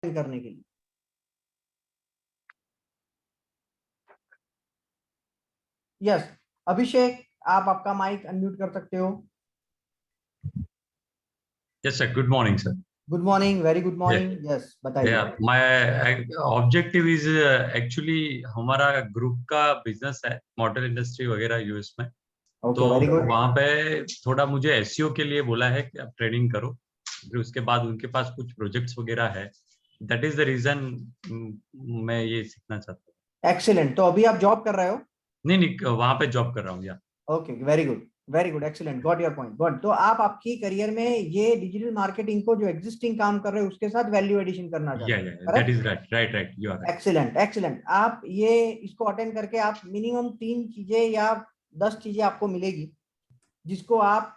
करने के लिए। यस अभिषेक, आप आपका माइक अनम्यूट कर सकते हो। Yes, sir. Good morning, sir. Good morning, very good morning. Yes बताइए। Yeah, my objective is actually हमारा ग्रुप का बिजनेस है, मॉडल इंडस्ट्री वगैरह यूएस में। तो वेरी गुड। वहाँ पे थोड़ा मुझे एसईओ के लिए बोला है कि आप ट्रेनिंग करो, फिर उसके बाद उनके पास कुछ प्रोजेक्ट्स वगैरह है। दैट इज द रीजन मैं ये सीखना चाहता हूँ। एक्सीलेंट। तो अभी आप जॉब कर रहे हो? नहीं, वहाँ पे जॉब कर रहा हूँ। या okay, very good, very good, excellent, got your point, got. तो आप आपकी करियर में ये डिजिटल मार्केटिंग को जो एग्जिस्टिंग काम कर रहे हो उसके साथ वैल्यू एडिशन करना चाहते हैं। That is right, you are right. Excellent, excellent. आप ये इसको अटेंड करके आप मिनिमम 3 चीजें या 10 चीजें आपको मिलेगी जिसको आप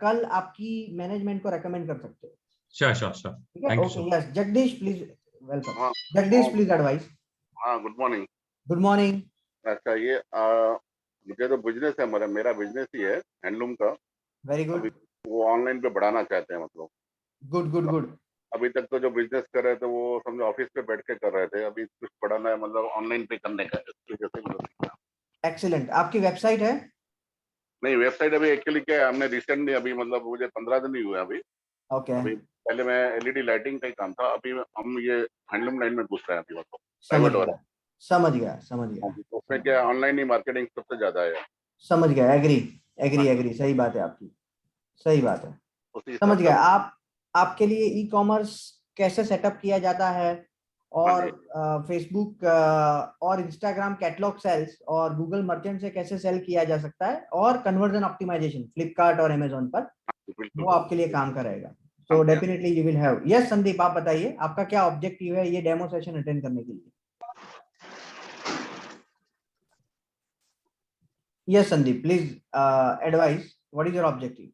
कल आपकी मैनेजमेंट को रेकमेंड कर सकते हो। श्योर। ठीक है, okay, yes. Jagdish please, welcome. Jagdish please advice. हाँ, गुड मॉर्निंग। Good morning. अच्छा, ये मुझे तो बिजनेस है, मेरा बिजनेस ही है हैंडलूम का। Very good. वो ऑनलाइन पे बढ़ाना चाहते हैं, मतलब। Good good good. अभी तक तो जो बिजनेस कर रहे थे वो समझो ऑफिस पे बैठ के कर रहे थे, अभी कुछ बढ़ाना है, मतलब ऑनलाइन पे करने का। एक्सीलेंट। आपकी वेबसाइट है? नहीं, वेबसाइट अभी एक्चुअली क्या है, हमने रिसेंटली अभी मतलब मुझे 15 दिन ही हुए अभी। ओके। अभी पहले मैं एलईडी लाइटिंग का ही काम था, अभी हम ये हैंडलूम लाइन में घुस रहे हैं अभी, मतलब समझ प्राइवेट वाला। गया, समझ गया, समझ गया। तो उसमें क्या ऑनलाइन ही मार्केटिंग सबसे ज्यादा है। समझ गया, एग्री एग्री एग्री, सही बात है आपकी, सही बात है। उसी समझ हिसाब से गया। आप आपके लिए ई कॉमर्स कैसे सेटअप किया जाता है और फेसबुक और इंस्टाग्राम कैटलॉग सेल्स और गूगल मर्चेंट से कैसे सेल किया जा सकता है और कन्वर्जन ऑप्टिमाइजेशन फ्लिपकार्ट और अमेजोन पर, वो आपके लिए काम करेगा। तो definitely you will have. Yes Sandeep, आप बताइए आपका क्या ऑब्जेक्टिव है ये डेमो सेशन अटेंड करने के लिए? Yes Sandeep, please advice, what is your objective?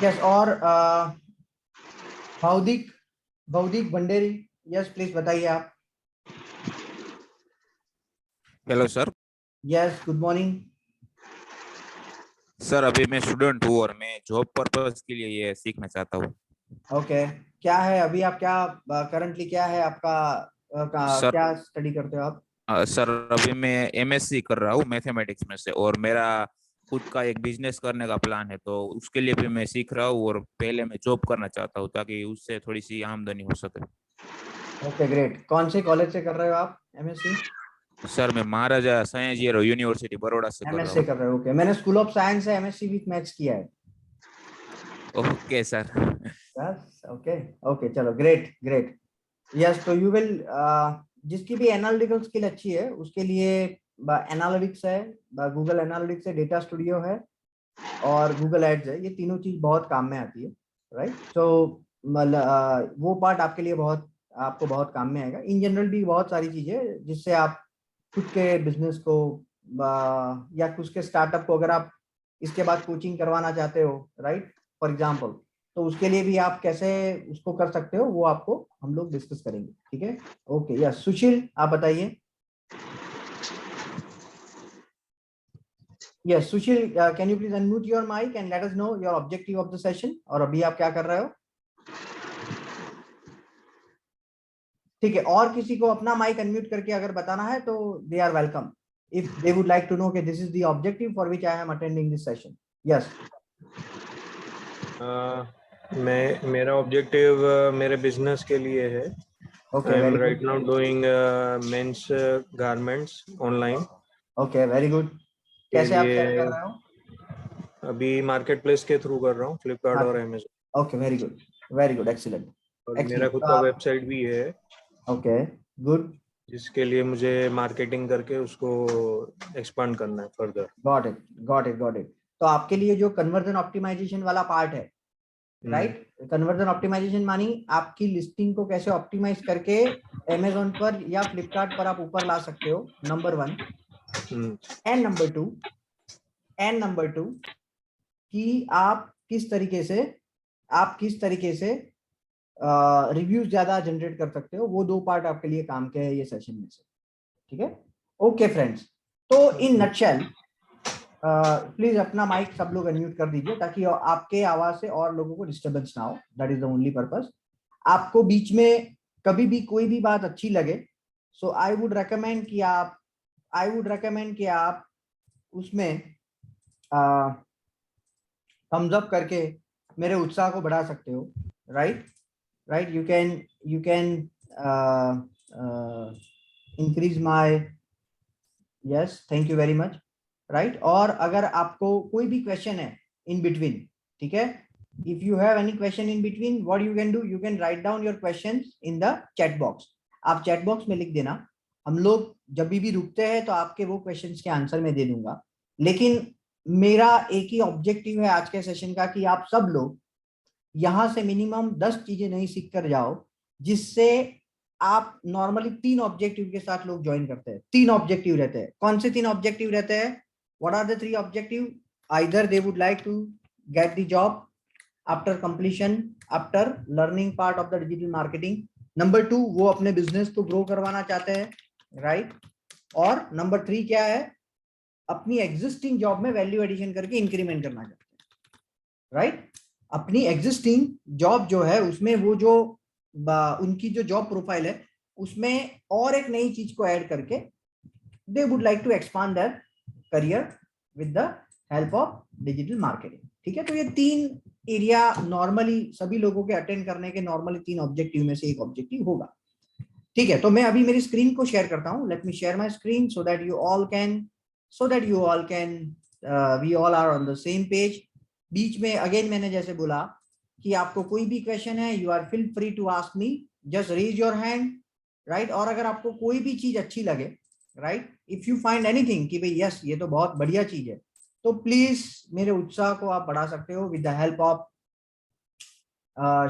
Yes, और भौदिक भौदिक भंडेरी, यस प्लीज बताइए आप। Hello sir. Yes, good morning sir अभी मैं स्टूडेंट हूँ और मैं जॉब पर्पस के लिए ये सीखना चाहता हूँ। ओके, क्या है अभी आप क्या करंटली क्या है आपका सर क्या स्टडी करते हो आप? सर अभी मैं एमएससी कर रहा हूँ मैथमेटिक्स में से, और मेरा खुद का एक बिजनेस करने का प्लान है, तो उसके लिए भी मैं सीख रहा हूँ और पहले मैं जॉब करना चाहता हूँ ताकि उससे थोड़ी सी आमदनी हो सके। Okay great. कौन से कॉलेज से कर रहे हो आप एमएससी? सर मैं महाराजा सयाजीराव यूनिवर्सिटी बड़ौदा से कर रहा एमएससी हूँ। कर रहे हो? ओके, मैंने स्कूल ऑफ साइंस से एमएससी विथ मैथ्स किया है। Okay sir. Yes, okay okay, चलो ग्रेट ग्रेट। यस, तो यू विल जिसकी भी एनालिटिकल स्किल अच्छी है उसके लिए एनालिटिक्स है, गूगल एनालिटिक्स है, डेटा स्टूडियो है और गूगल एड्स है। ये तीनों चीज बहुत काम में आती है, राइट? सो वो पार्ट आपके लिए आपको बहुत काम में आएगा। इन जनरल भी बहुत सारी चीजें जिससे आप खुद के बिजनेस को या खुद के स्टार्टअप को अगर आप इसके बाद कोचिंग करवाना चाहते हो, राइट, फॉर एग्जांपल, तो उसके लिए भी आप कैसे उसको कर सकते हो वो आपको हम लोग डिस्कस करेंगे। ठीक है, ओके। यस सुशील, आप बताइए। Yes Sushil, can you please unmute your mic and let us know your objective of the session, और अभी आप क्या कर रहे हो? ठीक है, और किसी को अपना माइक अनम्यूट करके अगर बताना है तो they are welcome, if they would like to know कि this is the objective for which I am attending this session. Yes. मेरा ऑब्जेक्टिव मेरे बिजनेस के लिए है। Okay, I am very right good. Now doing men's garments online. Okay, very good. के कैसे आप लिए सेल कर रहे हो? अभी मार्केट प्लेस के थ्रू कर रहा हूँ, फ्लिपकार्ट और Amazon. Okay, very good, very good, excellent और मेरा एक्सीलेंट। खुद का वेबसाइट भी है। Okay, good. जिसके लिए मुझे मार्केटिंग करके उसको एक्सपांड करना है further. Got it, got it, got it. तो आपके लिए जो कन्वर्जन ऑप्टिमाइजेशन वाला पार्ट है, राइट, कन्वर्जन ऑप्टिमाइजेशन मानी आपकी लिस्टिंग को कैसे ऑप्टिमाइज करके अमेजोन पर या फ्लिपकार्ट पर आप ऊपर ला सकते हो, नंबर 1। एंड नंबर 2 कि आप किस तरीके से रिव्यूज ज्यादा जनरेट कर सकते हो, वो 2 पार्ट आपके लिए काम के है ये सेशन में से। ठीक है, ओके फ्रेंड्स। तो इन नटशेल प्लीज अपना माइक सब लोग अनम्यूट कर दीजिए ताकि आपके आवाज से और लोगों को डिस्टरबेंस ना हो, that is the only purpose. आपको बीच में कभी भी कोई भी बात अच्छी लगे, सो आई वुड रेकमेंड कि आप उसमें थम्स अप करके मेरे उत्साह को बढ़ा सकते हो, right. You can increase my, yes, thank you very much, right. और अगर आपको कोई भी क्वेश्चन है इन बिटवीन, ठीक है, if you have any question in between, what you can do, you can write down your questions in the chat box. आप chat box में लिख देना, हम लोग जब भी रुकते हैं तो आपके वो क्वेश्चंस के आंसर मैं दे दूंगा। लेकिन मेरा एक ही ऑब्जेक्टिव है आज के सेशन का कि आप सब लोग यहां से मिनिमम 10 चीजें नहीं सीख कर जाओ, जिससे आप नॉर्मली 3 ऑब्जेक्टिव के साथ लोग ज्वाइन करते हैं। 3 ऑब्जेक्टिव रहते हैं। कौन से 3 ऑब्जेक्टिव रहते हैं? What are the 3 objective? Either they would like to get the job after completion, after learning part of the digital marketing. Number 2, वो अपने बिजनेस को ग्रो करवाना चाहते हैं, राइट। और नंबर 3 क्या है? अपनी एग्जिस्टिंग जॉब में वैल्यू एडिशन करके इंक्रीमेंट करना चाहते हैं, राइट। अपनी एग्जिस्टिंग जॉब जो है उसमें वो जो उनकी जो जॉब प्रोफाइल है उसमें और एक नई चीज को ऐड करके they would like to expand their career with the help of digital marketing, ठीक है। तो ये 3 एरिया नॉर्मली सभी लोगों के अटेंड करने के नॉर्मली 3 ऑब्जेक्टिव में से एक ऑब्जेक्टिव होगा, ठीक है। तो मैं अभी मेरी स्क्रीन को शेयर करता हूं। Let me share my screen so that you all can we all are on the same page. बीच में अगेन मैंने जैसे बोला कि आपको कोई भी क्वेश्चन है, you are feel free to ask me, just raise your hand, right. और अगर आपको कोई भी चीज अच्छी लगे, right, if you find anything कि भाई यस ये तो बहुत बढ़िया चीज है, तो प्लीज मेरे उत्साह को आप बढ़ा सकते हो with the help of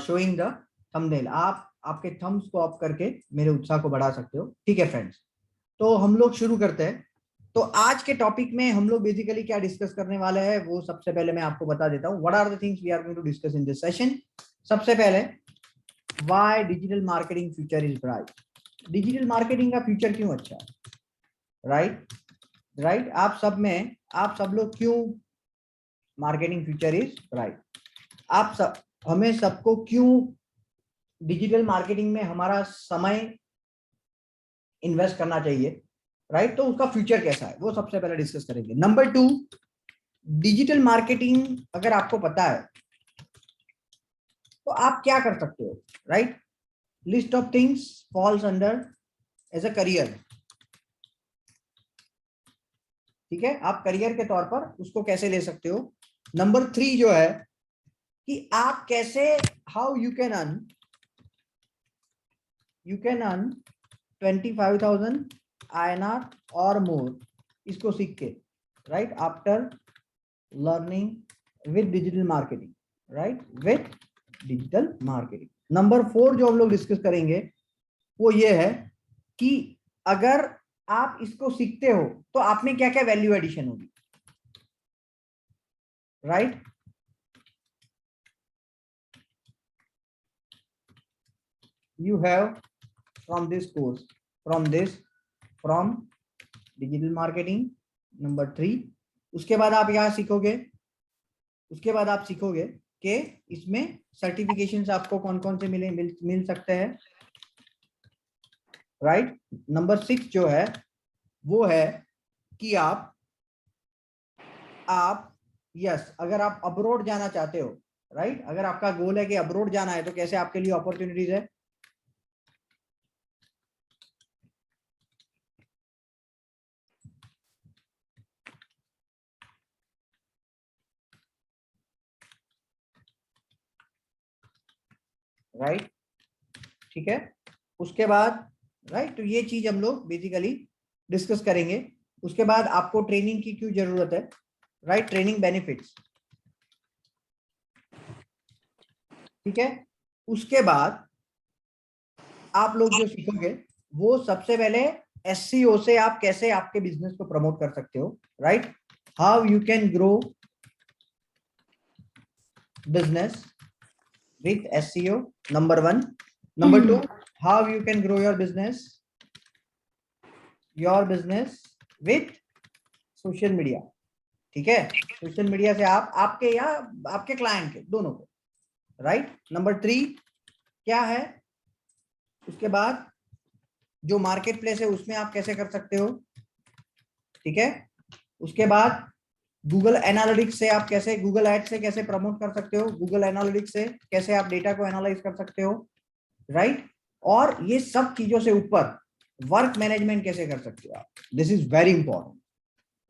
showing the thumbnail. आप आपके थम्स को ऑफ करके मेरे उत्साह को बढ़ा सकते हो, ठीक है फ्रेंड्स। तो हम लोग शुरू करते हैं। तो आज के टॉपिक में हम लोग बेसिकली क्या डिस्कस करने वाले हैं वो सबसे पहले मैं आपको बता देता हूं। What are the things we are going to discuss in this session. सबसे पहले, why digital marketing future is bright. Digital marketing का फ्यूचर क्यों अच्छा है, राइट। आप सब लोग क्यों मार्केटिंग फ्यूचर इज ब्राइट, आप सब हमें सबको क्यों डिजिटल मार्केटिंग में हमारा समय इन्वेस्ट करना चाहिए, राइट। तो उसका फ्यूचर कैसा है वो सबसे पहले डिस्कस करेंगे। नंबर 2, डिजिटल मार्केटिंग अगर आपको पता है तो आप क्या कर सकते हो, right. List of things falls under as a career, ठीक है। आप करियर के तौर पर उसको कैसे ले सकते हो। नंबर 3 जो है कि आप कैसे, how you can earn 25,000 INR और मोर, इसको सीख के, right, after learning with digital marketing, right, with digital marketing. Number 4 जो हम लोग डिस्कस करेंगे वो ये है कि अगर आप इसको सीखते हो तो आप में क्या क्या वैल्यू एडिशन होगी, right. You have from this course, from digital marketing, number 3। उसके बाद आप यहाँ सीखोगे, कि इसमें सर्टिफिकेशंस आपको कौन कौन से मिल सकते हैं, राइट। नंबर 6 जो है वो है कि आप यस अगर आप अब्रॉड जाना चाहते हो, राइट, अगर आपका गोल है कि अब्रॉड जाना है तो कैसे आपके लिए अपॉर्चुनिटीज है। राइट, ठीक है। उसके बाद, राइट, तो ये चीज हम लोग बेसिकली डिस्कस करेंगे। उसके बाद आपको ट्रेनिंग की क्यों जरूरत है, राइट, ट्रेनिंग बेनिफिट्स, ठीक है। उसके बाद आप लोग जो सीखोगे वो सबसे पहले SEO से आप कैसे आपके बिजनेस को प्रमोट कर सकते हो, right, how you can grow business with SEO, number 1। number 2, how you can grow your business with social media, ठीक है, सोशल मीडिया से आप आपके या आपके क्लाइंट के दोनों को, राइट। नंबर 3 क्या है, उसके बाद जो मार्केट प्लेस है उसमें आप कैसे कर सकते हो, ठीक है। उसके बाद गूगल एनालिटिक्स से आप कैसे, गूगल एड से कैसे प्रमोट कर सकते हो, गूगल एनालिटिक्स से कैसे आप डेटा को एनालाइज कर सकते हो, राइट। और ये सब चीजों से ऊपर वर्क मैनेजमेंट कैसे कर सकते हो आप, this is very important,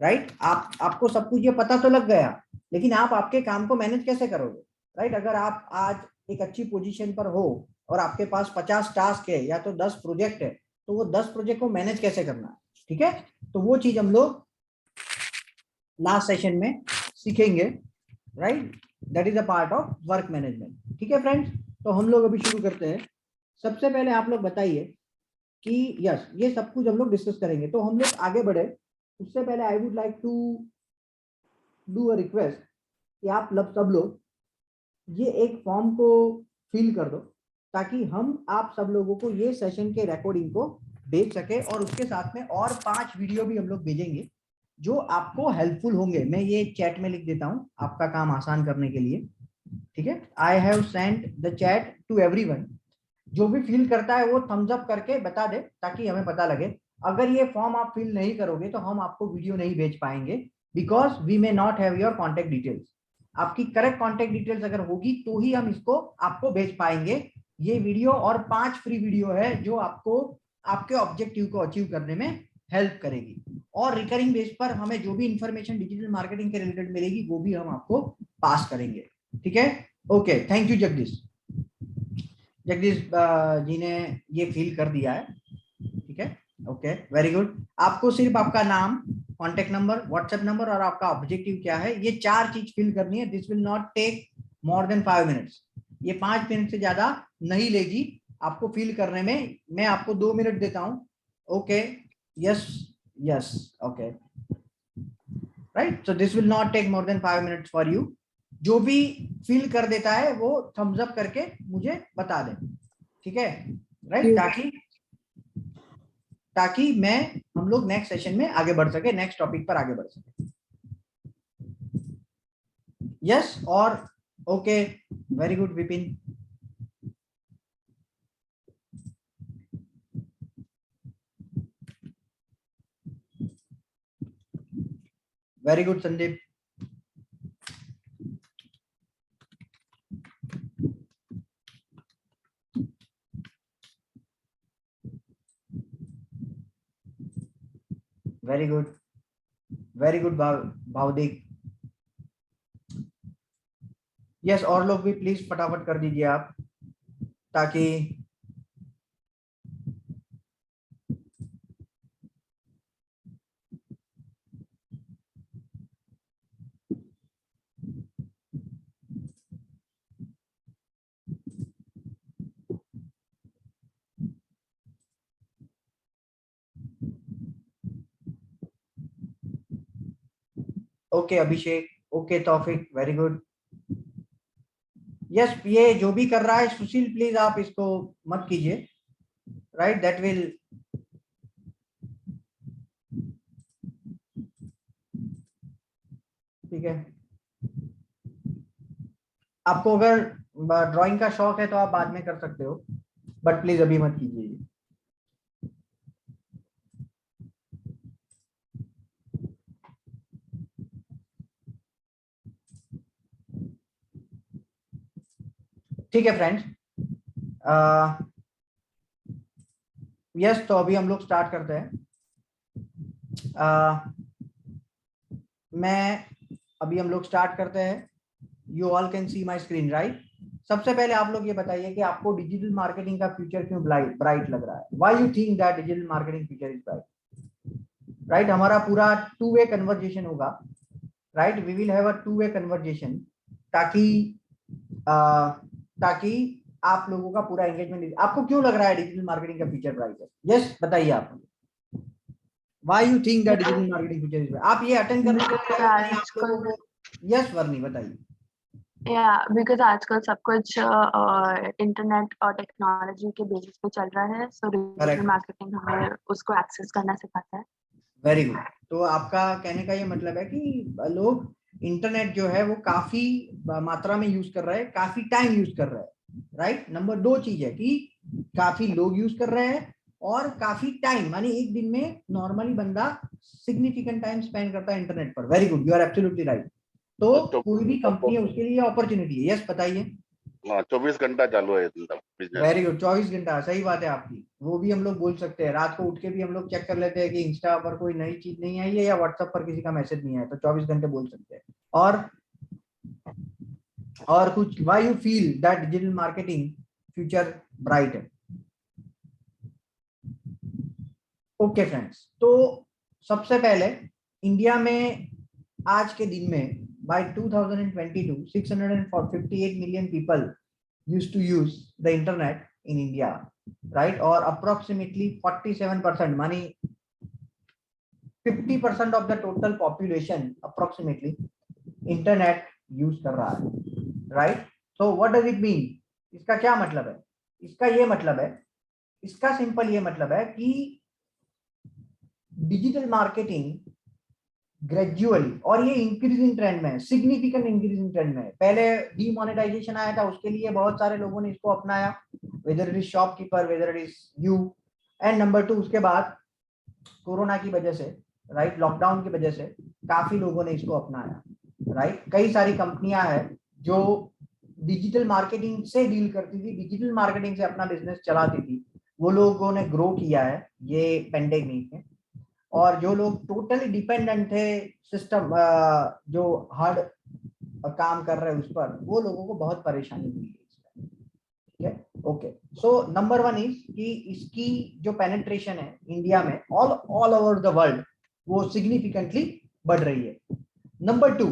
right. आपको सब कुछ ये पता तो लग गया, लेकिन आप आपके काम को मैनेज कैसे करोगे, राइट। अगर आप आज एक अच्छी पोजीशन पर हो और आपके पास 50 टास्क है या तो 10 प्रोजेक्ट है, तो वो 10 प्रोजेक्ट को मैनेज कैसे करना है, ठीक है। तो वो चीज हम लोग लास्ट सेशन में सीखेंगे, right. That is a part of work management, ठीक है फ्रेंड्स। तो हम लोग अभी शुरू करते हैं। सबसे पहले आप लोग बताइए कि यस, ये सब कुछ हम लोग डिस्कस करेंगे। तो हम लोग आगे बढ़े उससे पहले I would like to do a request कि आप सब लोग ये एक फॉर्म को फिल कर दो, ताकि हम आप सब लोगों को ये सेशन के रिकॉर्डिंग को भेज सके, और उसके साथ में और 5 वीडियो भी हम लोग भेजेंगे जो आपको हेल्पफुल होंगे। मैं ये चैट में लिख देता हूं आपका काम आसान करने के लिए, ठीक है। I have sent the chat to everyone. जो भी फिल करता है वो थम्स अप करके बता दे, ताकि हमें पता लगे। अगर ये फॉर्म आप फिल नहीं करोगे तो हम आपको वीडियो नहीं भेज पाएंगे, because we may not have your contact details. आपकी करेक्ट कॉन्टेक्ट डिटेल्स अगर होगी तो ही हम इसको आपको भेज पाएंगे। ये वीडियो और 5 फ्री वीडियो है जो आपको आपके ऑब्जेक्टिव को अचीव करने में हेल्प करेगी, और रिकरिंग बेस पर हमें जो भी इंफॉर्मेशन डिजिटल मार्केटिंग के रिलेटेड मिलेगी वो भी हम आपको पास करेंगे, ठीक है। Okay, thank you Jagdish. Jagdish ji ने ये फिल कर दिया है, ठीक है। Okay, very good. आपको सिर्फ आपका नाम, कॉन्टेक्ट नंबर, व्हाट्सएप नंबर और आपका ऑब्जेक्टिव क्या है, ये 4 चीज फिल करनी है। This will not take more than 5 minutes. ये 5 मिनट से ज्यादा नहीं लेगी आपको फिल करने में। मैं आपको 2 मिनट देता हूं। Okay, yes yes, okay, right. So this will not take more than 5 minutes for you. जो भी फिल कर देता है वो थम्स अप करके मुझे बता दे, ठीक है, राइट। ताकि हम लोग नेक्स्ट सेशन में आगे बढ़ सके, नेक्स्ट टॉपिक पर आगे बढ़ सके। यस और okay, very good Vipin. Very good Sandeep. Very good, very good Bhavdik. Yes, और लोग भी प्लीज फटाफट कर दीजिए आप, ताकि okay Abhishek, okay Taufiq, very good. Yes, ये जो भी कर रहा है सुशील, प्लीज आप इसको मत कीजिए, राइट। दैट विल, ठीक है। आपको अगर ड्राइंग का शौक है तो आप बाद में कर सकते हो, बट प्लीज अभी मत कीजिए। ठीक है फ्रेंड्स, यस, तो अभी हम लोग स्टार्ट करते हैं। अभी हम लोग स्टार्ट करते हैं। You all can see my screen, right. सबसे पहले आप लोग ये बताइए कि आपको डिजिटल मार्केटिंग का फ्यूचर क्यों ब्राइट लग रहा है। Why you think that digital marketing future is bright, right. हमारा पूरा 2 वे कन्वर्जेशन होगा, right. We will have a 2 way conversation, ताकि आप लोगों का पूरा एंगेजमेंट। आपको क्यों लग रहा है डिजिटल मार्केटिंग का फ्यूचर ब्राइट है? यस बताइए आप, why you think that digital marketing future is bright. आप ये अटेंड करने के लिए आप लोगों को, यस वर्णी बताइए। बिकॉज आजकल सब कुछ इंटरनेट और टेक्नोलॉजी के बेसिस पे चल रहा है, सो डिजिटल मार्केटिंग हमें उसको एक्सेस करना सिखाता है। Very good. तो आपका कहने का ये मतलब है कि लोग इंटरनेट जो है वो काफी मात्रा में यूज कर रहे हैं, काफी टाइम यूज कर रहे हैं, राइट। नंबर 2 चीज है कि काफी लोग यूज कर रहे हैं और काफी टाइम, यानी एक दिन में नॉर्मली बंदा सिग्निफिकेंट टाइम स्पेंड करता है इंटरनेट पर। Very good, you are absolutely right. तो कोई भी कंपनी है उसके लिए अपॉर्चुनिटी है। यस, बताइए। 24 घंटा चालू है बिजनेस। वेरी गुड, 24 घंटा, सही बात है आपकी। वो भी हम लोग बोल सकते हैं, रात को उठ के भी हम लोग चेक कर लेते हैं कि इंस्टा पर कोई नई चीज नहीं आई है या व्हाट्सएप पर किसी का मैसेज नहीं आया, तो 24 घंटे बोल सकते हैं। और कुछ, why you feel that digital marketing future bright है? ओके फ्रेंड्स, तो सबसे पहले इंडिया में आज के दिन में by 2022 658 million people used to use the internet in India, right? Or approximately 47%, money 50% of the total population approximately internet use कर रहा है, right? So what does it mean? इसका क्या मतलब है? इसका ये मतलब है, इसका सिंपल ये मतलब है कि डिजिटल मार्केटिंग ग्रेजुअली, और ये इंक्रीजिंग ट्रेंड में है, सिग्निफिकेंट इंक्रीजिंग ट्रेंड में है। पहले डीमोनेटाइजेशन आया था, उसके लिए बहुत सारे लोगों ने इसको अपनाया, whether it is shopkeeper, whether it is you. And number 2, उसके बाद कोरोना की वजह से, राइट, लॉकडाउन की वजह से काफी लोगों ने इसको अपनाया, राइट। कई सारी कंपनियां हैं जो डिजिटल मार्केटिंग से डील करती थी, डिजिटल मार्केटिंग से अपना बिजनेस चलाती थी, वो लोगों ने ग्रो किया है ये पेंडेमिक में। और जो लोग टोटली डिपेंडेंट थे सिस्टम, जो हार्ड काम कर रहे हैं उस पर, वो लोगों को बहुत परेशानी हुई है। ठीक है, ओके। सो नंबर 1 इज कि इसकी जो पेनिट्रेशन है इंडिया में ऑल ओवर द वर्ल्ड, वो सिग्निफिकेंटली बढ़ रही है। नंबर 2,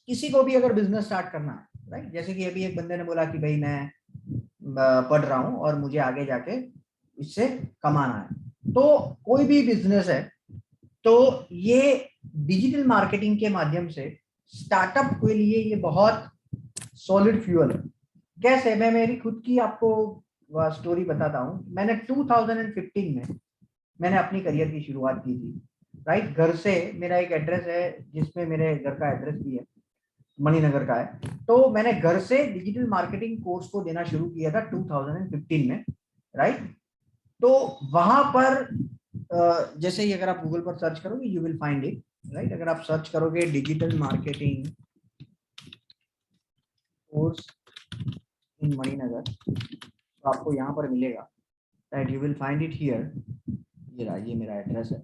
किसी को भी अगर बिजनेस स्टार्ट करना है, राइट, जैसे कि अभी एक बंदे ने बोला कि भाई मैं पढ़ रहा हूँ और मुझे आगे जाके इससे कमाना है, तो कोई भी बिजनेस है तो ये डिजिटल मार्केटिंग के माध्यम से स्टार्टअप के लिए ये बहुत सॉलिड फ्यूल है। कैसे? मैं मेरी खुद की आपको स्टोरी बताता हूँ। मैंने 2015 में मैंने अपनी करियर की शुरुआत की थी, राइट। घर से, मेरा एक एड्रेस है जिसमें मेरे घर का एड्रेस भी है, मणिनगर का है। तो मैंने घर से डिजिटल मार्केटिंग कोर्स को देना शुरू किया था 2015 में, राइट। तो वहां पर जैसे ही अगर आप गूगल पर सर्च करोगे you will find it, right. अगर आप सर्च करोगे digital marketing course in Maninagar, तो आपको यहाँ पर मिलेगा, right. You will find it here. ये मेरा एड्रेस है,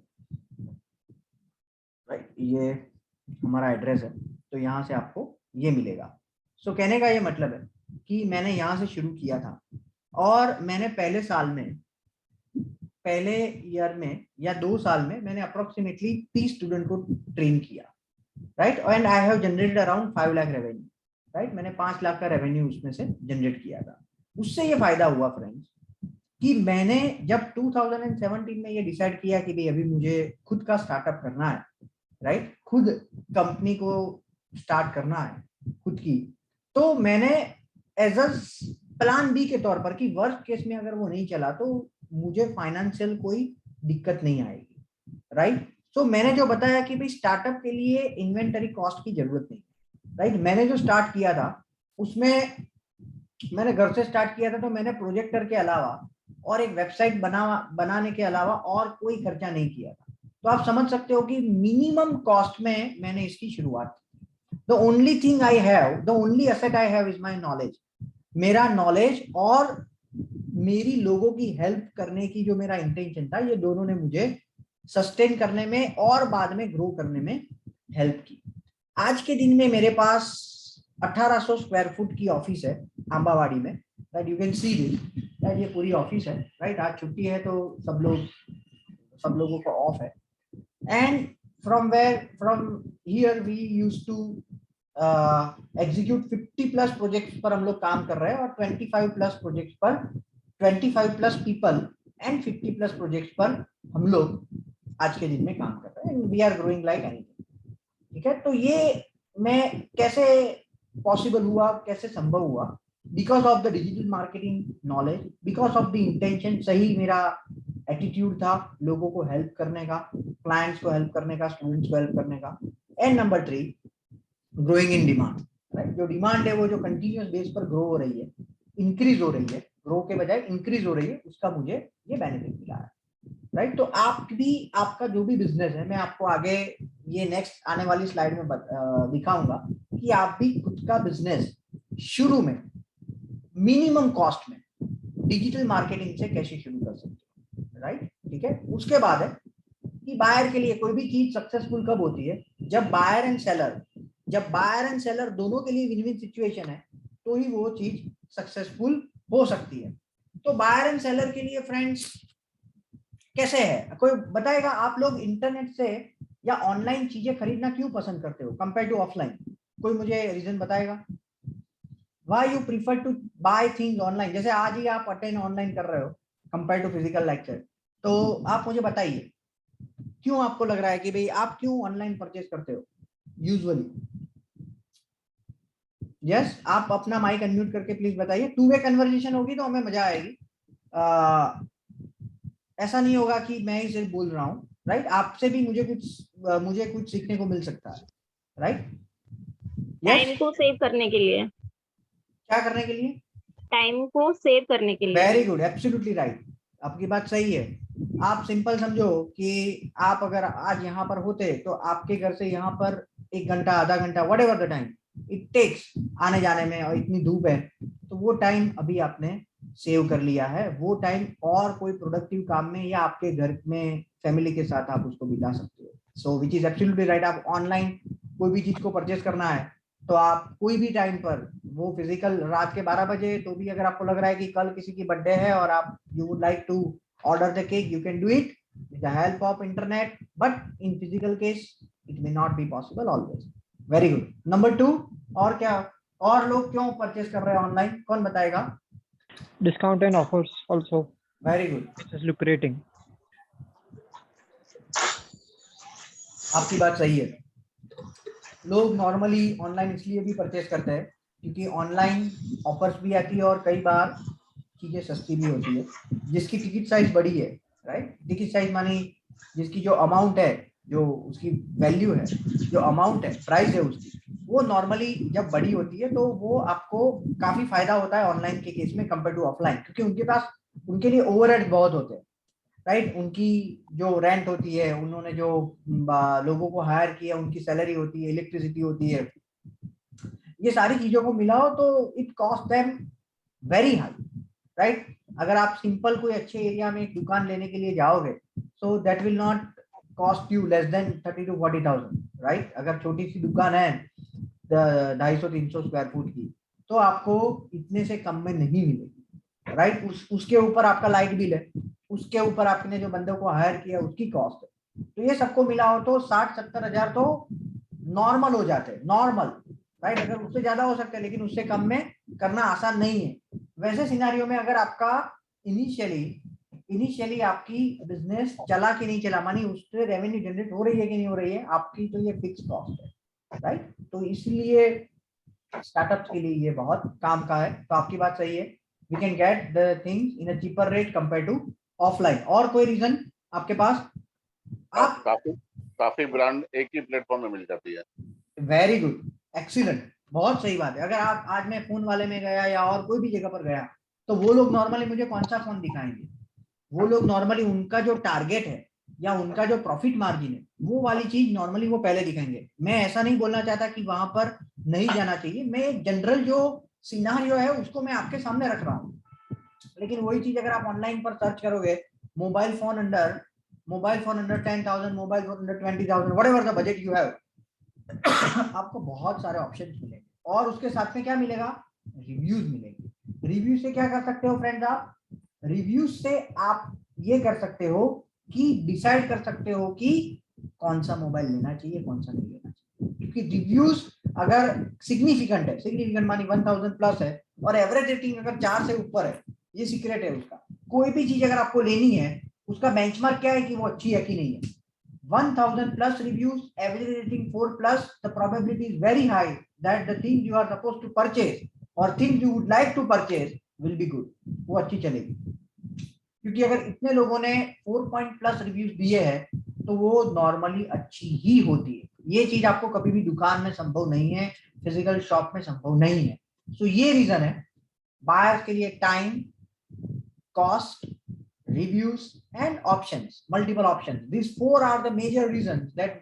राइट, ये हमारा एड्रेस है। तो यहाँ से आपको ये मिलेगा। सो कहने का ये मतलब है कि मैंने यहाँ से शुरू किया था और मैंने पहले साल में, पहले ईयर में या 2 साल में मैंने अप्रोक्सीमेटली 30 स्टूडेंट को ट्रेन किया, right. And I have generated around 5 lakh revenue, right. मैंने 5 लाख का रेवेन्यू उसमें से जनरेट किया था। उससे ये फायदा हुआ फ्रेंड्स कि मैंने जब 2017 में ये डिसाइड किया कि भाई अभी मुझे खुद का स्टार्टअप करना है, राइट, खुद कंपनी को स्टार्ट करना है खुद की, तो मैंने एज अ प्लान बी के तौर पर कि वर्स्ट केस में अगर वो नहीं चला तो मुझे फाइनेंशियल कोई दिक्कत नहीं आएगी, राइट। सो मैंने जो बताया कि भाई स्टार्टअप के लिए इन्वेंटरी कॉस्ट की जरूरत नहीं, राइट। मैंने जो स्टार्ट किया था उसमें मैंने घर से स्टार्ट किया था, तो मैंने प्रोजेक्टर के अलावा और एक वेबसाइट बनाने के अलावा और कोई खर्चा नहीं किया था। तो आप समझ सकते हो कि मिनिमम कॉस्ट में मैंने इसकी शुरुआत की। The only thing I have, the only asset I have is my knowledge. मेरा नॉलेज और मेरी लोगों की हेल्प करने की जो मेरा इंटेंशन था, ये दोनों ने मुझे सस्टेन करने में और बाद में ग्रो करने में हेल्प की। आज के दिन में मेरे पास 1800 स्क्वायर फुट की ऑफिस है आंबावाड़ी में, right. You can see this, right. ये पूरी ऑफिस है, राइट। आज छुट्टी है तो सब लोगों को ऑफ है। And from here we used to execute 50+ projects पर हम लोग काम कर रहे हैं, और 25+ प्रोजेक्ट्स पर 25+ पीपल एंड 50+ प्रोजेक्ट्स पर हम लोग आज के दिन में काम कर रहे हैं। We are growing like anything, ठीक है। तो ये मैं कैसे पॉसिबल हुआ, कैसे संभव हुआ? Because of the digital marketing knowledge, because of the intention. सही मेरा एटीट्यूड था लोगों को हेल्प करने का, क्लाइंट्स को हेल्प करने का, स्टूडेंट्स को हेल्प करने का। And number 3, growing in demand, right. जो डिमांड है वो जो कंटिन्यूअस बेस पर ग्रो हो रही है, इंक्रीज हो रही है, ग्रो के बजाय इंक्रीज हो रही है, उसका मुझे ये बेनिफिट मिला है, राइट। तो आप भी, आपका जो भी बिजनेस है, मैं आपको आगे ये नेक्स्ट आने वाली स्लाइड में दिखाऊंगा कि आप भी खुद का बिजनेस शुरू में मिनिमम कॉस्ट में डिजिटल मार्केटिंग से कैसे शुरू कर सकते हो, राइट। ठीक है। उसके बाद है कि बायर के लिए कोई भी चीज सक्सेसफुल कब होती है, जब बायर एंड सेलर दोनों के लिए विन विन सिचुएशन है, तो ही वो चीज सक्सेसफुल हो सकती है। तो बायर एंड सेलर के लिए फ्रेंड्स कैसे है, कोई बताएगा? आप लोग इंटरनेट से या ऑनलाइन चीजें खरीदना क्यों पसंद करते हो कंपेयर टू ऑफलाइन? कोई मुझे रीजन बताएगा why you prefer to buy things online? जैसे आज ही आप अटेंड ऑनलाइन कर रहे हो कंपेयर टू फिजिकल लेक्चर, तो आप मुझे बताइए क्यों आपको लग रहा है कि भाई आप क्यों ऑनलाइन परचेज करते हो यूजुअली? यस, आप अपना माइक अनम्यूट करके प्लीज बताइए। टू वे कन्वर्सेशन होगी तो हमें मजा आएगी। ऐसा नहीं होगा कि मैं ही सिर्फ बोल रहा हूँ, राइट। आपसे भी मुझे कुछ सीखने को मिल सकता है, राइट। टाइम को सेव करने के लिए। क्या करने के लिए? टाइम को सेव करने के लिए। वेरी गुड, एब्सोल्युटली राइट, आपकी बात सही है। आप सिंपल समझो कि आप अगर आज यहाँ पर होते तो आपके घर से यहाँ पर 1 घंटा, आधा घंटा, whatever the time it takes आने जाने में, और इतनी धूप है, तो वो टाइम अभी आपने सेव कर लिया है। वो टाइम और कोई प्रोडक्टिव काम में या आपके घर में फैमिली के साथ आप उसको बिता सकते हो। सो विच इज एब्सोल्युटली राइट। आप ऑनलाइन कोई भी चीज को परचेज करना है तो आप कोई भी टाइम पर, वो फिजिकल रात के 12 बजे, तो भी अगर आपको लग रहा है कि कल किसी की बर्थडे है और आप you would like to order the cake, you can do it with the help of internet, but in physical case it may not be possible always. Very good. Number 2, और क्या, और लोग क्यों परचेज कर रहे हैं ऑनलाइन, कौन बताएगा? Discount and offers also. Very good, It is lucrating. आपकी बात सही है। लोग नॉर्मली ऑनलाइन इसलिए भी परचेज करते हैं क्योंकि ऑनलाइन ऑफर्स भी आती है और कई बार चीजें सस्ती भी होती है। जिसकी टिकट साइज बड़ी है, राइट, टिकट साइज मानी जिसकी जो अमाउंट है, जो उसकी वैल्यू है, जो अमाउंट है, प्राइस है उसकी, वो नॉर्मली जब बड़ी होती है तो वो आपको काफी फायदा होता है ऑनलाइन के केस में कंपेयर टू ऑफलाइन, क्योंकि उनके पास, उनके लिए ओवरहेड बहुत होते हैं, राइट। उनकी जो रेंट होती है, उन्होंने जो लोगों को हायर किया, उनकी सैलरी होती है, इलेक्ट्रिसिटी होती है, ये सारी चीजों को मिलाओ तो it cost them very high, right. अगर आप सिंपल कोई अच्छे एरिया में एक दुकान लेने के लिए जाओगे, so that will not cost you less than 30 to 40,000, right. अगर छोटी सी दुकान है 250-300 स्क्वायर फुट की, तो आपको इतने से कम में नहीं मिलेगी, राइट। उसके ऊपर आपका लाइट बिल है, उसके ऊपर आपने जो बंदों को हायर किया उसकी कॉस्ट है, तो ये सबको मिलाओ तो 60-70 हजार तो नॉर्मल हो जाते हैं, नॉर्मल, राइट। अगर उससे ज्यादा हो सकता है लेकिन उससे कम में करना आसान नहीं है। वैसे सिनेरियो में अगर आपका इनिशियली आपकी बिजनेस चला कि नहीं चला, मानी उससे रेवेन्यू जनरेट हो रही है कि नहीं हो रही है आपकी, तो ये फिक्स कॉस्ट है, राइट। तो इसलिए स्टार्टअप्स के लिए ये बहुत काम का है। तो आपकी बात सही है, we can get the things in a cheaper rate compare to offline. और कोई रीजन आपके पास? आप काफी ब्रांड एक ही प्लेटफॉर्म में मिल जाती है। वेरी गुड, एक्सीलेंट, बहुत सही बात है। अगर आप आज मैं फोन वाले में गया या और कोई भी जगह पर गया, तो वो लोग नॉर्मली मुझे कौन सा फोन दिखाएंगे? वो लोग नॉर्मली उनका जो टारगेट है या उनका जो प्रॉफिट मार्जिन है, वो वाली चीज नॉर्मली वो पहले दिखाएंगे। मैं ऐसा नहीं बोलना चाहता कि वहां पर नहीं जाना चाहिए, मैं जनरल जो सिनेरियो है उसको मैं आपके सामने रख रहा हूँ। लेकिन वही चीज अगर आप ऑनलाइन पर सर्च करोगे, mobile phone under 10,000, mobile phone under 20,000, whatever the budget you have, आपको बहुत सारे ऑप्शंस मिलेंगे। और उसके साथ में क्या मिलेगा? रिव्यूज मिलेंगे। रिव्यू से क्या कर सकते हो फ्रेंड्स? आप रिव्यूज से आप ये कर सकते हो कि डिसाइड कर सकते हो कि कौन सा मोबाइल लेना चाहिए, कौन सा नहीं लेना चाहिए। क्योंकि रिव्यूज अगर सिग्निफिकेंट है, सिग्निफिकेंट मानी 1000 प्लस है, और एवरेज रेटिंग अगर 4 से ऊपर है, ये सीक्रेट है उसका। कोई भी चीज अगर आपको लेनी है, उसका बेंचमार्क क्या है कि वो अच्छी है कि नहीं है। 1000 plus reviews, average rating 4 plus, the probability is very high that the thing you are supposed to purchase or things you would like to purchase will be good, वो अच्छी चलेगी। क्योंकि अगर इतने लोगों ने 4 पॉइंट प्लस रिव्यूज दिए हैं तो वो नॉर्मली अच्छी ही होती है। ये चीज आपको कभी भी दुकान में संभव नहीं है, फिजिकल शॉप में संभव नहीं है। सो ये रीजन है बायर्स के लिए, time, cost, reviews and options, multiple options. These 4 are the major reasons that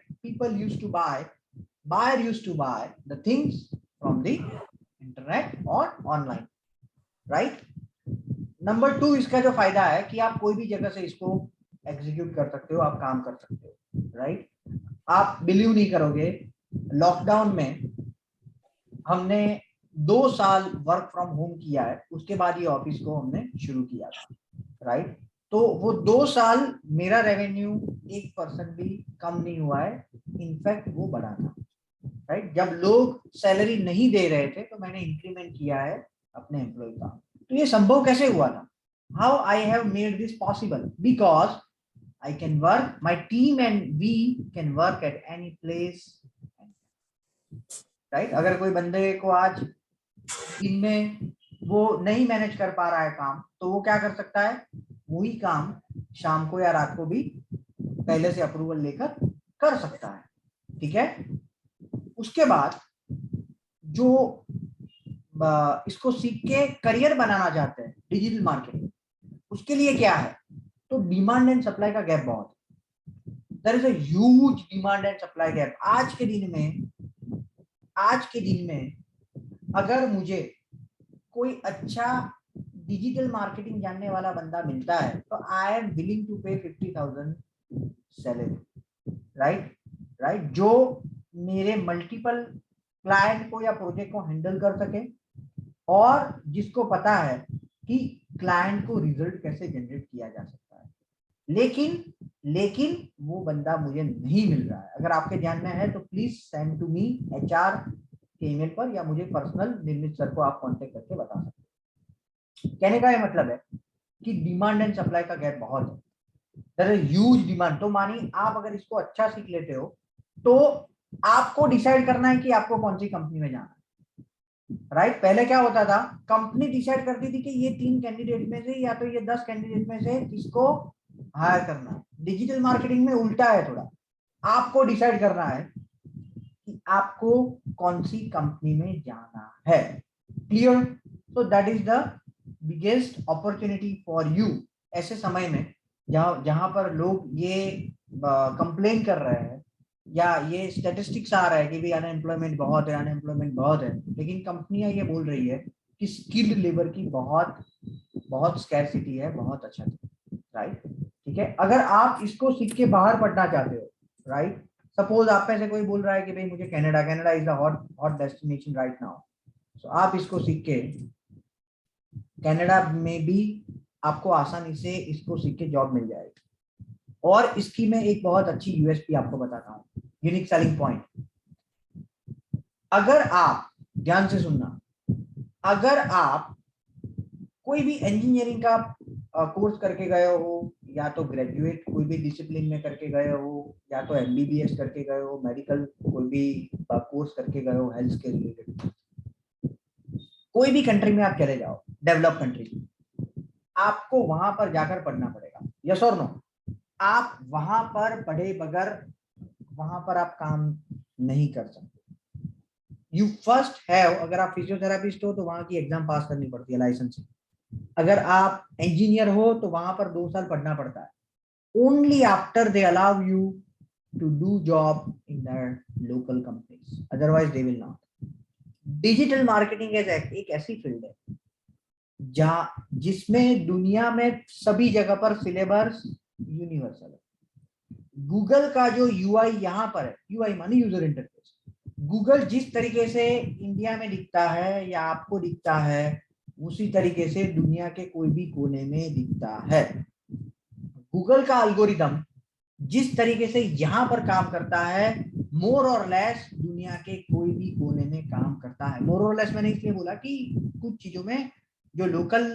buyer used to buy the things from the internet or online, right? Number 2, इसका जो फायदा है कि आप कोई भी जगह से इसको एग्जीक्यूट कर सकते हो, आप काम कर सकते हो, राइट? आप बिलीव नहीं करोगे, लॉकडाउन में हमने 2 साल वर्क फ्रॉम होम किया है, उसके बाद ये ऑफिस को हमने शुरू किया था, राइट? तो वो 2 साल मेरा रेवेन्यू 1% भी कम नहीं हुआ है, इनफैक्ट वो बढ़ा था, राइट? जब लोग सैलरी नहीं दे रहे थे तो मैंने इंक्रीमेंट किया है अपने एम्प्लॉय का। तो ये संभव कैसे हुआ था? How I have made this possible? Because I can work, my team and we can work at any place, right? अगर कोई बंदे को आज दिन में वो नहीं मैनेज कर पा रहा है काम, तो वो क्या कर सकता है? वही काम शाम को या रात को भी पहले से अप्रूवल लेकर कर सकता है, ठीक है? उसके बाद जो इसको सीख के करियर बनाना चाहते हैं डिजिटल मार्केटिंग, उसके लिए क्या है? तो डिमांड एंड सप्लाई का गैप बहुत है। There is a huge demand and supply gap. आज के दिन में अगर मुझे कोई अच्छा डिजिटल मार्केटिंग जानने वाला बंदा मिलता है तो आई एम विलिंग टू पे 50,000 सैलरी, राइट? जो मेरे मल्टीपल क्लाइंट को या प्रोजेक्ट को हैंडल कर सके और जिसको पता है कि क्लाइंट को रिजल्ट कैसे जनरेट किया जा सकता है। लेकिन वो बंदा मुझे नहीं मिल रहा है। अगर आपके ध्यान में है तो please send to me HR के ईमेल पर, या मुझे पर्सनल निर्मित सर को आप कांटेक्ट करके बता सकते हैं। कहने का ये मतलब है कि डिमांड एंड सप्लाई का गैप बहुत है, देयर इज ह्यूज डिमांड। तो मानिए आप अगर इसको अच्छा सीख लेते हो तो आपको डिसाइड करना है कि आपको कौन सी कंपनी में जाना है, राइट? पहले क्या होता था, कंपनी डिसाइड करती थी कि ये 3 कैंडिडेट में से या तो ये 10 कैंडिडेट में से किसको हायर करना है। डिजिटल मार्केटिंग में उल्टा है थोड़ा, आपको डिसाइड करना है कि आपको कौन सी कंपनी में जाना है। Clear? So that is the biggest opportunity for you. ऐसे समय में जहां पर लोग ये कंप्लेन कर रहे हैं या ये स्टैटिस्टिक्स आ रहा है कि भाई अनएम्प्लॉयमेंट बहुत है, लेकिन कंपनियां ये बोल रही है कि स्किल्ड लेबर की बहुत स्कैरसिटी है, बहुत अच्छा, राइट? ठीक है? अगर आप इसको सीख के बाहर पढ़ना चाहते हो, राइट? सपोज आप में से कोई बोल रहा है कि भाई मुझे Canada is the hot destination right now, so आप इसको सीख के कनाडा में भी आपको आसानी से इसको सीख के जॉब मिल जाएगी। और इसकी मैं एक बहुत अच्छी USP आपको बताता हूँ, यूनिक सेलिंग पॉइंट। अगर आप ध्यान से सुनना, अगर आप कोई भी इंजीनियरिंग का कोर्स करके गए हो, या तो ग्रेजुएट कोई भी डिसिप्लिन में करके गए हो, या तो MBBS करके गए हो, मेडिकल कोई भी कोर्स करके गए हो हेल्थ के रिलेटेड, कोई भी कंट्री में आप चले जाओ, डेवलप कंट्री, आपको वहां पर जाकर पढ़ना पड़ेगा। यस और नो? आप वहां पर पढ़े बगैर वहां पर आप काम नहीं कर सकते। यू फर्स्ट हैव, अगर आप फिजियोथेरापिस्ट हो तो वहां की एग्जाम पास करनी पड़ती है, लाइसेंस। अगर आप इंजीनियर हो तो वहां पर 2 साल पढ़ना पड़ता है। Only after they allow you to do job in their local companies, otherwise they will not. Digital marketing एक ऐसी फील्ड है जिसमें दुनिया में सभी जगह पर सिलेबस यूनिवर्सल है। गूगल का जो UI यहाँ पर है, UI माने यूजर इंटरफेस, गूगल जिस तरीके से इंडिया में दिखता है या आपको दिखता है, उसी तरीके से दुनिया के कोई भी कोने में दिखता है। गूगल का एल्गोरिदम जिस तरीके से यहाँ पर काम करता है, मोर और लेस दुनिया के कोई भी कोने में काम करता है। मोर और लेस मैंने इसलिए बोला कि कुछ चीजों में जो लोकल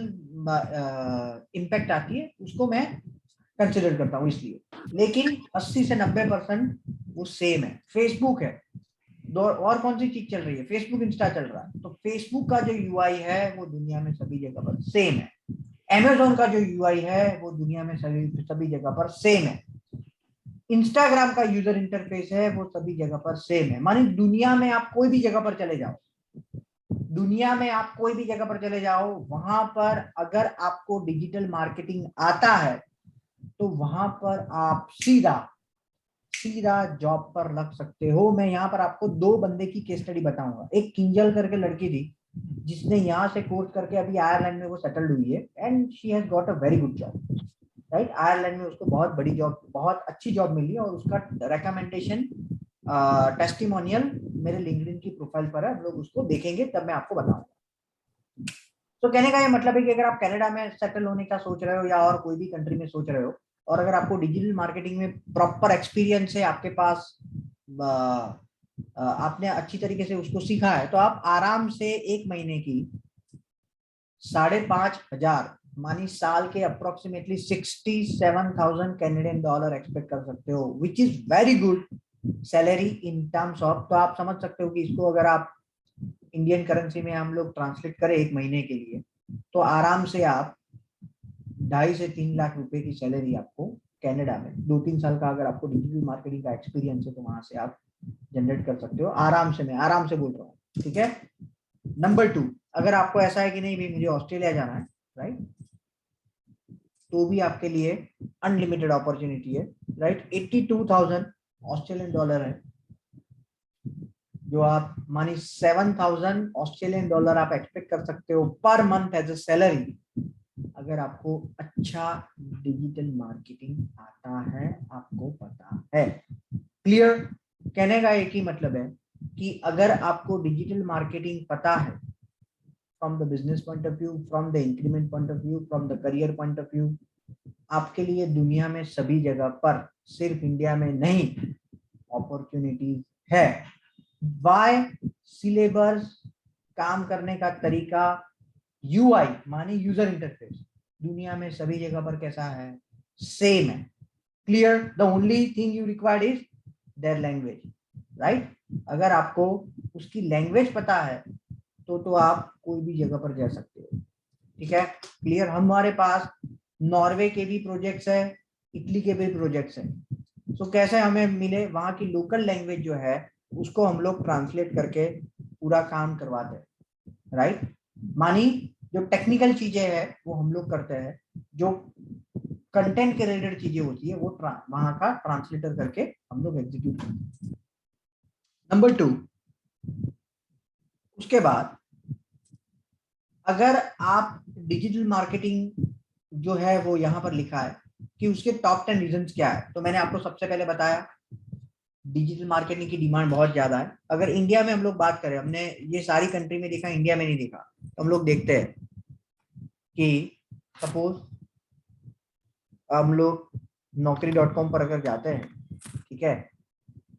इम्पैक्ट आती है उसको मैं कंसिडर करता हूँ इसलिए, लेकिन 80 से 90% वो सेम है। फेसबुक है, और कौन सी चीज चल रही है? फेसबुक, इंस्टा चल रहा है, तो फेसबुक का जो UI है वो दुनिया में सभी जगह पर सेम है। Amazon का जो UI है वो दुनिया में सभी जगह पर सेम है। इंस्टाग्राम का यूजर इंटरफेस है वो सभी जगह पर सेम है। माने दुनिया में आप कोई भी जगह पर चले जाओ, दुनिया में आप कोई भी जगह पर चले जाओ, वहां पर अगर आपको डिजिटल मार्केटिंग आता है तो वहां पर आप सीधा जॉब पर लग सकते हो। मैं यहाँ पर आपको 2 बंदे की केस स्टडी बताऊंगा। एक किंजल करके लड़की थी जिसने यहाँ से कोर्स करके अभी आयरलैंड में वो सेटल्ड हुई है and she has got a very good job, right. Ireland में उसको बहुत बड़ी जॉब, बहुत अच्छी जॉब मिली और उसका रिकमेंडेशन टेस्टिमोनियल मेरे लिंक्डइन की प्रोफाइल पर है। हम लोग उसको देखेंगे तब मैं आपको बताऊंगा। तो कहने का ये मतलब है कि अगर आप कनाडा में सेटल होने का सोच रहे हो या और कोई भी कंट्री में सोच रहे हो और अगर आपको डिजिटल मार्केटिंग में प्रॉपर एक्सपीरियंस है, आपके पास आपने अच्छी तरीके से उसको सीखा है, तो आप आराम से 1 महीने की 5,500 मानी साल के अप्रोक्सीमेटली 67,000 कैनेडियन डॉलर एक्सपेक्ट कर सकते हो, which is very good salary in terms of. तो आप समझ सकते हो कि इसको अगर आप इंडियन करेंसी में हम लोग ट्रांसलेट करें 1 महीने के लिए, तो आराम से आप 2.5 से 3 लाख रुपए की सैलरी आपको कनाडा में 2-3 साल का अगर आपको डिजिटल मार्केटिंग का एक्सपीरियंस है तो वहां से आप जनरेट कर सकते हो आराम से। मैं आराम से बोल रहा हूँ, ठीक है। नंबर 2, अगर आपको ऐसा है कि नहीं भाई मुझे ऑस्ट्रेलिया जाना है, राइट, तो भी आपके लिए अनलिमिटेड अपॉर्चुनिटी है, राइट। 82,000 ऑस्ट्रेलियन डॉलर है जो आप मानी 7,000 ऑस्ट्रेलियन डॉलर आप एक्सपेक्ट कर सकते हो per month as a salary, अगर आपको अच्छा डिजिटल मार्केटिंग आता है, आपको पता है। क्लियर? कहने का एक ही मतलब है कि अगर आपको डिजिटल मार्केटिंग पता है from the business point of view, from the increment point of view, from the career point of view, आपके लिए दुनिया में सभी जगह पर, सिर्फ इंडिया में नहीं, अपॉर्चुनिटीज है। वाई? सिलेबस, काम करने का तरीका, यूआई माने यूजर इंटरफेस, दुनिया में सभी जगह पर कैसा है? सेम है। Clear? The only thing you required is their language, right. अगर आपको उसकी लैंग्वेज पता है तो आप कोई भी जगह पर जा सकते हो, ठीक है। क्लियर? हमारे पास नॉर्वे के भी प्रोजेक्ट्स है, इटली के भी प्रोजेक्ट्स हैं। तो कैसे हमें मिले? वहां की लोकल लैंग्वेज जो है उसको हम लोग ट्रांसलेट करके पूरा काम करवाते हैं, राइट। मानी जो टेक्निकल चीजें हैं वो हम लोग करते हैं, जो कंटेंट के रिलेटेड चीजें होती है वो वहां का ट्रांसलेटर करके हम लोग एग्जीक्यूट करते हैं। नंबर 2, उसके बाद अगर आप डिजिटल मार्केटिंग जो है वो यहाँ पर लिखा है कि उसके टॉप 10 रीजंस क्या है, तो मैंने आपको सबसे पहले बताया डिजिटल मार्केटिंग की डिमांड बहुत ज्यादा है। अगर इंडिया में हम लोग बात करें, हमने ये सारी कंट्री में देखा, इंडिया में नहीं देखा, तो हम लोग देखते हैं कि सपोज हम लोग naukri.com पर अगर जाते हैं, ठीक है,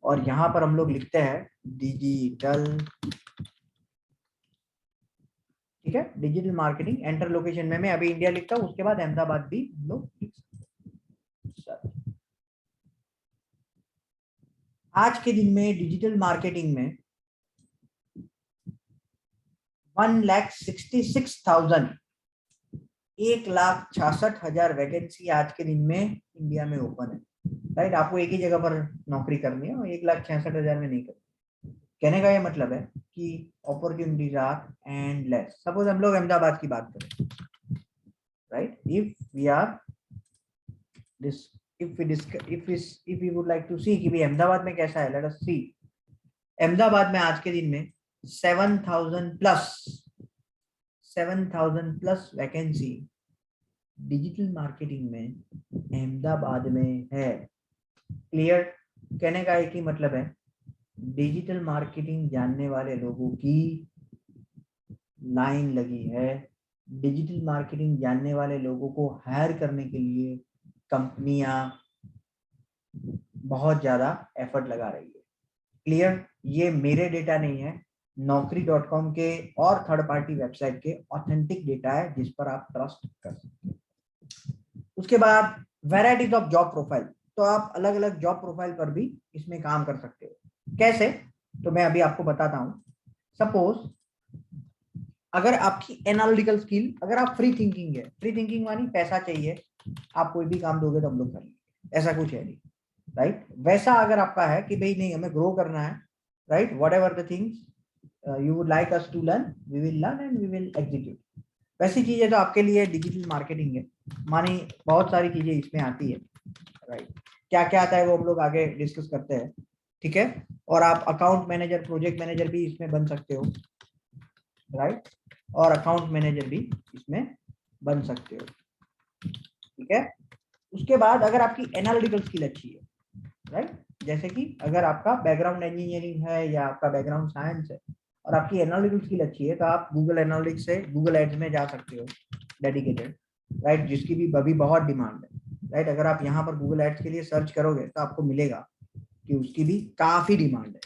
और यहाँ पर हम लोग लिखते हैं डिजिटल, ठीक है, डिजिटल मार्केटिंग, एंटर लोकेशन में मैं अभी इंडिया लिखता हूँ, उसके बाद अहमदाबाद भी हम लोग लिख सकते हैं। आज के दिन में डिजिटल मार्केटिंग में 1,66,000 1,66,000 वैकेंसी आज के दिन में इंडिया में ओपन है, राइट। आपको एक ही जगह पर नौकरी करनी है और 1,66,000 में नहीं करनी। कहने का ये मतलब है कि अपॉर्चुनिटीज आर एंडलेस। सपोज हम लोग अहमदाबाद की बात करें, right, if we would like to see कि भाई अहमदाबाद में कैसा है, let us see। अहमदाबाद में आज के दिन में 7,000 प्लस वैकेंसी डिजिटल मार्केटिंग में अहमदाबाद में है। क्लियर? कहने का एक ही मतलब है, डिजिटल मार्केटिंग जानने वाले लोगों की लाइन लगी है। डिजिटल मार्केटिंग जानने वाले लोगों को हायर करने के लिए कंपनियां बहुत ज्यादा एफर्ट लगा रही है। क्लियर? ये मेरे डेटा नहीं है, naukri.com के और थर्ड पार्टी वेबसाइट के ऑथेंटिक डेटा है जिस पर आप ट्रस्ट कर सकते हैं। उसके बाद वैरायटीज ऑफ जॉब प्रोफाइल, तो आप अलग अलग जॉब प्रोफाइल पर भी इसमें काम कर सकते हो। कैसे? तो मैं अभी आपको बताता हूं। सपोज अगर आपकी एनालिटिकल स्किल, अगर आप फ्री थिंकिंग है, फ्री थिंकिंग मानी पैसा चाहिए, आप कोई भी काम दोगे तो हम लोग कर लेंगे, ऐसा कुछ है नहीं, राइट। वैसा अगर आपका है कि भाई नहीं हमें ग्रो करना है, right, whatever the things you would like us to learn, we will learn and we will execute, वैसी चीजें तो आपके लिए डिजिटल मार्केटिंग है। मानी बहुत सारी चीजें इसमें आती है, राइट, क्या क्या आता है वो हम लोग आगे डिस्कस करते हैं, ठीक है। और आप अकाउंट मैनेजर, प्रोजेक्ट मैनेजर भी इसमें बन सकते हो, राइट, और अकाउंट मैनेजर भी इसमें बन सकते हो, ठीक है। उसके बाद अगर आपकी एनालिटिकल स्किल अच्छी है, राइट, जैसे कि अगर आपका बैकग्राउंड इंजीनियरिंग है या आपका बैकग्राउंड साइंस है और आपकी एनालिटिकल स्किल अच्छी है, तो आप गूगल एनालिटिक्स से गूगल एड्स में जा सकते हो डेडिकेटेड, राइट, जिसकी भी अभी बहुत डिमांड है, राइट। अगर आप यहाँ पर गूगल एड्स के लिए सर्च करोगे तो आपको मिलेगा कि उसकी भी काफी डिमांड है,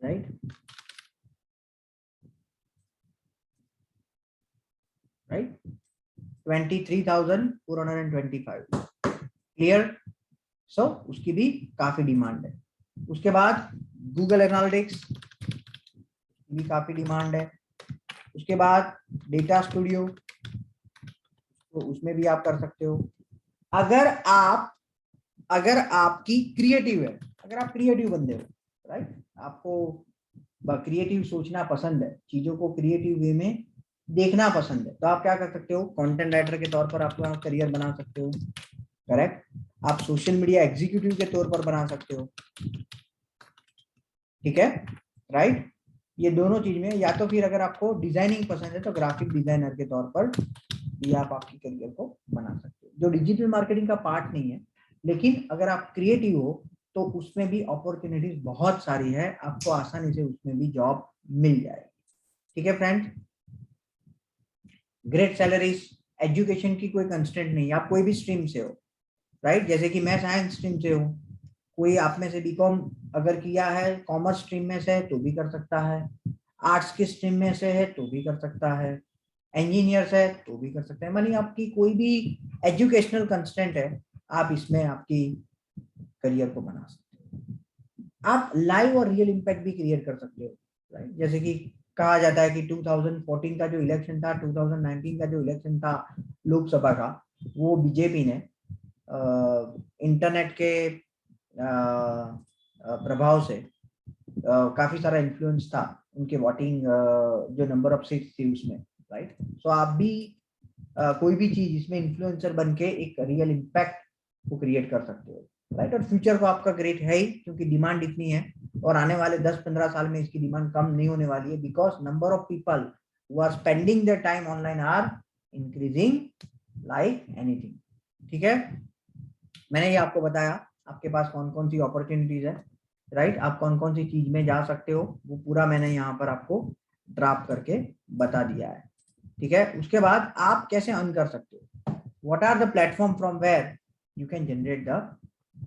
राइट, राइट, 23,425, क्लियर। सो उसकी भी काफी डिमांड है। उसके बाद गूगल एनालिटिक्स भी काफी डिमांड है। उसके बाद डेटा स्टूडियो, तो उसमें भी आप कर सकते हो। अगर आपकी क्रिएटिव है, अगर आप क्रिएटिव बंदे हो, राइट, आपको क्रिएटिव सोचना पसंद है, चीजों को क्रिएटिव वे में देखना पसंद है, तो आप क्या कर सकते हो, कंटेंट राइटर के तौर पर अपना करियर बना सकते हो, करेक्ट। आप सोशल मीडिया एग्जीक्यूटिव के तौर पर बना सकते हो, ठीक है, राइट। ये दोनों चीज में, या तो फिर अगर आपको डिजाइनिंग पसंद है तो ग्राफिक डिजाइनर के तौर पर भी आप आपकी करियर को बना सकते हो, जो डिजिटल मार्केटिंग का पार्ट नहीं है। लेकिन अगर आप क्रिएटिव हो तो उसमें भी अपॉर्चुनिटीज बहुत सारी है, आपको आसानी से उसमें भी जॉब मिल जाएगी, ठीक है फ्रेंड्स। ग्रेट सैलरीज, एजुकेशन की कोई कंस्टेंट नहीं, आप कोई भी स्ट्रीम से हो, राइट, जैसे कि मैं साइंस स्ट्रीम से हूँ, कोई आप में से बीकॉम अगर किया है कॉमर्स स्ट्रीम में से तो भी कर सकता है, आर्ट्स की स्ट्रीम में से है तो भी कर सकता है, इंजीनियर्स है तो भी कर सकते हैं, मानी आपकी कोई भी एजुकेशनल कंस्टेंट है, आप इसमें आपकी करियर को बना सकते हो। आप लाइव और रियल इम्पैक्ट भी क्रिएट कर सकते हो, राइट। जैसे कि कहा जाता है कि 2014 का जो इलेक्शन था, 2019 का जो इलेक्शन था लोकसभा का, वो बीजेपी ने इंटरनेट के प्रभाव से काफी सारा इन्फ्लुएंस था उनके वोटिंग जो नंबर ऑफ सीट्स थी उसमें, राइट। सो आप भी कोई भी चीज इसमें इन्फ्लुएंसर बन के एक रियल इम्पैक्ट को क्रिएट कर सकते हो, राइट। और फ्यूचर को आपका ग्रेट है ही, क्योंकि डिमांड इतनी है और आने वाले 10-15 साल में इसकी डिमांड कम नहीं होने वाली है, because number of people who are spending their time online are increasing like anything, ठीक है। मैंने ये आपको बताया आपके पास कौन कौन सी अपॉर्चुनिटीज है, राइट, आप कौन कौन सी चीज में जा सकते हो, वो पूरा मैंने यहाँ पर आपको ड्राफ्ट करके बता दिया है, ठीक है। उसके बाद आप कैसे अर्न कर सकते हो, what are the platform from where you can generate the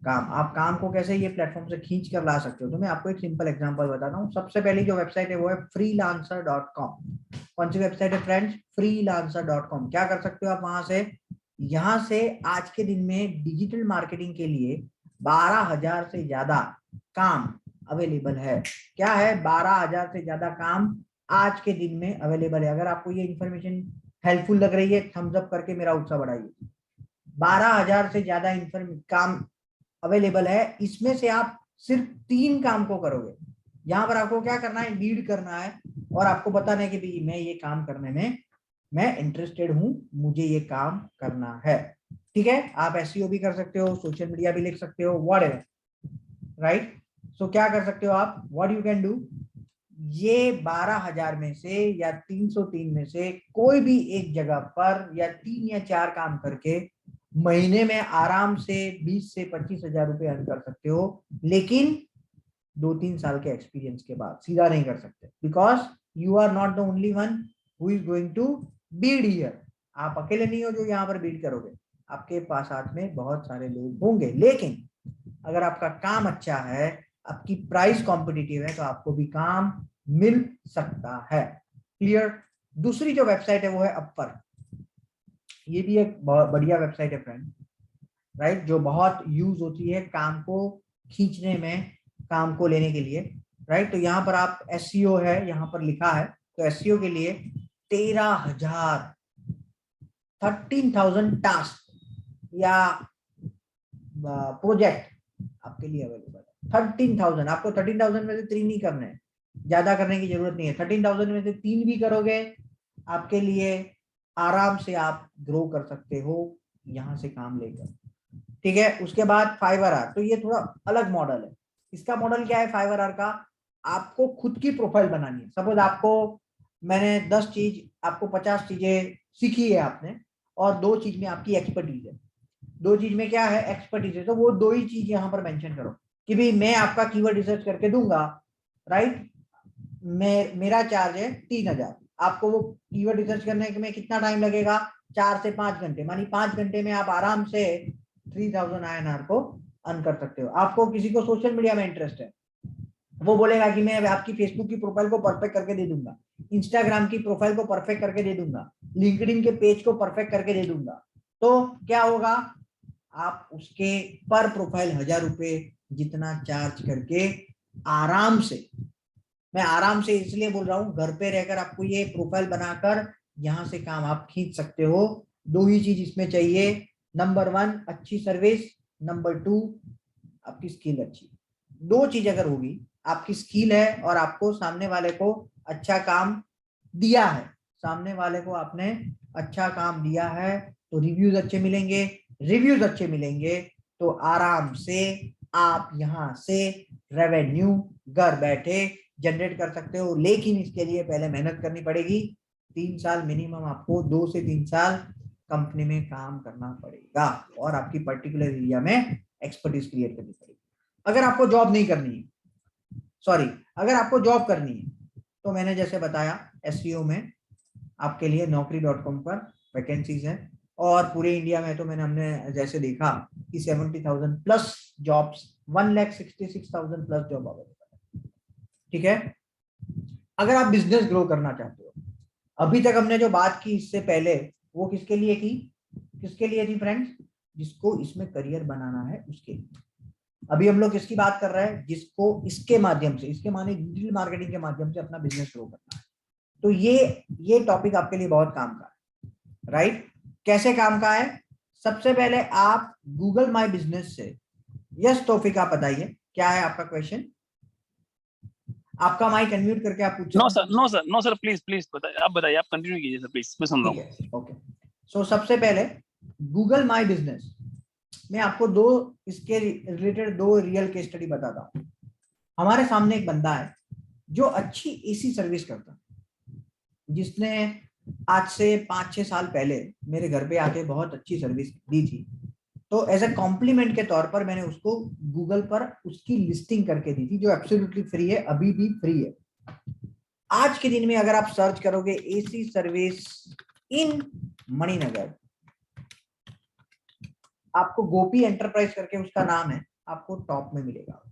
काम, आप काम को कैसे ये प्लेटफॉर्म से खींच कर ला सकते हो। तो मैं आपको एक सिंपल एग्जांपल बताता हूँ। सबसे पहली जो वेबसाइट है वो है freelancer.com। कौन सी वेबसाइट है फ्रेंड्स, freelancer.com। क्या कर सकते हो आप वहां से, यहाँ से आज के दिन में डिजिटल मार्केटिंग के लिए 12,000 से ज्यादा काम अवेलेबल है। क्या है, 12,000 से ज्यादा काम आज के दिन में अवेलेबल है। अगर आपको ये इंफॉर्मेशन हेल्पफुल लग रही है, थम्स अप करके मेरा उत्साह बढ़ाइए। 12,000 से ज्यादा काम अवेलेबल है, इसमें से आप सिर्फ 3 काम को करोगे। यहाँ पर आपको क्या करना है, लीड करना है और आपको बताना है कि भाई मैं ये काम करने में मैं इंटरेस्टेड हूं, मुझे ये काम करना है, ठीक है। आप एसईओ भी कर सकते हो, सोशल मीडिया भी लिख सकते हो, व्हाटएवर, राइट। सो क्या कर सकते हो आप, व्हाट यू कैन डू, ये 12,000 में से या 303 में से कोई भी एक जगह पर या 3 या 4 काम करके महीने में आराम से 20 से 25,000 रुपए अर्न कर सकते हो। लेकिन 2-3 साल के एक्सपीरियंस के बाद, सीधा नहीं कर सकते, because you are not the only one who is going to bid here. आप अकेले नहीं हो जो यहाँ पर बीड करोगे, आपके पास साथ में बहुत सारे लोग होंगे। लेकिन अगर आपका काम अच्छा है, आपकी प्राइस कॉम्पिटिटिव है, तो आपको भी काम मिल सकता है, क्लियर। दूसरी जो वेबसाइट है वो है अपवर्क। ये भी एक बहुत बढ़िया वेबसाइट है फ्रेंड, राइट, जो बहुत यूज होती है काम को खींचने में, काम को लेने के लिए, राइट। तो यहाँ पर आप SEO है यहाँ पर लिखा है, तो SEO के लिए 13,000 टास्क या प्रोजेक्ट आपके लिए अवेलेबल है। 13,000, आपको 13,000 में से 3 नहीं करने हैं, ज्यादा करने की जरूरत नहीं है। 13,000 में से 3 भी करोगे आपके लिए आराम से आप ग्रो कर सकते हो यहाँ से काम लेकर, ठीक है। उसके बाद Fiverr, तो ये थोड़ा अलग मॉडल है। इसका मॉडल क्या है Fiverr का, आपको खुद की प्रोफाइल बनानी है। सपोज आपको मैंने 10 चीज, आपको 50 चीजें सीखी है आपने, और 2 चीज में आपकी एक्सपर्टीज है। 2 चीज में क्या है एक्सपर्टीज है, तो वो 2 ही चीज यहाँ पर मेंशन करो कि भाई मैं आपका कीवर्ड रिसर्च करके दूंगा, राइट। मेरा चार्ज है 3,000। आपको वो कीवर्ड रिसर्च करने में कितना टाइम लगेगा, 4 से 5 घंटे, मानी 5 घंटे में आप आराम से 3,000 INR को अर्न कर सकते हो। आपको किसी को सोशल मीडिया में इंटरेस्ट है, वो बोलेगा कि मैं आपकी फेसबुक की प्रोफाइल को परफेक्ट करके दे दूंगा, इंस्टाग्राम की प्रोफाइल को परफेक्ट करके दे दूंगा, लिंक्डइन के पेज को परफेक्ट करके दे दूंगा। तो क्या होगा, आप उसके पर प्रोफाइल 1,000 रुपए जितना चार्ज करके आराम से, मैं आराम से इसलिए बोल रहा हूं, घर पे रहकर आपको ये प्रोफाइल बनाकर यहां से काम आप खींच सकते हो। 2 ही चीज इसमें चाहिए, नंबर 1 अच्छी सर्विस, नंबर 2 आपकी स्किल अच्छी। 2 चीज अगर होगी, आपकी स्किल है और आपको सामने वाले को अच्छा काम दिया है, सामने वाले को आपने अच्छा काम दिया है, तो रिव्यूज अच्छे मिलेंगे, रिव्यूज अच्छे मिलेंगे तो आराम से आप यहां से रेवेन्यू घर बैठे जनरेट कर सकते हो। लेकिन इसके लिए पहले मेहनत करनी पड़ेगी। 3 साल मिनिमम, आपको 2 से 3 साल कंपनी में काम करना पड़ेगा और आपकी पर्टिकुलर एरिया में एक्सपर्टीज क्रिएट करनी पड़ेगी। अगर आपको जॉब नहीं करनी है, सॉरी, अगर आपको जॉब करनी है, तो मैंने जैसे बताया SEO में आपके लिए naukri.com पर वैकेंसीज है, और पूरे इंडिया में तो हमने जैसे देखा कि 70,000 plus jobs, 1,66,000 plus job available है, ठीक है। अगर आप बिजनेस ग्रो करना चाहते हो, अभी तक हमने जो बात की इससे पहले वो किसके लिए की, किसके लिए थी फ्रेंड्स, जिसको इसमें करियर बनाना है उसके लिए। अभी हम लोग किसकी बात कर रहे हैं, जिसको इसके माध्यम से, इसके माने डिजिटल मार्केटिंग के माध्यम से अपना बिजनेस ग्रो करना है। तो ये टॉपिक आपके लिए बहुत काम का है, राइट। कैसे काम का है, सबसे पहले आप गूगल माई बिजनेस से, यस तौफिक आप बताइए क्या है आपका क्वेश्चन। आपका माइक अनम्यूट करके आप पूछो। नो सर प्लीज बताइए, आप बताइए, आप कंटिन्यू कीजिए सर प्लीज, मैं सुन रहा हूँ। ओके, सो सबसे पहले गूगल माई बिजनेस मैं आपको 2 इसके रिलेटेड 2 रियल केस स्टडी बताता हूँ। हमारे सामने एक बंदा है जो अच्छी AC सर्विस करता है, जिसने आज से 5-6 साल पहले मेरे घर पे आके बहुत अच्छी सर्विस दी थी। तो एज ए कॉम्प्लीमेंट के तौर पर मैंने उसको गूगल पर उसकी लिस्टिंग करके दी थी, जो एब्सोल्युटली फ्री है, अभी भी फ्री है। आज के दिन में अगर आप सर्च करोगे AC सर्विस इन मणिनगर, आपको गोपी एंटरप्राइज करके उसका नाम है, आपको टॉप में मिलेगा,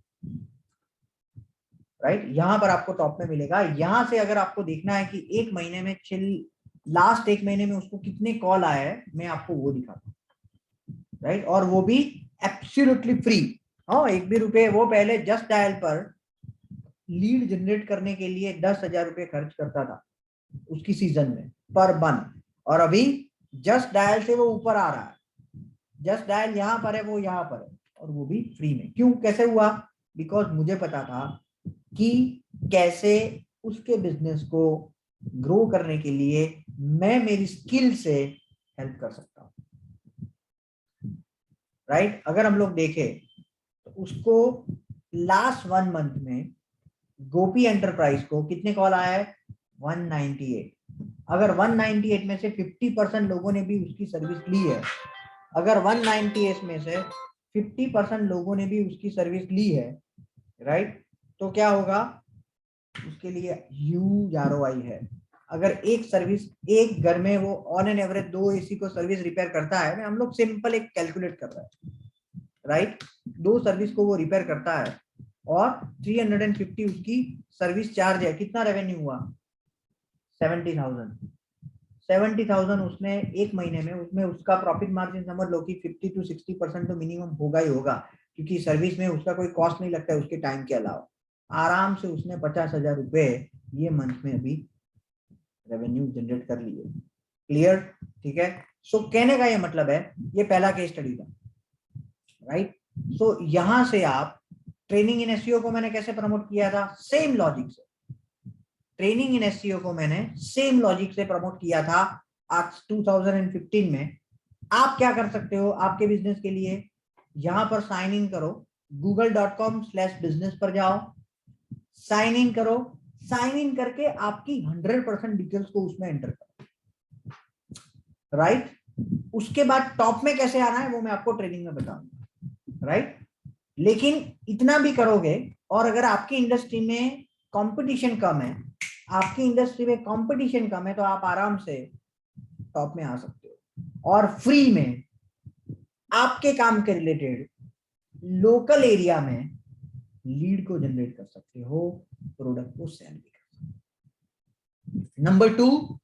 राइट। यहां पर आपको टॉप में मिलेगा। यहां से अगर आपको देखना है कि 1 महीने में लास्ट 1 महीने में उसको कितने कॉल आए हैं, मैं आपको वो दिखाता हूँ, राइट। और वो भी एब्सोल्युटली फ्री। हाँ, 1 भी रुपए, वो पहले जस्ट डायल पर लीड जनरेट करने के लिए 10,000 रुपए खर्च करता था उसकी सीजन में पर मंथ, और अभी जस्ट डायल से वो ऊपर आ रहा है। जस्ट डायल यहाँ पर है, वो यहाँ पर है, और वो भी फ्री में। क्यों, कैसे हुआ, बिकॉज मुझे पता था कि कैसे उसके बिजनेस को ग्रो करने के लिए मैं मेरी स्किल से हेल्प कर सकता हूं, राइट। अगर हम लोग देखें तो उसको लास्ट 1 मंथ में गोपी एंटरप्राइज को कितने कॉल आया है, 198। अगर 198 में से 50% लोगों ने भी उसकी सर्विस ली है, अगर 198 में से 50% लोगों ने भी उसकी सर्विस ली है, राइट, तो क्या होगा, उसके लिए ह्यूज ROI है। अगर एक सर्विस, एक घर में वो ऑन एन एवरेज 2 AC को सर्विस रिपेयर करता है, हम लोग सिंपल एक कैलकुलेट कर रहे हैं, राइट, 2 सर्विस को वो रिपेयर करता है और 350 उसकी सर्विस चार्ज है, कितना रेवेन्यू हुआ, 70,000 उसने 1 महीने में, उसमें उसका प्रॉफिट मार्जिन समझ लो कि 50 to 60% तो मिनिमम होगा ही होगा, क्योंकि सर्विस में उसका कोई कॉस्ट नहीं लगता है उसके टाइम के अलावा, आराम से उसने 50,000 रुपए ये मंथ में अभी रेवेन्यू जनरेट कर लिए। क्लियर? ठीक है। सो कहने का ये मतलब है, ये पहला केस स्टडी था, राइट। सो यहां से आप ट्रेनिंग इन एसईओ को मैंने कैसे प्रमोट किया था, सेम लॉजिक से। ट्रेनिंग इन एसईओ को मैंने सेम लॉजिक से प्रमोट किया था आज 2015 में। आप क्या कर सकते हो आपके बिजनेस के लिए, यहां पर साइन इन करो, google.com/business पर जाओ, साइन इन करो, साइन इन करके आपकी 100% डिटेल्स को उसमें एंटर करो, राइट। उसके बाद टॉप में कैसे आना है वो मैं आपको ट्रेनिंग में बताऊंगा, राइट। लेकिन इतना भी करोगे, और अगर आपकी इंडस्ट्री में कंपटीशन कम है, आपकी इंडस्ट्री में कंपटीशन कम है, तो आप आराम से टॉप में आ सकते हो और फ्री में आपके काम के रिलेटेड लोकल एरिया में लीड को जनरेट कर सकते हो, प्रोडक्ट को सेल भी कर सकते हो। Number 2,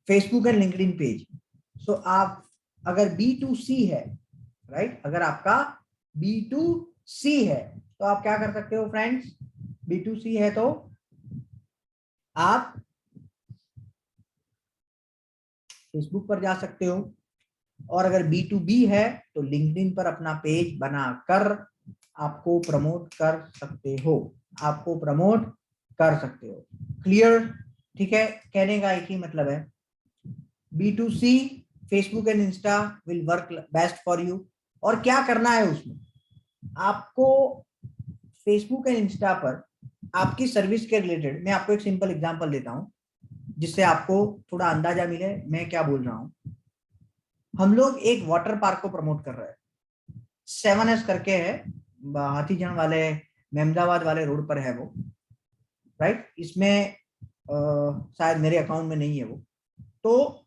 Facebook and LinkedIn page. So आप अगर B2C है, राइट, अगर आपका B2C है तो आप क्या कर सकते हो फ्रेंड्स, B2C है तो आप फेसबुक पर जा सकते हो, और अगर B2B है तो लिंक्डइन पर अपना पेज बनाकर आपको प्रमोट कर सकते हो, आपको प्रमोट कर सकते हो। क्लियर? ठीक है। कहने का एक ही मतलब है, B2C Facebook and Insta will work best for you. और क्या करना है उसमें, आपको फेसबुक एंड इंस्टा पर आपकी सर्विस के रिलेटेड, मैं आपको एक सिंपल एग्जांपल देता हूं जिससे आपको थोड़ा अंदाजा मिले मैं क्या बोल रहा हूं। हम लोग एक वाटर पार्क को प्रमोट कर रहे हैं, 7S करके है, हाथीजन वाले मेहमदाबाद वाले रोड पर है वो, राइट। इसमें शायद मेरे अकाउंट में नहीं है वो। तो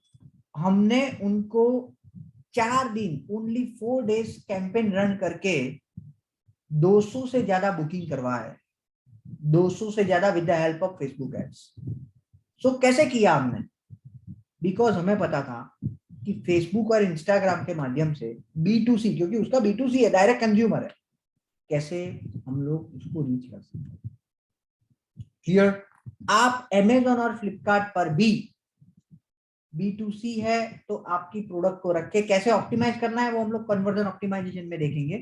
हमने उनको 4 दिन, ओनली 4 डेज कैंपेन रन करके 200 से ज्यादा बुकिंग करवाया है, 200 से ज्यादा with the help of Facebook ads. So कैसे किया हमने, बिकॉज हमें पता था कि फेसबुक और इंस्टाग्राम के माध्यम से B2C, क्योंकि उसका B2C है, डायरेक्ट कंज्यूमर है, कैसे हम लोग उसको रीच कर सकते हैं। क्लियर? आप Amazon और फ्लिपकार्ट पर भी B2C है तो आपकी प्रोडक्ट को रख के कैसे ऑप्टिमाइज करना है वो हम लोग कन्वर्जन ऑप्टिमाइजेशन में देखेंगे,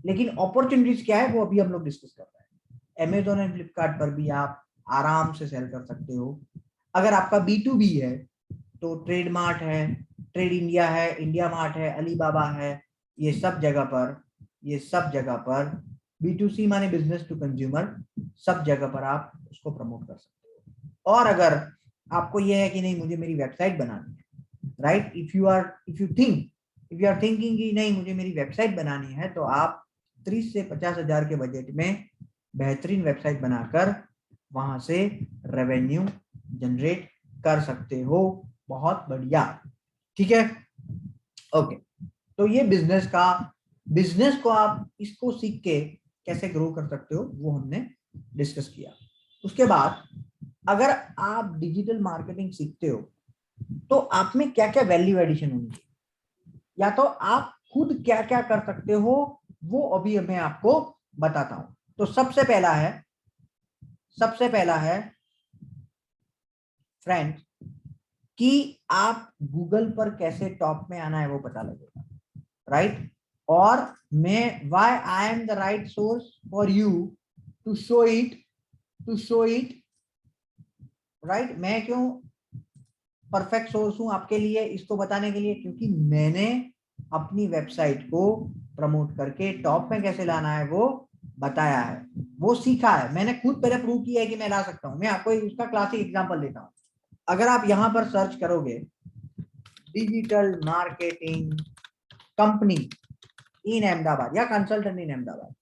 लेकिन अपॉर्चुनिटीज क्या है वो अभी हम लोग डिस्कस कर रहे हैं। Amazon एंड फ्लिपकार्ट पर भी आप आराम से सेल कर सकते हो। अगर आपका B2B है तो ट्रेड मार्ट है, ट्रेड इंडिया है, इंडिया मार्ट है, अलीबाबा है, ये सब जगह पर B2C माने बिजनेस टू कंज्यूमर, सब जगह पर आप उसको प्रमोट कर सकते हो। और अगर आपको ये है कि नहीं मुझे मेरी वेबसाइट बनानी है, right, if you are thinking कि नहीं मुझे मेरी वेबसाइट बनानी है, तो आप 30 से 50,000 के बजट में बेहतरीन वेबसाइट बनाकर वहां से रेवेन्यू जनरेट कर सकते हो। बहुत बढ़िया, ठीक है। ओके, तो ये बिजनेस को आप इसको सीख के कैसे ग्रो कर सकते हो वो हमने डिस्कस किया। उसके बाद अगर आप डिजिटल मार्केटिंग सीखते हो तो आप में क्या क्या वैल्यू एडिशन होनी चाहिए, या तो आप खुद क्या क्या कर सकते हो वो अभी मैं आपको बताता हूं। तो सबसे पहला है फ्रेंड्स कि आप गूगल पर कैसे टॉप में आना है वो पता लगेगा, राइट। और मैं why I am the right source for you to show it, right. मैं क्यों परफेक्ट सोर्स हूं आपके लिए इसको बताने के लिए, क्योंकि मैंने अपनी वेबसाइट को प्रमोट करके टॉप में कैसे लाना है वो बताया है, वो सीखा है, मैंने खुद पहले प्रूव किया है कि मैं ला सकता हूं। मैं आपको उसका क्लासिक एग्जांपल देता हूं। अगर आप यहां पर सर्च करोगे डिजिटल मार्केटिंग कंपनी इन अहमदाबाद या कंसल्टेंट इन अहमदाबाद,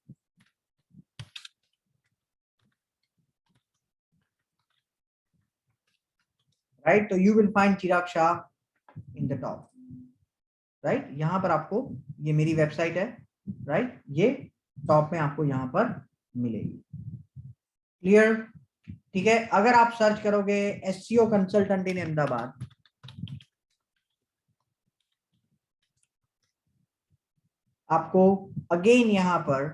राइट, तो you will find Chirag Shah in the top, right. यहां पर आपको ये मेरी वेबसाइट है, राइट, ये टॉप में आपको यहां पर मिलेगी। क्लियर? ठीक है। अगर आप सर्च करोगे एसईओ कंसल्टेंट इन अहमदाबाद, आपको अगेन यहां पर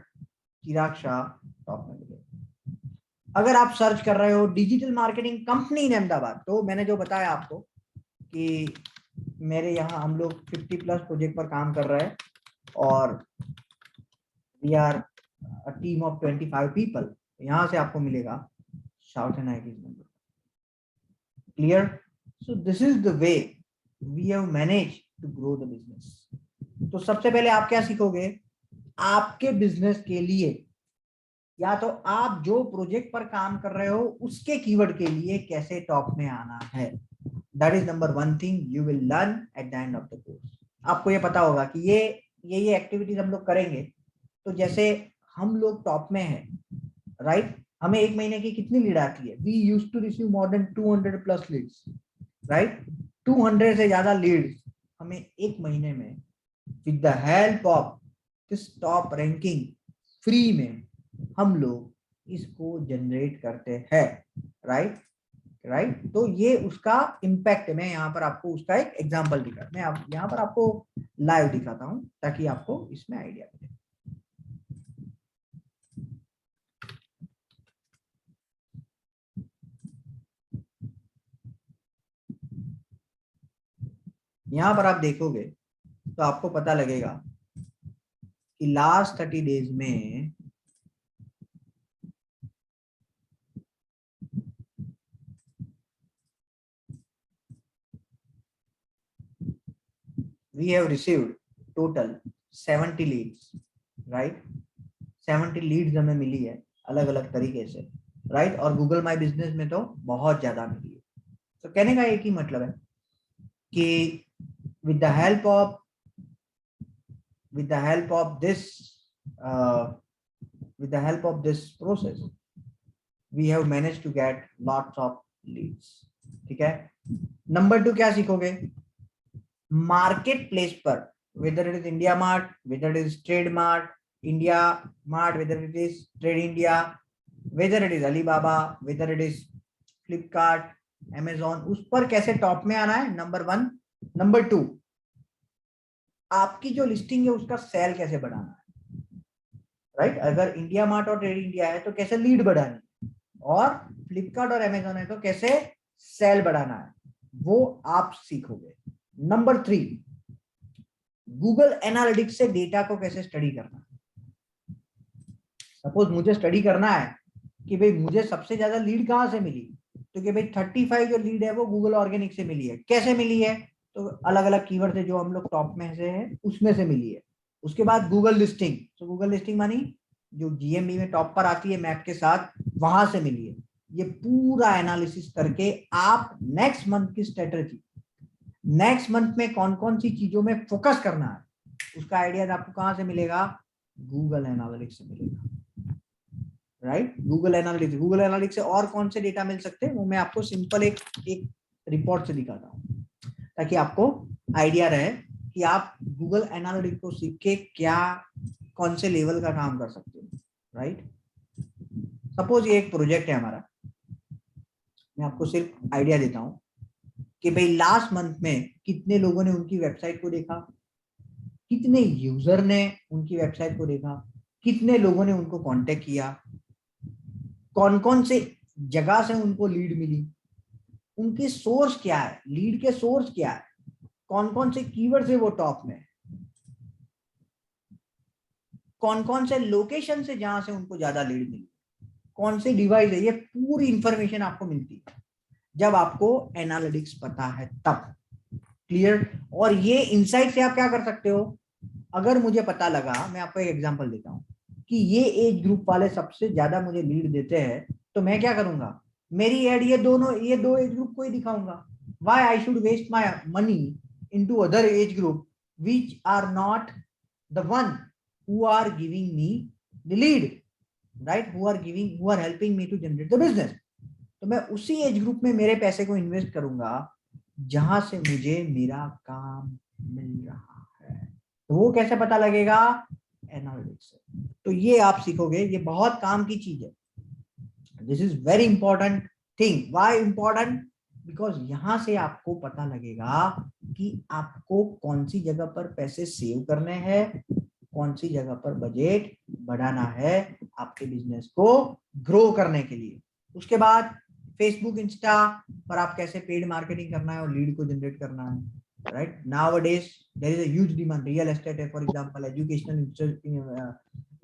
चिराग शाह टॉप में मिलेगा। अगर आप सर्च कर रहे हो डिजिटल मार्केटिंग कंपनी इन अहमदाबाद, तो मैंने जो बताया आपको कि मेरे यहाँ हम लोग 50+ प्रोजेक्ट पर काम कर रहे हैं और we are a team of 25 people. यहाँ से आपको मिलेगा Shout and IT's number. Clear? So this is the way we have managed to grow the business. तो सबसे पहले आप क्या सीखोगे, आपके बिजनेस के लिए या तो आप जो प्रोजेक्ट पर काम कर रहे हो उसके कीवर्ड के लिए कैसे टॉप में आना है। That is number 1 thing you will learn at the end of the course. आपको ये पता होगा कि ये एक्टिविटीज हम लोग करेंगे तो जैसे हम लोग टॉप में है, राइट, हमें एक महीने की कितनी लीड आती है, we used to receive more than 200+ leads, right, 200 से ज्यादा लीड्स हमें एक महीने में with the help of this top ranking free में हम लोग इसको जनरेट करते हैं, राइट। तो ये उसका इम्पैक्ट है। मैं यहाँ पर आपको उसका एक एग्जांपल दिखा, मैं यहाँ पर आपको लाइव दिखाता हूँ ताकि आपको इसमें आइडिया मिले। यहाँ पर आप देखोगे तो आपको पता लगेगा कि लास्ट 30 डेज में we have received total 70 leads, right? 70 leads हमें मिली है अलग अलग तरीके से, राइट, और गूगल माई बिजनेस में तो बहुत ज्यादा मिली है। तो कहने का एक ही मतलब है कि with the help of this process we have managed to get lots of leads, ठीक है। नंबर 2 क्या सीखोगे, मार्केट प्लेस पर, whether it is India Mart, whether it is Trade Mart, India Mart, whether it is Trade India, whether it is Alibaba, whether it is Flipkart, Amazon, उस पर कैसे top में आना है, नंबर 1। नंबर 2, आपकी जो listing है उसका सेल कैसे बढ़ाना है, राइट। अगर इंडिया मार्ट और ट्रेड इंडिया है तो कैसे लीड बढ़ानी है, और फ्लिपकार्ट और अमेजोन है तो कैसे सेल बढ़ाना है, वो आप सीखोगे। नंबर 3, गूगल एनालिटिक्स से डेटा को कैसे स्टडी करना है। सपोज मुझे स्टडी करना है कि भाई मुझे सबसे ज्यादा लीड कहां से मिली, तो कि भाई 35 जो लीड है वो गूगल ऑर्गेनिक से मिली है। कैसे मिली है, तो अलग अलग कीवर्ड से जो हम लोग टॉप में से है उसमें से मिली है। उसके बाद गूगल लिस्टिंग, तो गूगल लिस्टिंग मानी जो जीएमबी में टॉप पर आती है मैप के साथ, वहां से मिली है। ये पूरा एनालिसिस करके आप नेक्स्ट मंथ की स्ट्रेटजी, नेक्स्ट मंथ में कौन कौन सी चीजों में फोकस करना है, उसका आइडिया आपको कहां से मिलेगा, गूगल एनालिटिक्स से मिलेगा, राइट। गूगल एनालिटिक्स से और कौन से डेटा मिल सकते हैं वो मैं आपको सिंपल एक रिपोर्ट से दिखाता हूँ ताकि आपको आइडिया रहे कि आप गूगल एनालिटिक्स को सीख के क्या कौन से लेवल का काम कर सकते हो, राइट। सपोज ये एक प्रोजेक्ट है हमारा, मैं आपको सिर्फ आइडिया देता हूँ कि भाई लास्ट मंथ में कितने लोगों ने उनकी वेबसाइट को देखा, कितने यूजर ने उनकी वेबसाइट को देखा, कितने लोगों ने उनको कांटेक्ट किया, कौन कौन से जगह से उनको लीड मिली, उनके सोर्स क्या है, लीड के सोर्स क्या है, कौन कौन से कीवर्ड से वो टॉप में, कौन कौन से लोकेशन से जहां से उनको ज्यादा लीड मिली, कौन से डिवाइस है, ये पूरी इंफॉर्मेशन आपको मिलती है जब आपको एनालिटिक्स पता है तब। क्लियर। और ये इनसाइट से आप क्या कर सकते हो, अगर मुझे पता लगा, मैं आपको एक एग्जांपल देता हूं कि ये एज ग्रुप वाले सबसे ज्यादा मुझे लीड देते हैं, तो मैं क्या करूंगा, मेरी एड ये दो एज ग्रुप को ही दिखाऊंगा। Why I should waste my money into other age group which are not the one who are giving me the lead, right, who are helping me to generate the business. तो मैं उसी age group में मेरे पैसे को invest करूंगा जहां से मुझे मेरा काम मिल रहा है। तो वो कैसे पता लगेगा, एनालिटिक्स से। तो ये आप सीखोगे, ये बहुत काम की चीज है। This is very important thing. Why important, because यहां से आपको पता लगेगा कि आपको कौन सी जगह पर पैसे सेव करने हैं, कौन सी जगह पर बजट बढ़ाना है आपके बिजनेस को ग्रो करने के लिए। उसके बाद फेसबुक इंस्टा पर आप कैसे पेड मार्केटिंग करना है और लीड को जनरेट करना है, right. Nowadays there is a huge demand, real estate है फॉर एग्जांपल, एजुकेशनल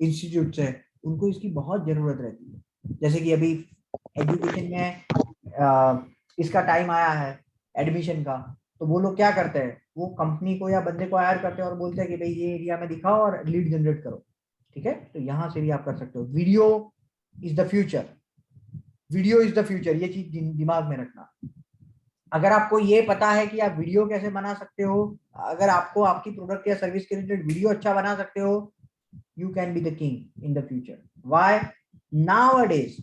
इंस्टीट्यूट्स है, उनको इसकी बहुत जरूरत रहती है। जैसे कि अभी एजुकेशन में इसका टाइम आया है एडमिशन का, तो वो लोग क्या करते हैं, वो कंपनी को या बंदे को हायर करते हैं और बोलते हैं कि भाई ये एरिया में दिखाओ और लीड जनरेट करो, ठीक है। तो यहाँ से भी आप कर सकते हो। Video is the future, video is the future, ये चीज दिमाग में रखना। अगर आपको ये पता है कि आप वीडियो कैसे बना सकते हो, अगर आपको आपकी प्रोडक्ट या सर्विस के रिलेटेड वीडियो अच्छा बना सकते हो, you can be the king in the future. Why? Nowadays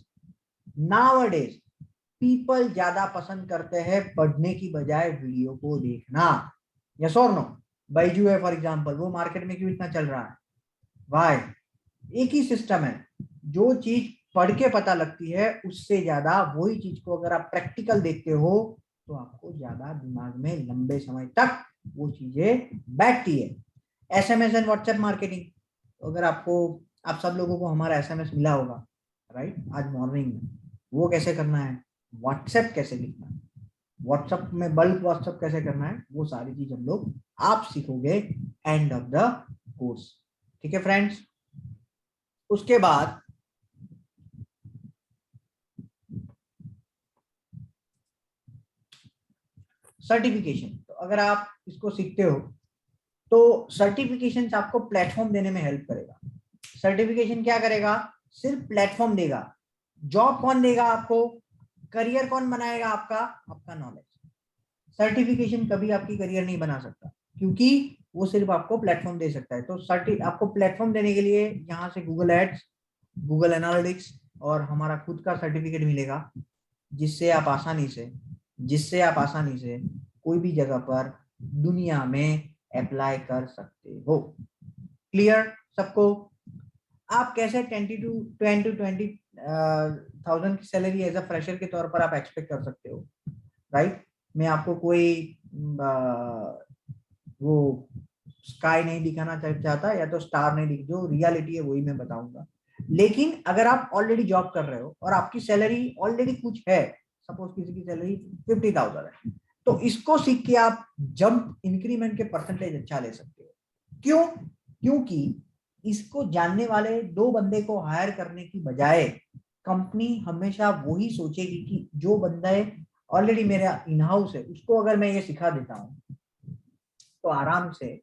people ज्यादा पसंद करते हैं पढ़ने की बजाय वीडियो को देखना। Yes or no? बाइजू है फॉर एग्जांपल, वो मार्केट में क्यों इतना चल रहा है? Why? एक ही सिस्टम है, जो चीज पढ़ के पता लगती है उससे ज्यादा वही चीज को अगर आप प्रैक्टिकल देखते हो तो आपको ज्यादा दिमाग में लंबे समय तक वो चीजें बैठती है। SMS एंड व्हाट्सएप मार्केटिंग, अगर आपको, आप सब लोगों को हमारा SMS मिला होगा, राइट, आज मॉर्निंग में, वो कैसे करना है, व्हाट्सएप कैसे लिखना है, व्हाट्सएप में बल्क व्हाट्सएप कैसे करना है, वो सारी चीज हम लोग आप सीखोगे एंड ऑफ द कोर्स, ठीक है फ्रेंड्स। उसके बाद सर्टिफिकेशन, तो अगर आप इसको सीखते हो तो सर्टिफिकेशन आपको प्लेटफॉर्म देने में हेल्प करेगा। सर्टिफिकेशन क्या करेगा, सिर्फ प्लेटफॉर्म देगा। जॉब कौन देगा आपको, करियर कौन बनाएगा आपका, आपका नॉलेज। सर्टिफिकेशन कभी आपकी करियर नहीं बना सकता, क्योंकि वो सिर्फ आपको प्लेटफॉर्म दे सकता है। तो आपको प्लेटफॉर्म देने के लिए यहाँ से गूगल एड्स, गूगल एनालिटिक्स और हमारा खुद का सर्टिफिकेट मिलेगा, जिससे आप आसानी से कोई भी जगह पर दुनिया में अप्लाई कर सकते हो। क्लियर सबको? आप कैसे 10 to 20,000 की सैलरी एज अ फ्रेशर के तौर पर आप एक्सपेक्ट कर सकते हो, राइट। मैं आपको कोई वो स्काई नहीं दिखाना चाहता या तो स्टार नहीं दिख, जो रियलिटी है वही मैं बताऊंगा। लेकिन अगर आप ऑलरेडी जॉब कर रहे हो और आपकी सैलरी ऑलरेडी कुछ है, सपोज किसी की सैलरी 50,000 है, तो इसको सीख के आप जंप इंक्रीमेंट के परसेंटेज अच्छा ले सकते हो। क्यों? क्योंकि इसको जानने वाले 2 बंदे को हायर करने की बजाय कंपनी हमेशा वही सोचेगी कि जो बंदा ऑलरेडी मेरा इन हाउस है, उसको अगर मैं ये सिखा देता हूँ तो आराम से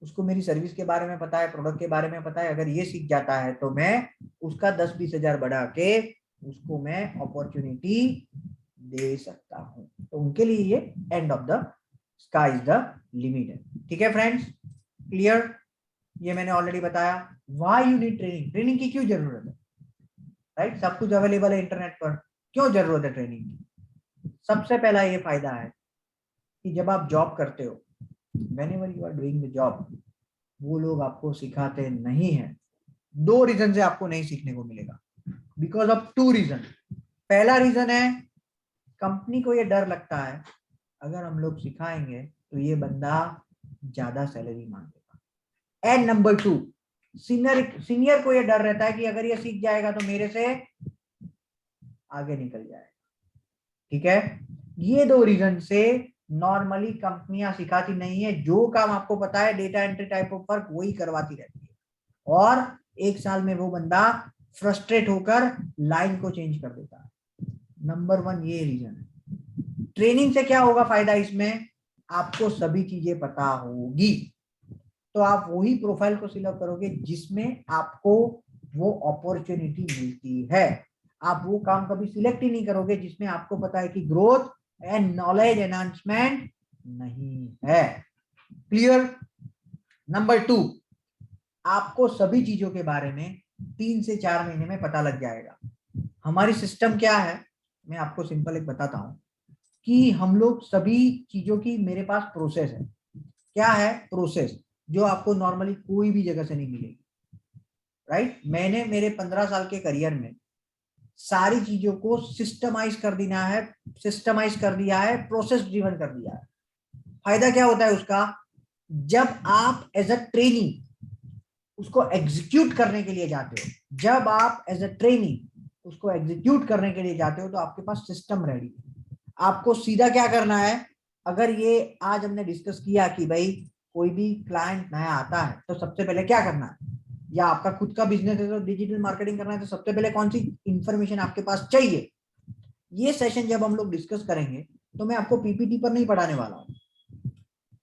उसको मेरी सर्विस के बारे में पता है, प्रोडक्ट के बारे में पता है, अगर ये सीख जाता है तो मैं उसका 10-20 हजार बढ़ा के उसको मैं अपॉर्चुनिटी दे सकता हूँ। तो उनके लिए ये end of the sky is the limit है, ठीक है फ्रेंड्स। क्लियर? ये मैंने ऑलरेडी बताया। Why you need training, training की क्यों जरूरत है, राइट। सब कुछ अवेलेबल है इंटरनेट पर, क्यों जरूरत है ट्रेनिंग की? सबसे पहला ये फायदा है कि जब आप जॉब करते हो, whenever you are doing the job, वो लोग आपको सिखाते नहीं हैं। 2 रीजन से आपको नहीं सीखने को मिलेगा, बिकॉज ऑफ 2 रीजन। पहला रीजन है कंपनी को ये डर लगता है अगर हम लोग सिखाएंगे तो ये बंदा ज्यादा सैलरी मांगेगा। एंड नंबर 2, सीनियर को ये डर रहता है कि अगर ये सीख जाएगा तो मेरे से आगे निकल जाएगा, ठीक है। ये 2 रीजन से नॉर्मली कंपनियां सिखाती नहीं है। जो काम आपको पता है data entry type of work, वही करवाती रहती है, और 1 साल में वो बंदा फ्रस्ट्रेट होकर लाइन को चेंज कर देता है। नंबर 1 ये रीजन है। ट्रेनिंग से क्या होगा फायदा, इसमें आपको सभी चीजें पता होगी, तो आप वही प्रोफाइल को सिलेक्ट करोगे जिसमें आपको वो अपॉर्चुनिटी मिलती है। आप वो काम कभी सिलेक्ट ही नहीं करोगे जिसमें आपको पता है कि ग्रोथ एंड नॉलेज एनहांसमेंट नहीं है। क्लियर? नंबर 2, आपको सभी चीजों के बारे में 3 से 4 महीने में पता लग जाएगा। हमारी सिस्टम क्या है, मैं आपको सिंपल एक बताता हूं कि हम लोग सभी चीजों की, मेरे पास प्रोसेस है। क्या है प्रोसेस? जो आपको नॉर्मली कोई भी जगह से नहीं मिलेगी, राइट। मैंने मेरे 15 साल के करियर में सारी चीजों को सिस्टमाइज कर दिया है, प्रोसेस ड्रिवन कर दिया है। फायदा क्या होता है उसका? जब आप एज अ ट्रेनी उसको एग्जीक्यूट करने के लिए जाते हो, जब आप एज अ ट्रेनी उसको एग्जीक्यूट करने के लिए जाते हो, तो आपके पास सिस्टम रेडी है। आपको सीधा क्या करना है, अगर ये आज हमने डिस्कस किया कि भाई कोई भी क्लाइंट नया आता है तो सबसे पहले क्या करना है, या आपका खुद का बिजनेस है तो डिजिटल मार्केटिंग करना है तो सबसे पहले कौन सी इंफॉर्मेशन आपके पास चाहिए। ये सेशन जब हम लोग डिस्कस करेंगे तो मैं आपको पीपीटी पर नहीं पढ़ाने वाला हूं,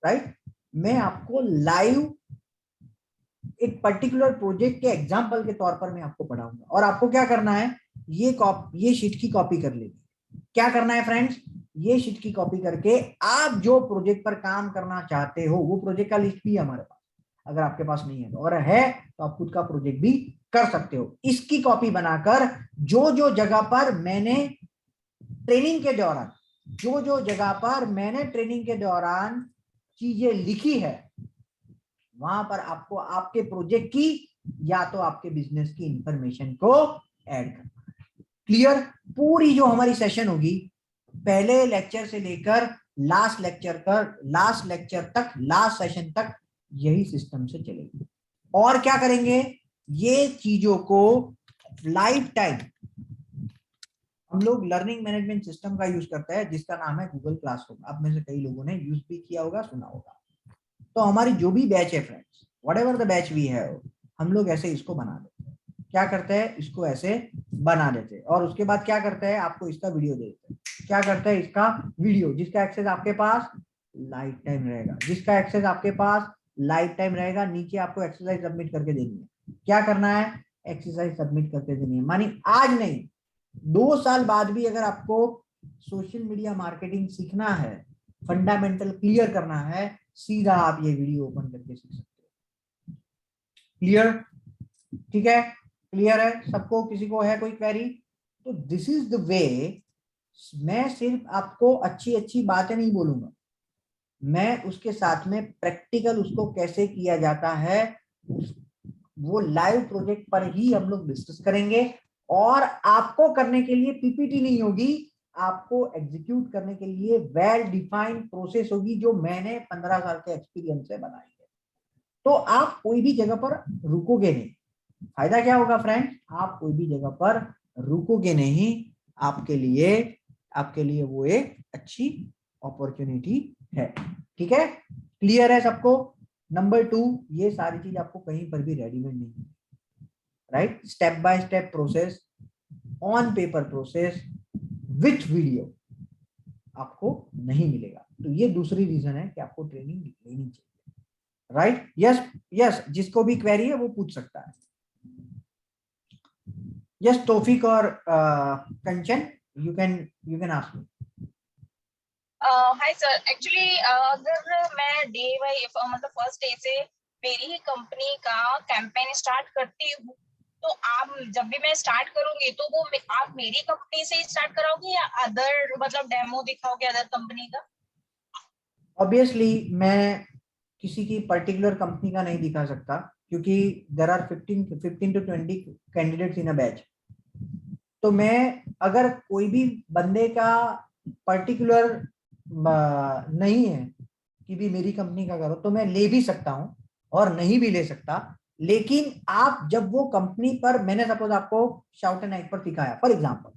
राइट। मैं आपको लाइव एक पर्टिकुलर प्रोजेक्ट के एग्जांपल के तौर पर मैं आपको पढ़ाऊंगा, और आपको क्या करना है, ये शीट की कॉपी कर लेनी। क्या करना है फ्रेंड्स, ये शीट की कॉपी करके आप जो प्रोजेक्ट पर काम करना चाहते हो वो प्रोजेक्ट का लिस्ट भी है हमारे पास, अगर आपके पास नहीं है तो, और है तो आप खुद का प्रोजेक्ट भी कर सकते हो। इसकी कॉपी बनाकर जो जो जगह पर मैंने ट्रेनिंग के दौरान ट्रेनिंग के दौरान चीजें लिखी है, वहां पर आपको आपके प्रोजेक्ट की या तो आपके बिजनेस की इंफॉर्मेशन को ऐड करना है। क्लियर। पूरी जो हमारी सेशन होगी, पहले लेक्चर से लेकर लास्ट लेक्चर तक, लास्ट सेशन तक यही सिस्टम से चलेगी। और क्या करेंगे, ये चीजों को लाइफ टाइम हम लोग लर्निंग मैनेजमेंट सिस्टम का यूज करते हैं, जिसका नाम है गूगल क्लासरूम। आप में से कई लोगों ने यूज भी किया होगा, सुना होगा। तो हमारी जो भी बैच है friends, whatever the batch we have, हम लोग ऐसे इसको बना देते हैं। क्या करते हैं, इसको ऐसे बना देते हैं, और उसके बाद क्या करते हैं, आपको इसका वीडियो दे देते हैं। क्या करते हैं, इसका वीडियो, जिसका एक्सेस आपके पास लाइफ टाइम रहेगा, नीचे आपको एक्सरसाइज सबमिट करके देनी है। क्या करना है, एक्सरसाइज सबमिट करके देनी है। मानी आज नहीं, 2 साल बाद भी अगर आपको सोशल मीडिया मार्केटिंग सीखना है, फंडामेंटल क्लियर करना है, सीधा आप ये वीडियो ओपन करके सीख सकते हो। क्लियर, ठीक है, क्लियर है सबको? किसी को है कोई क्वेरी? तो दिस इज द वे। मैं सिर्फ आपको अच्छी बातें नहीं बोलूंगा, मैं उसके साथ में प्रैक्टिकल उसको कैसे किया जाता है वो लाइव प्रोजेक्ट पर ही हम लोग डिस्कस करेंगे। और आपको करने के लिए पीपीटी नहीं होगी, आपको एग्जीक्यूट करने के लिए वेल डिफाइंड प्रोसेस होगी, जो मैंने 15 साल के एक्सपीरियंस से बनाई है। तो आप कोई भी जगह पर रुकोगे नहीं। फायदा क्या होगा फ्रेंड्स, आप कोई भी जगह पर रुकोगे नहीं, आपके लिए वो एक अच्छी अपॉर्चुनिटी है। ठीक है, क्लियर है सबको? नंबर 2, ये सारी चीज आपको कहीं पर भी रेडीमेड नहीं है, right. Step by step process, on paper process with video आपको नहीं मिलेगा। तो ये दूसरी रीजन है कि आपको ट्रेनिंग लेनी चाहिए, राइट। यस, जिसको भी क्वेरी है वो पूछ सकता है। यस, तौफीक और Kanchan, you can ask me. Hi sir, actually अगर मैं डे बाय मतलब फर्स्ट डे से मेरी ही कंपनी का कैंपेन स्टार्ट करती हूँ, तो आप जब भी मैं स्टार्ट करूंगी तो वो आप मेरी कंपनी से ही स्टार्ट कराओगे या अदर मतलब डेमो दिखाओगे अदर कंपनी का? ऑब्वियसली मैं किसी की पर्टिकुलर कंपनी का नहीं दिखा सकता, क्योंकि there are 15 to 20 candidates in a batch. तो मैं अगर कोई भी बंदे का पर्टिकुलर नहीं है कि भी मेरी कंपनी का करो, तो मैं ले भी सकता हूं और नहीं भी ले सकता। लेकिन आप जब वो कंपनी पर, मैंने सपोज आपको शाउट एंड एक्ट पर सिखाया फॉर एग्जांपल,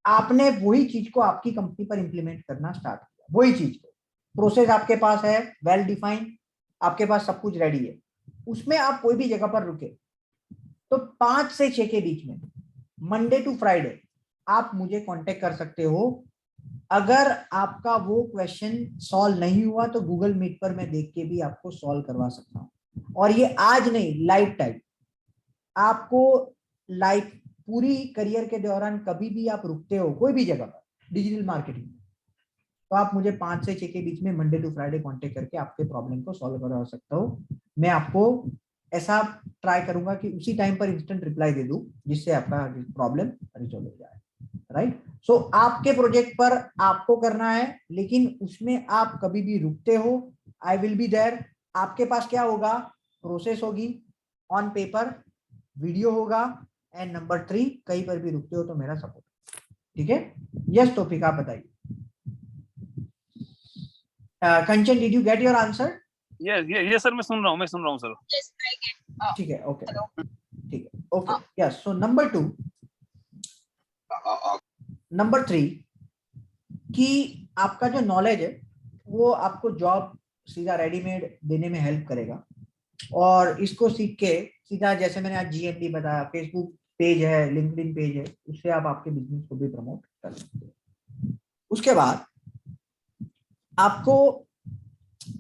आपने वही चीज को आपकी कंपनी पर इंप्लीमेंट करना स्टार्ट किया, वही चीज को, प्रोसेस आपके पास है वेल डिफाइंड, आपके पास सब कुछ रेडी है, उसमें आप कोई भी जगह पर रुके तो 5 से 6 के बीच में मंडे टू फ्राइडे आप मुझे कांटेक्ट कर सकते हो। अगर आपका वो क्वेश्चन सॉल्व नहीं हुआ तो गूगल मीट पर मैं देख के भी आपको सॉल्व करवा सकता हूं। और ये आज नहीं, लाइफ टाइम आपको, लाइफ पूरी करियर के दौरान कभी भी आप रुकते हो कोई भी जगह पर डिजिटल मार्केटिंग में, तो आप मुझे 5 से 6 के बीच में मंडे टू फ्राइडे कांटेक्ट करके आपके प्रॉब्लम को सॉल्व करवा सकता हूं। मैं आपको ऐसा ट्राई करूंगा कि उसी टाइम पर इंस्टेंट रिप्लाई दे दूं, जिससे आपका प्रॉब्लम रिजॉल्व हो जाए, राइट। सो आपके प्रोजेक्ट पर आपको करना है, लेकिन उसमें आप कभी भी रुकते हो, आई विल बी देयर। आपके पास क्या होगा, प्रोसेस होगी, ऑन पेपर वीडियो होगा, एंड नंबर 3 कहीं पर भी रुकते हो तो मेरा सपोर्ट। ठीक है, यस टॉपिक आप बताइए। Kanchan, did you get your answer? Yes sir, मैं सुन रहा हूँ सर। Yes, I get. ठीक है, ओके, ठीक है, okay, yes. So number 2, number 3 कि आपका जो नॉलेज है वो आपको जॉब सीधा रेडीमेड देने में हेल्प करेगा। और इसको सीख के सीधा, जैसे मैंने आज GMB बताया, फेसबुक पेज है, लिंक्डइन पेज है, उससे आप आपके बिजनेस को भी प्रमोट कर सकते हो। उसके बाद आपको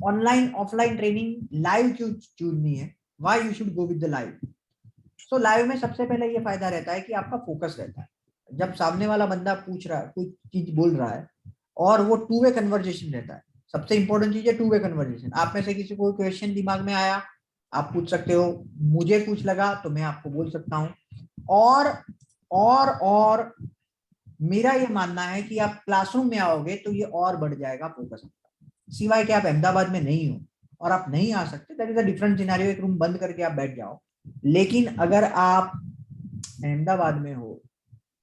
ऑनलाइन ऑफलाइन ट्रेनिंग लाइव क्यों चुननी है, why you should go with the live. So live में सबसे पहले ये फायदा रहता है कि आपका फोकस रहता है। जब सामने वाला बंदा पूछ रहा है, कोई चीज बोल रहा है, और वो 2 वे कन्वर्जेशन रहता है। सबसे इंपॉर्टेंट चीज है 2 वे कन्वर्जेशन। आप में से किसी को क्वेश्चन दिमाग में आया, आप पूछ सकते हो, मुझे कुछ लगा तो मैं आपको बोल सकता हूँ। और मेरा ये मानना है कि आप क्लासरूम में आओगे तो ये और बढ़ जाएगा फोकस। सिवाय कि आप अहमदाबाद में नहीं हो और आप नहीं आ सकते, that is a different scenario, एक रूम बंद करके आप बैठ जाओ। लेकिन अगर आप अहमदाबाद में हो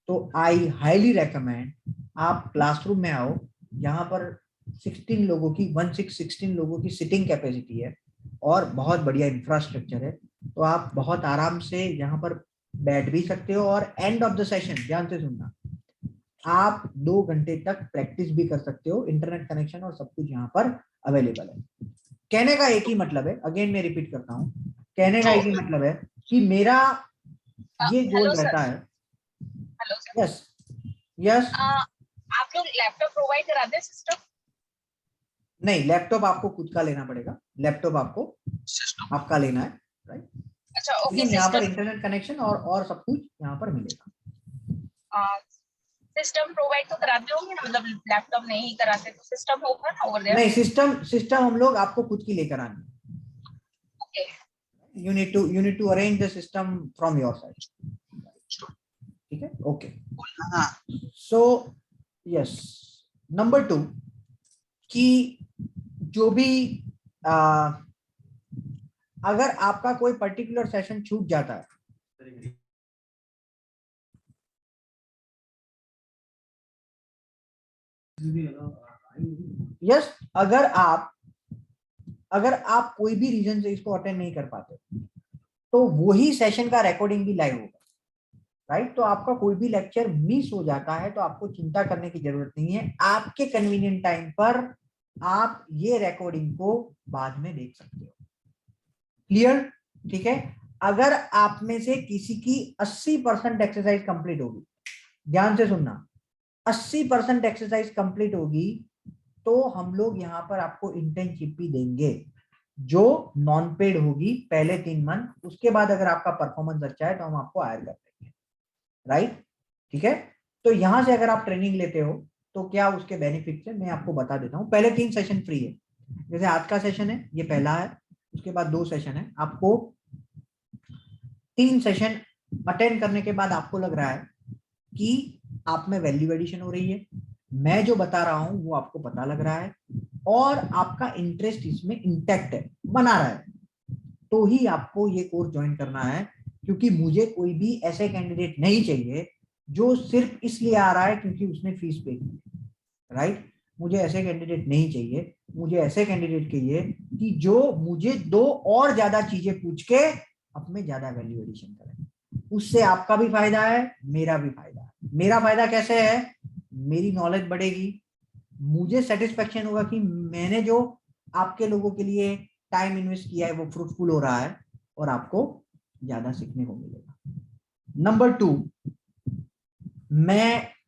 तो आई हाईली रेकमेंड आप क्लासरूम में आओ, यहाँ पर 16 लोगों की 16 लोगों की सिटिंग कैपेसिटी है और बहुत बढ़िया इंफ्रास्ट्रक्चर है। तो आप बहुत आराम से यहाँ पर बैठ भी सकते हो, और एंड ऑफ द सेशन, ध्यान से सुनना, आप 2 घंटे तक प्रैक्टिस भी कर सकते हो। इंटरनेट कनेक्शन और सब कुछ यहाँ पर अवेलेबल है। कहने का एक ही मतलब है, अगेन मैं रिपीट करता हूँ, कहने का एक ही मतलब है कि मेरा ये गोल रहता है। Hello sir, yes yes. आप लोग लैपटॉप प्रोवाइड कराते हैं सिस्टम? नहीं, लैपटॉप आपको खुद का लेना पड़ेगा, लैपटॉप आपको आपका लेना है, राइट। अच्छा, ओके। लेकिन यहाँ पर इंटरनेट कनेक्शन और सब कुछ यहाँ पर मिलेगा। सिस्टम प्रोवाइड तो कराते होंगे ना, मतलब लैपटॉप नहीं कराते तो सिस्टम होगा ना ओवर देयर? नहीं, सिस्टम हम लोग आपको खुद की लेकर आनी है। Okay, you need to arrange the system from your side, ठीक है, ओके। सो यस, नंबर 2 कि जो भी अगर आपका कोई पर्टिकुलर सेशन छूट जाता है, यस, अगर आप कोई भी रीजन से इसको अटेंड नहीं कर पाते तो वही सेशन का रिकॉर्डिंग भी लाइव होगा, राइट। तो आपका कोई भी लेक्चर मिस हो जाता है तो आपको चिंता करने की जरूरत नहीं है। आपके कन्वीनियंट टाइम पर आप ये रिकॉर्डिंग को बाद में देख सकते हो। क्लियर, ठीक है। अगर आप में से किसी की 80% एक्सरसाइज कंप्लीट होगी, ध्यान से सुनना, 80% एक्सरसाइज कंप्लीट होगी तो हम लोग यहाँ पर आपको इंटर्नशिप भी देंगे, जो नॉन पेड होगी पहले 3 मंथ। उसके बाद अगर आपका परफॉर्मेंस अच्छा है तो हम आपको हायर कर देंगे, राइट, ठीक है। तो यहां से अगर आप ट्रेनिंग लेते हो तो क्या उसके बेनिफिट्स है मैं आपको बता देता हूँ। पहले 3 सेशन फ्री है, जैसे आज का सेशन है, ये पहला है, उसके बाद 2 सेशन है। आपको 3 सेशन अटेंड करने के बाद आपको लग रहा है कि आप में वैल्यू एडिशन हो रही है, मैं जो बता रहा हूं वो आपको पता लग रहा है, और आपका इंटरेस्ट इसमें इंटैक्ट है, बना रहा है, तो ही आपको ये कोर्स ज्वाइन करना है। क्योंकि मुझे कोई भी ऐसे कैंडिडेट नहीं चाहिए जो सिर्फ इसलिए आ रहा है क्योंकि उसने फीस पे की, राइट। मुझे ऐसे कैंडिडेट नहीं चाहिए, मुझे ऐसे कैंडिडेट चाहिए कि जो मुझे 2 और ज्यादा चीजें पूछ के अपने ज्यादा वैल्यू एडिशन करें। उससे आपका भी फायदा है, मेरा भी फायदा है। मेरा फायदा कैसे है, मेरी नॉलेज बढ़ेगी, मुझे सेटिस्फेक्शन होगा कि मैंने जो आपके लोगों के लिए टाइम इन्वेस्ट किया है वो फ्रूटफुल हो रहा है, और आपको ज्यादा सीखने को मिलेगा। नंबर 2,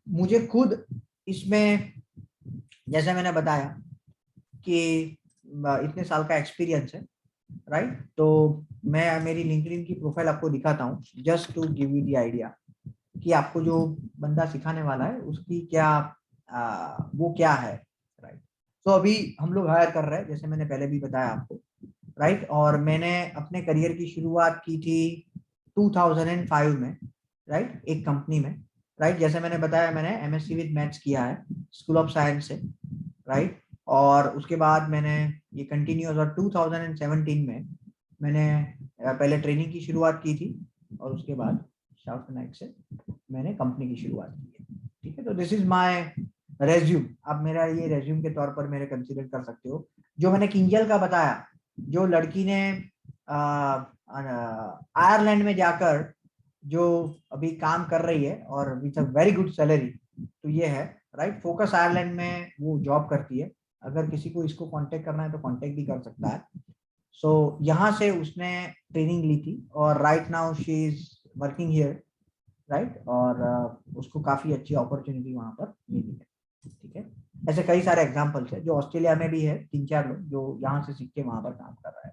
मुझे खुद इसमें, जैसे मैंने बताया कि इतने साल का एक्सपीरियंस है, राइट। तो मैं मेरी लिंक्डइन की प्रोफाइल आपको दिखाता हूँ, just to give you the idea कि आपको जो बंदा सिखाने वाला है उसकी क्या वो क्या है, राइट। तो अभी हम लोग हायर कर रहे हैं, जैसे मैंने पहले भी बताया आपको, राइट। और मैंने अपने करियर की शुरुआत की थी 2005 में, राइट, एक कंपनी में, राइट। जैसे मैंने बताया, मैंने MSc विद मैथ्स किया है स्कूल ऑफ साइंस से, राइट। और उसके बाद मैंने ये कंटिन्यूअस, और 2017 में मैंने पहले ट्रेनिंग की शुरुआत की थी, और उसके बाद शार्प नाइक से मैंने कंपनी की शुरुआत की है, ठीक है। तो दिस इज माय रेज्यूम, आप मेरा ये रेज्यूम के तौर पर मेरे कंसीडर कर सकते हो। जो मैंने किंजल का बताया, जो लड़की ने आयरलैंड में जाकर जो अभी काम कर रही है और विच अ वेरी गुड सैलरी, तो ये है राइट। फोकस आयरलैंड में वो जॉब करती है, अगर किसी को इसको कांटेक्ट करना है तो कांटेक्ट भी कर सकता है। सो यहाँ से उसने ट्रेनिंग ली थी और right now she is working here right, और उसको काफी अच्छी अपॉर्चुनिटी वहां पर मिली है, ठीक है। ऐसे कई सारे एग्जांपल्स है, जो ऑस्ट्रेलिया में भी है 3-4 लोग जो यहाँ से सीख के वहां पर काम कर रहा है।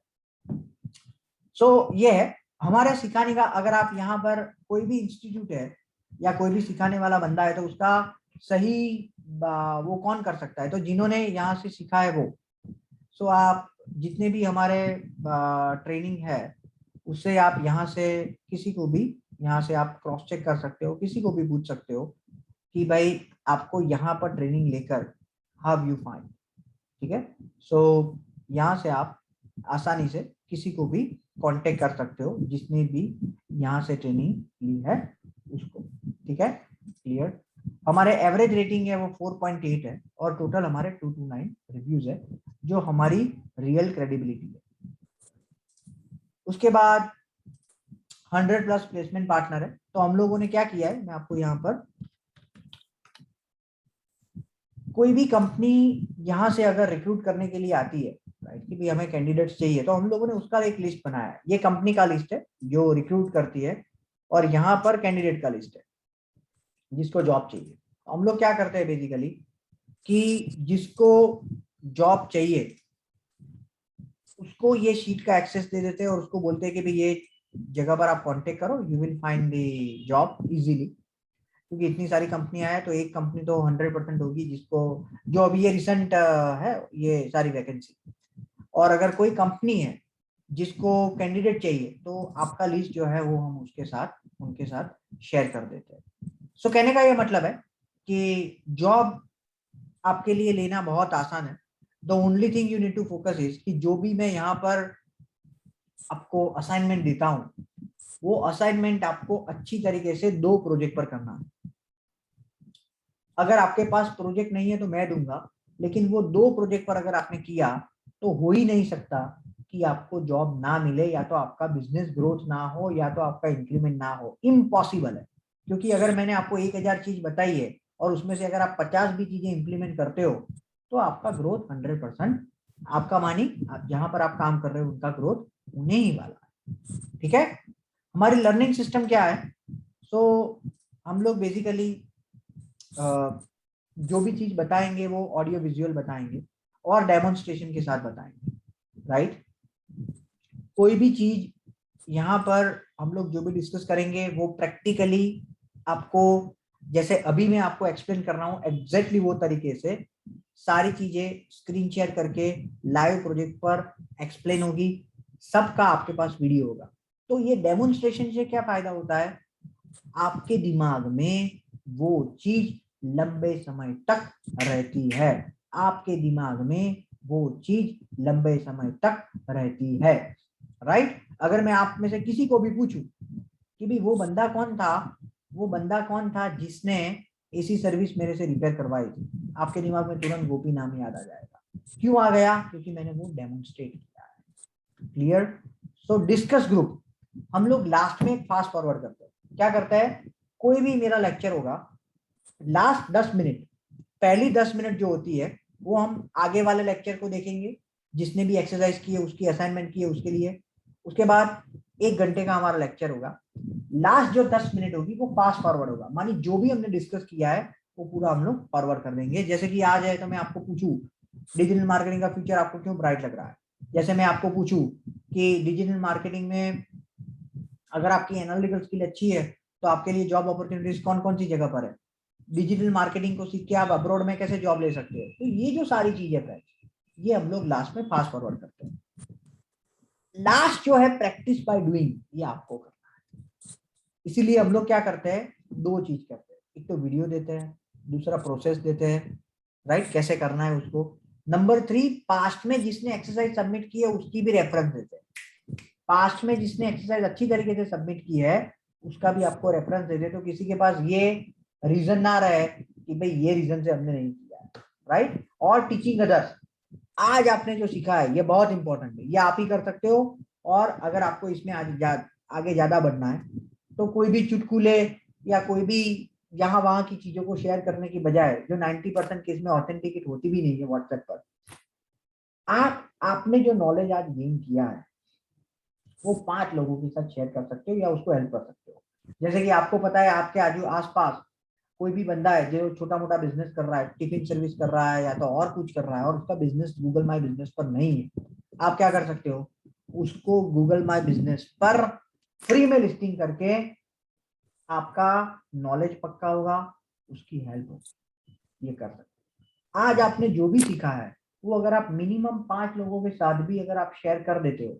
सो ये है हमारे सिखाने का। अगर आप यहाँ पर कोई भी इंस्टीट्यूट है या कोई भी सिखाने वाला बंदा है तो उसका सही वो कौन कर सकता है, तो जिन्होंने यहाँ से सीखा है वो। सो आप जितने भी हमारे ट्रेनिंग है उससे आप यहाँ से किसी को भी यहाँ से आप क्रॉस चेक कर सकते हो, किसी को भी पूछ सकते हो कि भाई आपको यहाँ पर ट्रेनिंग लेकर हाउ यू फाइंड, ठीक है। सो यहाँ से आप आसानी से किसी को भी कांटेक्ट कर सकते हो जिसने भी यहाँ से ट्रेनिंग ली है उसको, ठीक है। क्लियर। हमारे एवरेज रेटिंग है वो 4.8 है और टोटल हमारे 229 रिव्यूज है, जो हमारी रियल क्रेडिबिलिटी है। उसके बाद 100+ प्लेसमेंट पार्टनर है। तो हम लोगों ने क्या किया है, मैं आपको यहाँ पर, कोई भी कंपनी यहाँ से अगर रिक्रूट करने के लिए आती है राइट कि भी हमें कैंडिडेट्स चाहिए, तो हम लोगों ने उसका एक लिस्ट बनाया है। ये कंपनी का लिस्ट है जो रिक्रूट करती है और यहाँ पर कैंडिडेट का लिस्ट है जिसको जॉब चाहिए। हम लोग क्या करते हैं बेसिकली कि जिसको जॉब चाहिए उसको ये शीट का एक्सेस दे देते हैं और उसको बोलते हैं कि भाई ये जगह पर आप कांटेक्ट करो, you will find the job easily. क्योंकि इतनी सारी कंपनियां हैं तो एक कंपनी तो 100% होगी जिसको, जो अभी ये रिसेंट है ये सारी वैकेंसी। और अगर कोई कंपनी है जिसको कैंडिडेट चाहिए तो आपका लिस्ट जो है वो हम उनके साथ शेयर कर देते हैं। सो कहने का ये मतलब है कि जॉब आपके लिए लेना बहुत आसान है। The only thing you need to focus is कि जो भी मैं यहाँ पर आपको असाइनमेंट देता हूँ वो असाइनमेंट आपको अच्छी तरीके से 2 प्रोजेक्ट पर करना है। अगर आपके पास प्रोजेक्ट नहीं है तो मैं दूंगा, लेकिन वो 2 प्रोजेक्ट पर अगर आपने किया तो हो ही नहीं सकता कि आपको जॉब ना मिले, या तो आपका बिजनेस ग्रोथ ना हो या तो आपका इंक्रीमेंट ना हो। इम्पॉसिबल है। क्योंकि अगर मैंने आपको 1000 चीज बताई है और उसमें से अगर आप 50 भी चीजें इंप्लीमेंट करते हो तो आपका ग्रोथ 100%, आपका मानी आप जहां पर आप काम कर रहे हो उनका ग्रोथ होने ही वाला है, ठीक है। हमारी लर्निंग सिस्टम क्या है, सो हम लोग बेसिकली जो भी चीज बताएंगे वो ऑडियो विजुअल बताएंगे और डेमोन्स्ट्रेशन के साथ बताएंगे, राइट। कोई भी चीज यहाँ पर हम लोग जो भी डिस्कस करेंगे वो प्रैक्टिकली आपको, जैसे अभी मैं आपको एक्सप्लेन कर रहा हूँ एग्जैक्टली वो तरीके से सारी चीजें स्क्रीन शेयर करके लाइव प्रोजेक्ट पर एक्सप्लेन होगी, सबका आपके पास वीडियो होगा। तो ये डेमोन्स्ट्रेशन से क्या फायदा होता है, आपके दिमाग में वो चीज लंबे समय तक रहती है, आपके दिमाग में वो चीज लंबे समय तक रहती है, राइट। अगर मैं आप में से किसी को भी पूछूं कि भी वो बंदा कौन था जिसने एसी सर्विस मेरे से रिपेयर करवाई थी, आपके दिमाग में तुरंत गोपी नाम याद आ जाएगा। क्यों आ गया, क्योंकि मैंने वो डेमोन्स्ट्रेट किया है। क्लियर। सो डिस्कस ग्रुप हम लोग लास्ट में फास्ट फॉरवर्ड करते हैं। क्या करता है, कोई भी मेरा लेक्चर होगा लास्ट 10 मिनट, पहली 10 मिनट जो होती है वो हम आगे वाले लेक्चर को देखेंगे, जिसने भी एक्सरसाइज की है उसकी असाइनमेंट की है उसके लिए। उसके बाद 1 घंटे का हमारा लेक्चर होगा, लास्ट जो 10 मिनट होगी वो फास्ट फॉरवर्ड होगा, मानी जो भी हमने डिस्कस किया है वो पूरा हम लोग फॉरवर्ड कर देंगे। जैसे कि आज है तो मैं आपको पूछूं डिजिटल मार्केटिंग का फ्यूचर आपको क्यों ब्राइट लग रहा है, जैसे मैं आपको पूछूं कि डिजिटल मार्केटिंग में अगर आपकी एनालिटिकल स्किल अच्छी है तो आपके लिए जॉब अपॉर्चुनिटीज कौन कौन सी जगह पर है, डिजिटल मार्केटिंग को सीख के आप अब्रॉड में कैसे जॉब ले सकते हो। तो ये जो सारी चीजें है ये हम लोग लास्ट में फास्ट फॉरवर्ड करते हैं। लास्ट जो है प्रैक्टिस बाय डूइंग, ये आपको करना है। इसीलिए हम लोग क्या करते हैं, 2 चीज करते हैं, एक तो वीडियो देते हैं, दूसरा प्रोसेस देते हैं, राइट, कैसे करना है उसको। नंबर 3, पास्ट में जिसने एक्सरसाइज सबमिट की है उसकी भी रेफरेंस देते हैं। पास्ट में जिसने एक्सरसाइज अच्छी तरीके से सबमिट की है उसका भी आपको रेफरेंस देते, तो किसी के पास ये रीजन ना रहे कि भाई ये रीजन से हमने नहीं किया है, राइट। और टीचिंग अदर्स, आज आपने जो सीखा है ये बहुत इंपॉर्टेंट है, ये आप ही कर सकते हो और अगर आपको इसमें आगे ज्यादा बढ़ना है तो कोई भी चुटकुले या कोई भी यहाँ वहां की चीजों को शेयर करने की बजाय, जो 90% केस में ऑथेंटिकेट होती भी नहीं है व्हाट्सएप पर, आपने जो नॉलेज आज गेन किया है वो 5 लोगों के साथ शेयर कर सकते हो या उसको हेल्प कर सकते हो। जैसे कि आपको पता है आपके आसपास कोई भी बंदा है जो छोटा मोटा बिजनेस कर रहा है, टिफिन सर्विस कर रहा है या तो और कुछ कर रहा है, और उसका बिजनेस गूगल माई बिजनेस पर नहीं है, आप क्या कर सकते हो, उसको गूगल माई बिजनेस पर फ्री में लिस्टिंग करके आपका नॉलेज पक्का होगा, उसकी हेल्प होगी, ये कर सकते हो। आज आपने जो भी सीखा है वो अगर आप मिनिमम 5 लोगों के साथ भी अगर आप शेयर कर देते हो,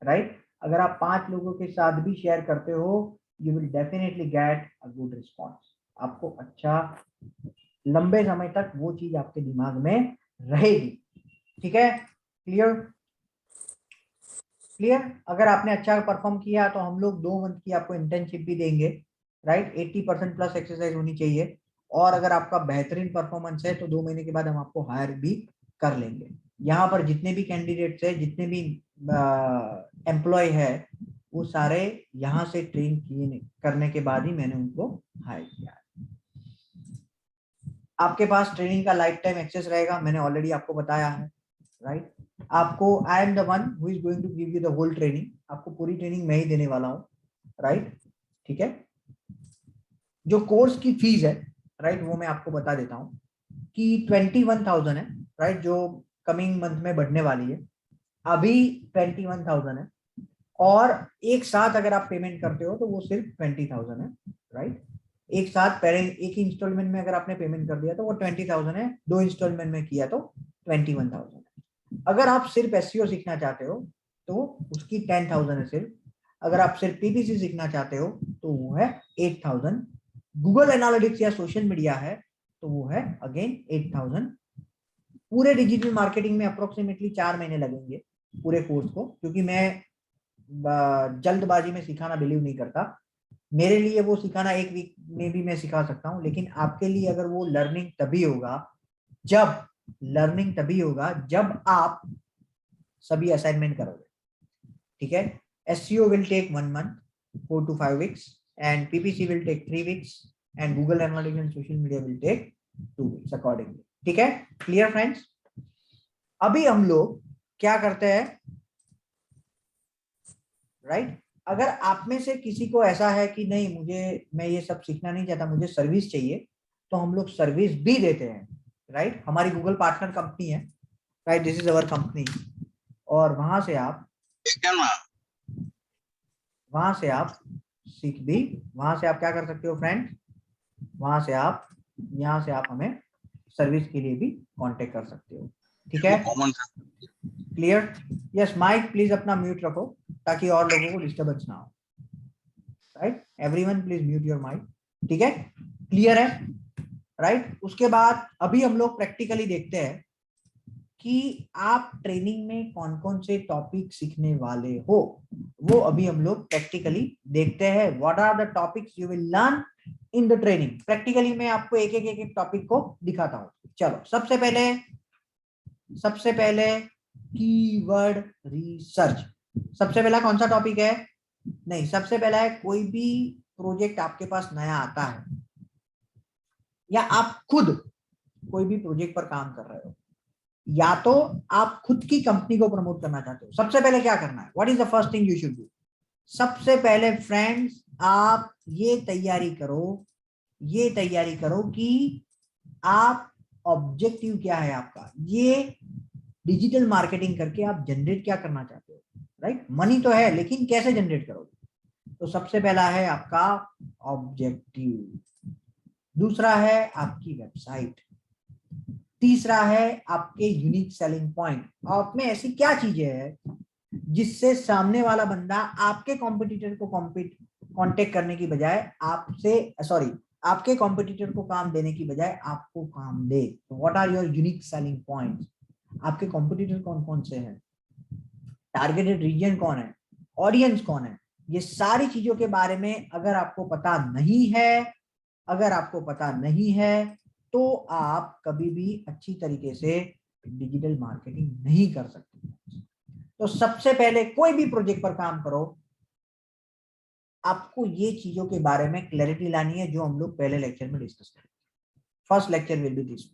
राइट, अगर आप 5 लोगों के साथ भी शेयर करते हो, you will definitely get a good response. आपको अच्छा लंबे समय तक वो चीज आपके दिमाग में रहेगी। ठीक है, क्लियर क्लियर। अगर आपने अच्छा परफॉर्म किया तो हम लोग 2 मंथ की आपको इंटर्नशिप भी देंगे, राइट, 80% प्लस एक्सरसाइज होनी चाहिए। और अगर आपका बेहतरीन परफॉर्मेंस है तो 2 महीने के बाद हम आपको हायर भी कर लेंगे। यहाँ पर जितने भी कैंडिडेट्स है, जितने भी एम्प्लॉय है, वो सारे यहाँ से ट्रेन किए करने के बाद ही मैंने उनको हायर किया है। आपके पास ट्रेनिंग का लाइफ टाइम एक्सेस रहेगा, मैंने ऑलरेडी आपको बताया है, राइट। आपको I am the one who is going to give you the whole training, आपको पूरी ट्रेनिंग मैं ही देने वाला हूँ, राइट। ठीक है, जो कोर्स की फीस है, राइट, वो मैं आपको बता देता हूँ कि 21,000 है, राइट, जो कमिंग मंथ में बढ़ने वाली है। अभी 21,000 है, और एक साथ अगर आप पेमेंट करते हो तो वो सिर्फ 20,000 है, राइट। एक साथ एक ही इंस्टॉलमेंट में अगर आपने पेमेंट कर दिया तो वो 20,000 है, 2 इंस्टॉलमेंट में किया तो 21,000 है। अगर आप सिर्फ एसईओ सीखना चाहते हो तो उसकी 10,000 है सिर्फ। अगर आप सिर्फ पीपीसी सीखना चाहते हो तो वो है 8,000। गूगल एनालिटिक्स या सोशल मीडिया है तो वो है अगेन 8,000। पूरे डिजिटल मार्केटिंग में अप्रोक्सीमेटली 4 महीने लगेंगे पूरे कोर्स को, क्योंकि मैं जल्दबाजी में सिखाना बिलीव नहीं करता। मेरे लिए वो सिखाना 1 वीक में भी मैं सिखा सकता हूँ, लेकिन आपके लिए अगर वो लर्निंग तभी होगा जब आप सभी असाइनमेंट करोगे। ठीक है, SEO will take 1 month, 4 to 5 weeks, and PPC will take 3 weeks, and Google Analytics and social media will take 2 weeks accordingly. ठीक है, क्लियर फ्रेंड्स। अभी हम लोग क्या करते हैं, राइट, अगर आप में से किसी को ऐसा है कि नहीं मैं ये सब सीखना नहीं चाहता, मुझे सर्विस चाहिए, तो हम लोग सर्विस भी देते हैं, राइट। हमारी गूगल पार्टनर कंपनी है, right, this is our company, और वहां से आप क्या कर सकते हो फ्रेंड्स, वहां से आप यहाँ से आप हमें सर्विस के लिए भी कांटेक्ट कर सकते हो। ठीक है, क्लियर। यस, माइक प्लीज अपना म्यूट रखो ताकि और लोगों को डिस्टर्बेंस ना हो, right. Everyone please mute your mic. ठीक है, क्लियर है, राइट। उसके बाद अभी हम लोग प्रैक्टिकली देखते हैं कि आप ट्रेनिंग में कौन कौन से टॉपिक सीखने वाले हो, वो अभी हम लोग प्रैक्टिकली देखते हैं। What are the topics you will learn in the training. Practically मैं आपको एक टॉपिक को दिखाता हूँ। चलो, सबसे पहले कीवर्ड रिसर्च। सबसे पहला कौन सा टॉपिक है, नहीं, सबसे पहला है कोई भी प्रोजेक्ट आपके पास नया आता है या आप खुद कोई भी प्रोजेक्ट पर काम कर रहे हो, या तो आप खुद की कंपनी को प्रमोट करना चाहते हो, सबसे पहले क्या करना है, what is the first thing you should do. सबसे पहले फ्रेंड्स आप ये तैयारी करो कि आप ऑब्जेक्टिव क्या है आपका, ये डिजिटल मार्केटिंग करके आप जनरेट क्या करना चाहते हो, राइट। मनी तो है, लेकिन कैसे जनरेट करोगे। तो सबसे पहला है आपका ऑब्जेक्टिव, दूसरा है आपकी वेबसाइट, तीसरा है आपके यूनिक सेलिंग पॉइंट। आप में ऐसी क्या चीजें हैं जिससे सामने वाला बंदा आपके कॉम्पिटिटर को कांटेक्ट करने की बजाय आपके कॉम्पिटिटर को काम देने की बजाय आपको काम दे। तो what are your unique selling points, आपके कॉम्पिटिटर कौन कौन से हैं, टारगेटेड रीजन कौन है, ऑडियंस कौन है, ये सारी चीजों के बारे में अगर आपको पता नहीं है तो आप कभी भी अच्छी तरीके से डिजिटल मार्केटिंग नहीं कर सकते। तो सबसे पहले कोई भी प्रोजेक्ट पर काम करो, आपको ये चीजों के बारे में क्लैरिटी लानी है जो हम लोग पहले लेक्चर में डिस्कस करेंगे। First lecture will be this.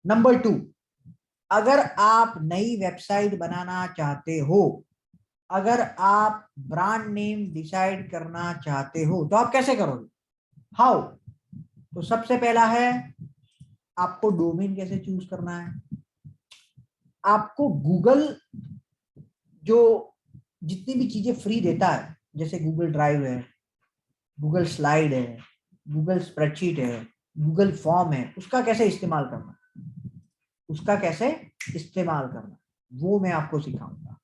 Number 2, अगर आप नई वेबसाइट बनाना चाहते हो, अगर आप ब्रांड नेम डिसाइड करना चाहते हो, तो आप कैसे करोगे? हाउ? तो सबसे पहला है आपको डोमेन कैसे चूज करना है। आपको गूगल जो जितनी भी चीजें फ्री देता है, जैसे गूगल ड्राइव है, गूगल स्लाइड है, गूगल स्प्रेडशीट है, गूगल फॉर्म है, उसका कैसे इस्तेमाल करना, उसका कैसे इस्तेमाल करना, वो मैं आपको सिखाऊंगा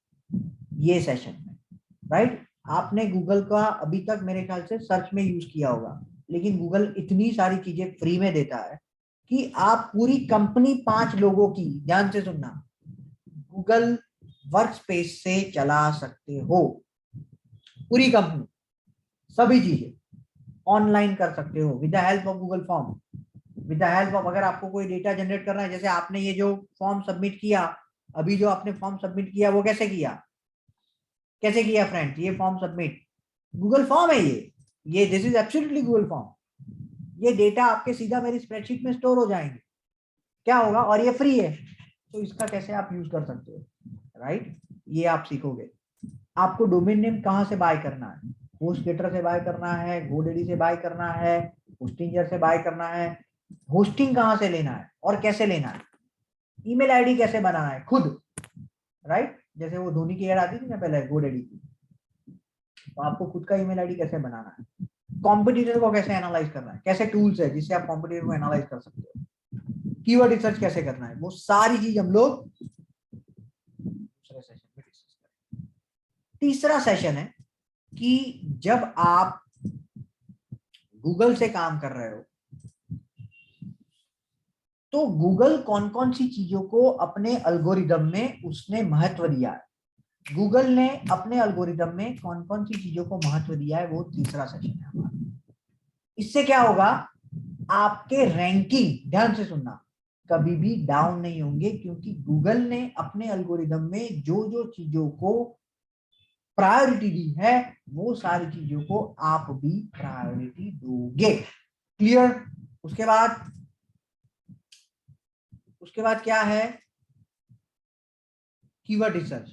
ये सेशन में, राइट? आपने गूगल का अभी तक मेरे ख्याल से सर्च में यूज किया होगा, लेकिन गूगल इतनी सारी चीजें फ्री में देता है कि आप पूरी कंपनी 5 लोगों की, ध्यान से सुनना, गूगल वर्कस्पेस से चला सकते हो। पूरी कंपनी, सभी चीजें ऑनलाइन कर सकते हो with the help of Google form, with the help of, अगर आपको कोई डेटा जनरेट करना है, जैसे आपने ये जो फॉर्म सबमिट किया, अभी जो आपने फॉर्म सबमिट किया वो कैसे किया, कैसे किया फ्रेंड्स? ये फॉर्म सबमिट गूगल फॉर्म है, ये this is absolutely Google form. ये डेटा आपके सीधा मेरी स्प्रेडशीट में स्टोर हो जाएंगे, क्या होगा, और ये फ्री है, तो इसका कैसे आप यूज कर सकते हो, राइट? ये आप सीखोगे। आपको डोमेन नेम कहाँ से बाय करना है, होस्टगेटर से बाय करना है, गोडेडी से बाय करना है, होस्टिंजर से बाय करना है, होस्टिंग कहाँ से लेना है और कैसे लेना है, ईमेल आईडी कैसे बनाना है खुद, राइट? जैसे वो धोनी की ऐड आती थी ना पहले गोडेडी की, तो आपको खुद का ईमेल आईडी कैसे बनाना है, कॉम्पिटिटर को कैसे एनालाइज करना है, कैसे टूल्स है जिससे आप कॉम्पिटिटर को एनालाइज कर सकते हो, कीवर्ड रिसर्च कैसे करना है, वो सारी चीज हम लोग दूसरे सेशन में डिस्कस करेंगे। तीसरा सेशन है कि जब आप गूगल से काम कर रहे हो तो गूगल कौन कौन सी चीजों को अपने एल्गोरिदम में उसने महत्व दिया है, गूगल ने अपने एल्गोरिदम में कौन कौन सी चीजों को महत्व दिया है, वो तीसरा सेशन है हमारा। इससे क्या होगा, आपके रैंकिंग, ध्यान से सुनना, कभी भी डाउन नहीं होंगे, क्योंकि गूगल ने अपने एल्गोरिदम में जो जो चीजों को प्रायोरिटी दी है, वो सारी चीजों को आप भी प्रायोरिटी दोगे। क्लियर? उसके बाद क्या है, कीवर्ड रिसर्च।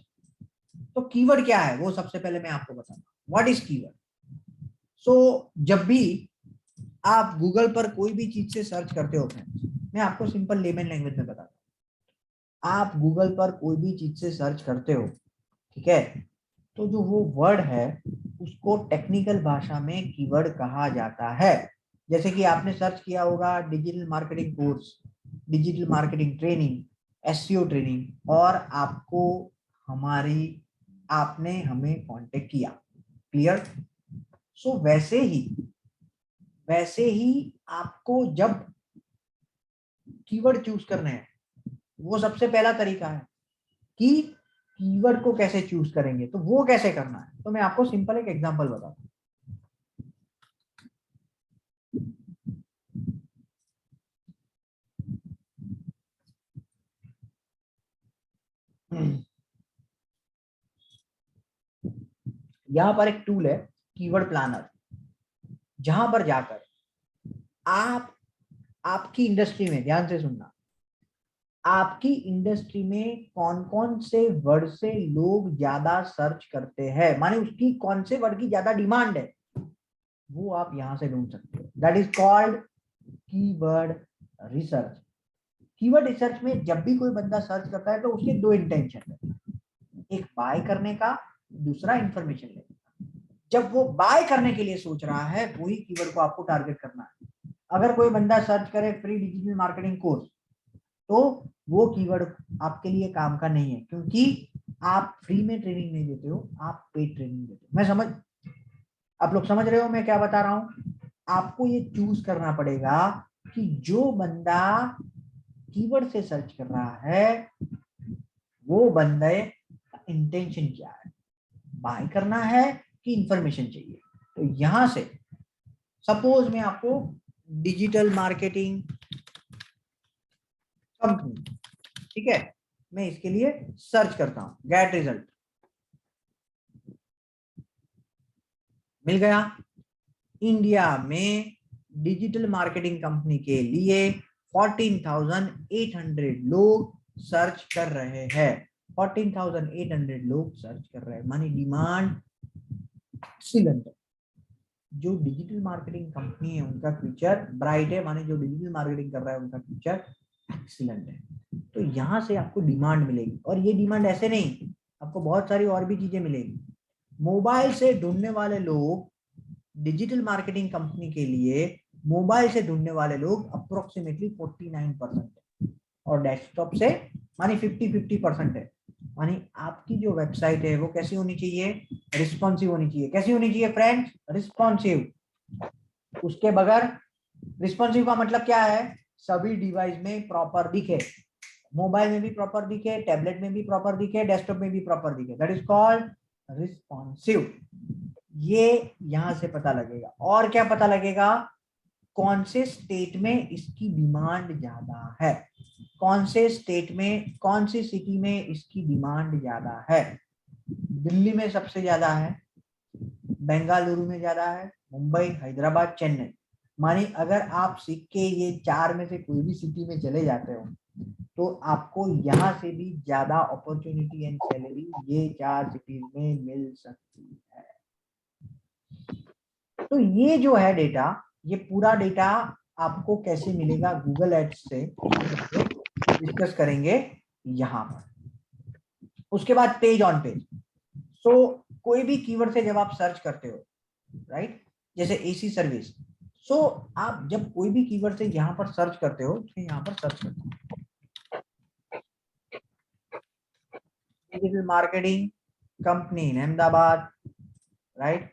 तो कीवर्ड क्या है वो सबसे पहले मैं आपको बताऊंगा, व्हाट इज कीवर्ड। सो जब भी आप गूगल पर कोई भी चीज से सर्च करते हो फ्रेंड्स, मैं आपको सिंपल लेमन लैंग्वेज में बताता हूँ, आप गूगल पर कोई भी चीज से सर्च करते हो, ठीक है, तो जो वो वर्ड है उसको टेक्निकल भाषा में कीवर्ड कहा जाता है। जैसे कि आपने सर्च किया होगा digital marketing course, digital marketing training, SEO training, और आपने हमें कांटेक्ट किया। क्लियर? सो वैसे ही आपको जब कीवर्ड चूज करने हैं, वो सबसे पहला तरीका है कि कीवर्ड को कैसे चूज करेंगे, तो वो कैसे करना है, तो मैं आपको सिंपल एक एग्जांपल बताता हूं। यहां पर एक टूल है कीवर्ड प्लानर, जहां पर जाकर आपकी इंडस्ट्री में, ध्यान से सुनना, आपकी इंडस्ट्री में कौन कौन से वर्ड से लोग ज्यादा सर्च करते हैं, माने उसकी कौन से वर्ड की ज्यादा डिमांड है, वो आप यहां से ढूंढ सकते हो। That is called keyword research. Keyword research में जब भी कोई बंदा सर्च करता है तो उसके 2 इंटेंशन है, एक बाय करने का, दूसरा इंफॉर्मेशन लेने का। जब वो बाय करने के लिए सोच रहा है, वही कीवर्ड को आपको टारगेट करना है। अगर कोई बंदा सर्च करे फ्री डिजिटल मार्केटिंग कोर्स, तो वो कीवर्ड आपके लिए काम का नहीं है, क्योंकि आप फ्री में ट्रेनिंग नहीं देते हो, आप पेड ट्रेनिंग देते हो। आप लोग समझ रहे हो मैं क्या बता रहा हूं? आपको ये चूज करना पड़ेगा कि जो बंदा कीवर्ड से सर्च कर रहा है, वो बंदे का इंटेंशन क्या है, बाय करना है कि इंफॉर्मेशन चाहिए। तो यहां से सपोज मैं आपको डिजिटल मार्केटिंग कंपनी, ठीक है, मैं इसके लिए सर्च करता हूं, गेट रिजल्ट, मिल गया। इंडिया में डिजिटल मार्केटिंग कंपनी के लिए 14,800 लोग सर्च कर रहे हैं, 14,800 लोग सर्च कर रहे हैं, मानी डिमांड एक्सीलेंट है। जो डिजिटल मार्केटिंग कंपनी है उनका फ्यूचर ब्राइट है, माने जो डिजिटल मार्केटिंग कर रहा है उनका फ्यूचर एक्सीलेंट है। तो यहाँ से आपको डिमांड मिलेगी, और ये डिमांड ऐसे नहीं, आपको बहुत सारी और भी चीजें मिलेगी। मोबाइल से ढूंढने वाले लोग डिजिटल मार्केटिंग कंपनी के लिए, मोबाइल से ढूंढने वाले लोग अप्रोक्सीमेटली 49% है, और डेस्कटॉप से मानी 50-50% है। मानी आपकी जो वेबसाइट है वो कैसी होनी चाहिए, रिस्पॉन्सिव होनी चाहिए। कैसी होनी चाहिए फ्रेंड्स, रिस्पॉन्सिव। उसके बगैर, रिस्पॉन्सिव का मतलब क्या है, सभी डिवाइस में प्रॉपर दिखे, मोबाइल में भी प्रॉपर दिखे, टैबलेट में भी प्रॉपर दिखे, डेस्कटॉप में भी प्रॉपर दिखे, दैट इज कॉल्ड रिस्पॉन्सिव। ये यहां से पता लगेगा। और क्या पता लगेगा, कौन से स्टेट में इसकी डिमांड ज्यादा है, कौन से स्टेट में, कौन सी सिटी में इसकी डिमांड ज्यादा है। दिल्ली में सबसे ज्यादा है, बेंगलुरु में ज्यादा है, मुंबई, हैदराबाद, चेन्नई। मानी अगर आप सीख के ये 4 में से कोई भी सिटी में चले जाते हो तो आपको यहाँ से भी ज्यादा अपॉर्चुनिटी एंड सैलरी ये 4 सिटीज में मिल सकती है। तो ये जो है डेटा, ये पूरा डेटा आपको कैसे मिलेगा, गूगल एड्स से डिस्कस करेंगे यहाँ पर। उसके बाद पेज ऑन पेज। सो कोई भी कीवर्ड से जब आप सर्च करते हो, राइट, जैसे एसी सर्विस, सो आप जब कोई भी कीवर्ड से यहाँ पर सर्च करते हो तो यहाँ पर सर्च करते हो डिजिटल मार्केटिंग कंपनी इन अहमदाबाद, राइट।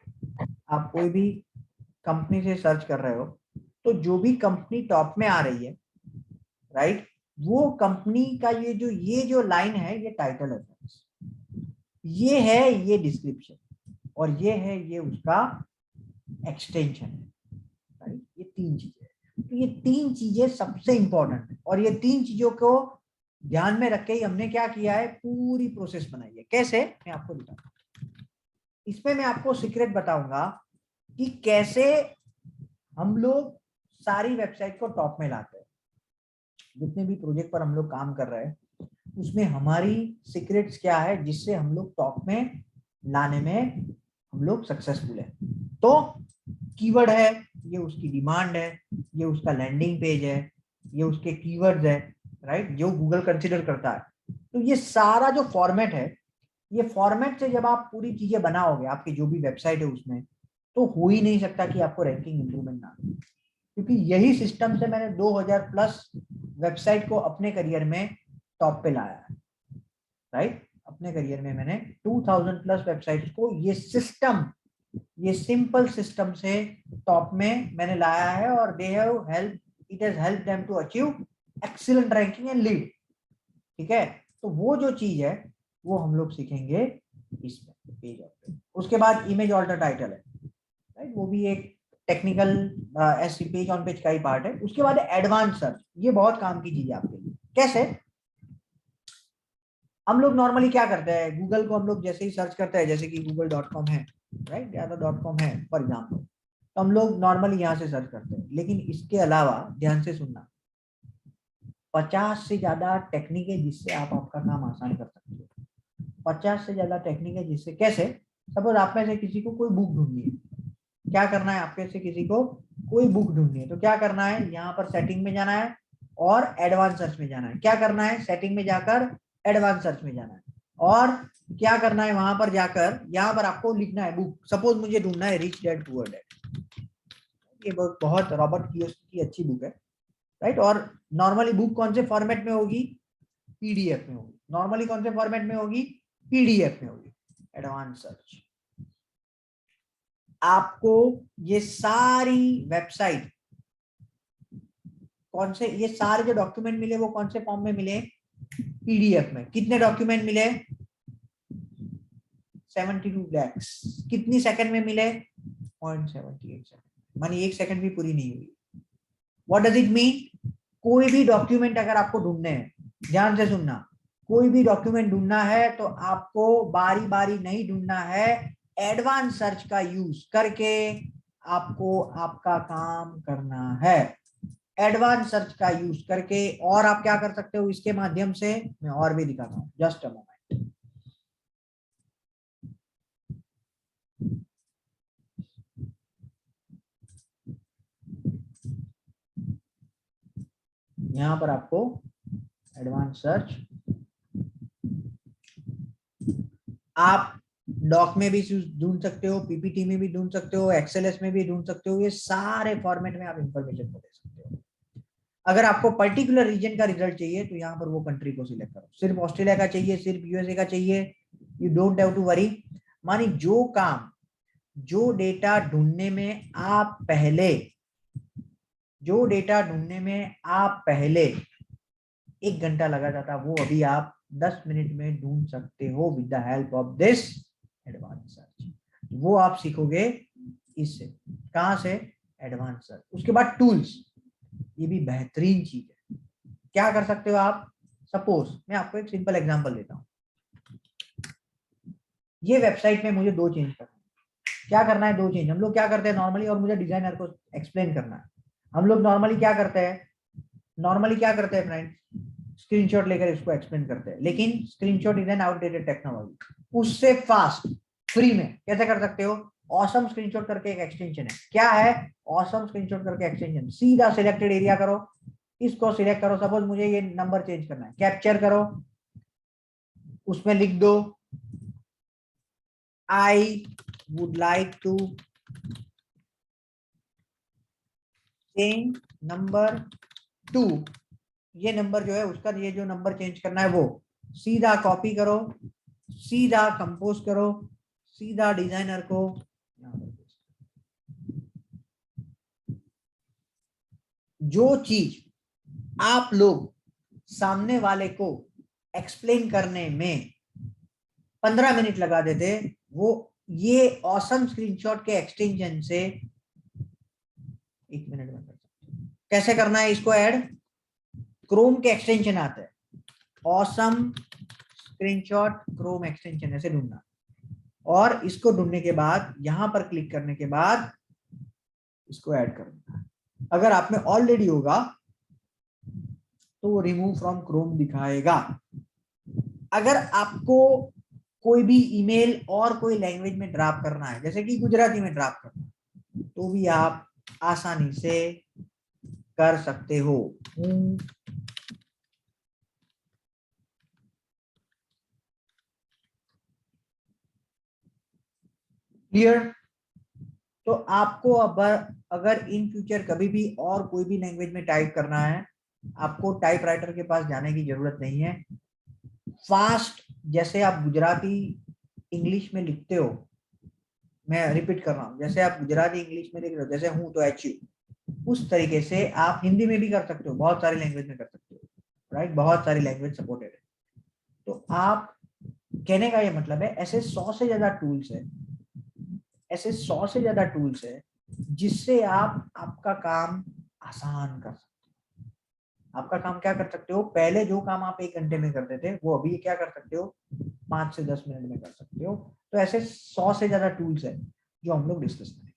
आप कोई भी कंपनी से सर्च कर रहे हो तो जो भी कंपनी टॉप में आ रही है, राइट, वो कंपनी का ये जो लाइन है ये टाइटल है, ये है ये डिस्क्रिप्शन, और ये है ये उसका एक्सटेंशन है, राइट। ये 3 चीजें, तो ये 3 चीजें सबसे इंपॉर्टेंट है, और ये 3 चीजों को ध्यान में रख के ही हमने क्या किया है, पूरी प्रोसेस बनाई है। कैसे, मैं आपको बताऊंगा। इसमें मैं आपको सीक्रेट बताऊंगा कि कैसे हम लोग सारी वेबसाइट को टॉप में लाते हैं। जितने भी प्रोजेक्ट पर हम लोग काम कर रहे हैं उसमें हमारी सीक्रेट्स क्या है जिससे हम लोग टॉप में लाने में हम लोग सक्सेसफुल है। तो कीवर्ड है, ये उसकी डिमांड है, ये उसका लैंडिंग पेज है, ये उसके कीवर्ड्स है, राइट, जो गूगल कंसीडर करता है। तो ये सारा जो फॉर्मेट है, ये फॉर्मेट से जब आप पूरी चीजें बनाओगे आपकी जो भी वेबसाइट है उसमें, तो हो ही नहीं सकता कि आपको रैंकिंग इंप्रूवमेंट ना हो, क्योंकि यही सिस्टम से मैंने 2000 प्लस वेबसाइट को अपने करियर में टॉप पे लाया है, राइट। अपने करियर में मैंने 2000 प्लस वेबसाइट्स को ये सिस्टम, ये सिंपल सिस्टम से टॉप में मैंने लाया है, और they have help, it has help them to achieve excellent ranking and lead. ठीक है, तो वो जो चीज है वो हम लोग सीखेंगे इसमें, पेज ऑफ पेज। उसके बाद इमेज ऑल्टर टाइटल है, राइट, वो भी एक technical SE page on page का ही पार्ट है। उसके बाद एडवांस सर्च, ये बहुत काम की चीज है आपके लिए। कैसे, हम लोग नॉर्मली क्या करते हैं, गूगल को हम लोग जैसे ही सर्च करते हैं, जैसे कि google.com है, राइट, या तो .com है फॉर एग्जाम्पल, तो हम लोग नॉर्मली यहाँ से सर्च करते हैं। लेकिन इसके अलावा ध्यान से सुनना, 50 से ज्यादा टेक्निक है जिससे आप आपका काम आसान कर सकते हो। 50 से ज्यादा टेक्निक है जिससे, कैसे, सपोज आप में से किसी को कोई बुक ढूंढनी है, क्या करना है, आपके से किसी को कोई बुक ढूंढनी है तो क्या करना है, यहाँ पर सेटिंग में जाना है और एडवांस सर्च में जाना है। क्या करना है, सेटिंग में जाकर एडवांस सर्च में जाना है, और क्या करना है, वहां पर जाकर यहाँ पर आपको लिखना है बुक। सपोज मुझे ढूंढना है रिच डैड पुअर डैड, ये बहुत रॉबर्ट कियोसाकी की अच्छी बुक है, राइट। और नॉर्मली बुक कौन से फॉर्मेट में होगी, पीडीएफ में होगी। नॉर्मली कौन से फॉर्मेट में होगी, पीडीएफ में होगी। एडवांस सर्च, आपको ये सारी वेबसाइट कौन से, ये सारे जो डॉक्यूमेंट मिले वो कौन से फॉर्म में मिले, पीडीएफ में। कितने डॉक्यूमेंट मिले, 72 lakhs। कितनी सेकंड में मिले, 0.78 सेकंड, मानी 1 सेकंड भी पूरी नहीं हुई। व्हाट डज इट मीन, कोई भी डॉक्यूमेंट अगर आपको ढूंढने हैं, ध्यान से सुनना, कोई भी डॉक्यूमेंट ढूंढना है तो आपको बारी बारी नहीं ढूंढना है, एडवांस सर्च का यूज करके आपको आपका काम करना है। एडवांस सर्च का यूज करके और आप क्या कर सकते हो इसके माध्यम से, मैं और भी दिखाता हूं, जस्ट अ मोमेंट। यहां पर आपको एडवांस सर्च, आप डॉक में भी ढूंढ सकते हो, पीपीटी में भी ढूंढ सकते हो, एक्सएलएस में भी ढूंढ सकते हो, ये सारे फॉर्मेट में आप इंफॉर्मेशन को दे सकते हो। अगर आपको पर्टिकुलर रीजन का रिजल्ट चाहिए तो यहाँ पर वो कंट्री को सिलेक्ट करो, सिर्फ ऑस्ट्रेलिया का चाहिए, सिर्फ यूएसए का चाहिए, you don't have to worry. Money जो काम, जो डेटा ढूंढने में आप पहले, जो डेटा ढूंढने में आप पहले 1 घंटा लगा जाता, वो अभी आप 10 मिनट में ढूंढ सकते हो with the help of this advance search. वो आप सीखोगे इससे, कहां से, एडवांस सर्च। उसके बाद टूल्स, ये भी बेहतरीन चीज है। क्या कर सकते हो आप, सपोज मैं आपको एक सिंपल एग्जांपल देता हूं, ये वेबसाइट में मुझे 2 चेंज करना है। क्या करना है, 2 चेंज। हम लोग क्या करते हैं नॉर्मली, और मुझे डिजाइनर को एक्सप्लेन करना है, हम लोग नॉर्मली क्या करते हैं फ्रेंड्स, स्क्रीनशॉट लेकर इसको एक्सप्लेन करते हैं, लेकिन screenshot is an outdated technology. उससे फास्ट फ्री में कैसे कर सकते हो, ऑसम स्क्रीनशॉट करके एक एक्सटेंशन है। क्या है, ऑसम स्क्रीनशॉट करके एक्सटेंशन। सीधा सिलेक्टेड एरिया करो, इसको सिलेक्ट करो, सपोज मुझे ये नंबर चेंज करना है, कैप्चर करो, उसमें लिख दो I would like to change number 2। ये नंबर जो है उसका, ये जो नंबर चेंज करना है वो सीधा कॉपी करो, सीधा कंपोज करो, सीधा डिजाइनर को जो चीज आप लोग सामने वाले को एक्सप्लेन करने में 15 मिनट लगा देते, वो ये ऑसम स्क्रीनशॉट के एक्सटेंशन से 1 मिनट में कर सकते। कैसे करना है इसको ऐड, क्रोम के एक्सटेंशन आते हैं, ऑसम स्क्रीनशॉट क्रोम एक्सटेंशन, ऐसे ढूंढना, और इसको ढूंढने के बाद यहां पर क्लिक करने के बाद इसको ऐड करना। अगर आप में ऑलरेडी होगा तो वो रिमूव फ्रॉम क्रोम दिखाएगा। अगर आपको कोई भी ईमेल और कोई लैंग्वेज में ड्राफ्ट करना है, जैसे कि गुजराती में ड्राफ्ट करना है, तो भी आप आसानी से कर सकते हो। क्लियर? तो आपको अब अगर इन फ्यूचर कभी भी और कोई भी लैंग्वेज में टाइप करना है, आपको टाइपराइटर के पास जाने की जरूरत नहीं है। फास्ट, जैसे आप गुजराती इंग्लिश में लिखते हो, मैं रिपीट कर रहा हूँ, जैसे आप गुजराती इंग्लिश में लिख रहे हो, जैसे हूं तो HU, उस तरीके से आप हिंदी में भी कर सकते हो, बहुत सारी लैंग्वेज में कर सकते हो, राइट? बहुत सारी लैंग्वेज सपोर्टेड है। तो आप, कहने का ये मतलब है, ऐसे 100 से ज्यादा टूल्स है, ऐसे 100 से ज्यादा टूल्स है जिससे आप आपका काम आसान कर सकते हो। आपका काम क्या कर सकते हो, पहले जो काम आप 1 घंटे में करते थे वो अभी क्या कर सकते हो, 5 से 10 मिनट में कर सकते हो। तो ऐसे 100 से ज्यादा टूल्स है जो हम लोग डिस्कस करेंगे।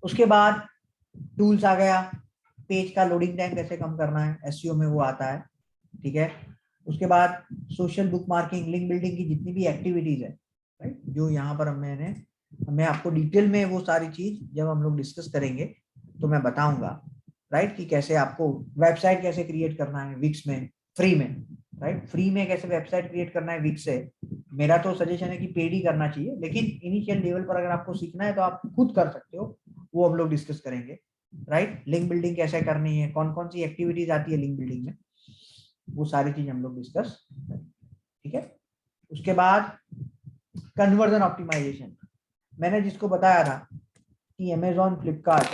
उसके बाद टूल्स आ गया, पेज का लोडिंग टाइम कैसे कम करना है, एसईओ में वो आता है, ठीक है। उसके बाद social book marking, link building की जितनी भी एक्टिविटीज है, राइट, जो यहाँ पर मैं आपको डिटेल में वो सारी चीज जब हम लोग डिस्कस करेंगे तो मैं बताऊंगा, राइट, कि कैसे आपको वेबसाइट कैसे क्रिएट करना है विक्स में, फ्री में, राइट, फ्री में कैसे वेबसाइट क्रिएट करना है विक्स से। मेरा तो सजेशन है कि पेड ही करना चाहिए, लेकिन इनिशियल लेवल पर अगर आपको सीखना है तो आप खुद कर सकते हो, वो हम लोग डिस्कस करेंगे, राइट। लिंक बिल्डिंग कैसे करनी है, कौन कौन सी एक्टिविटीज आती है लिंक बिल्डिंग में, वो सारी चीज हम लोग डिस्कस, ठीक है। उसके बाद कन्वर्जन ऑप्टिमाइजेशन, मैंने जिसको बताया था कि Amazon, Flipkart,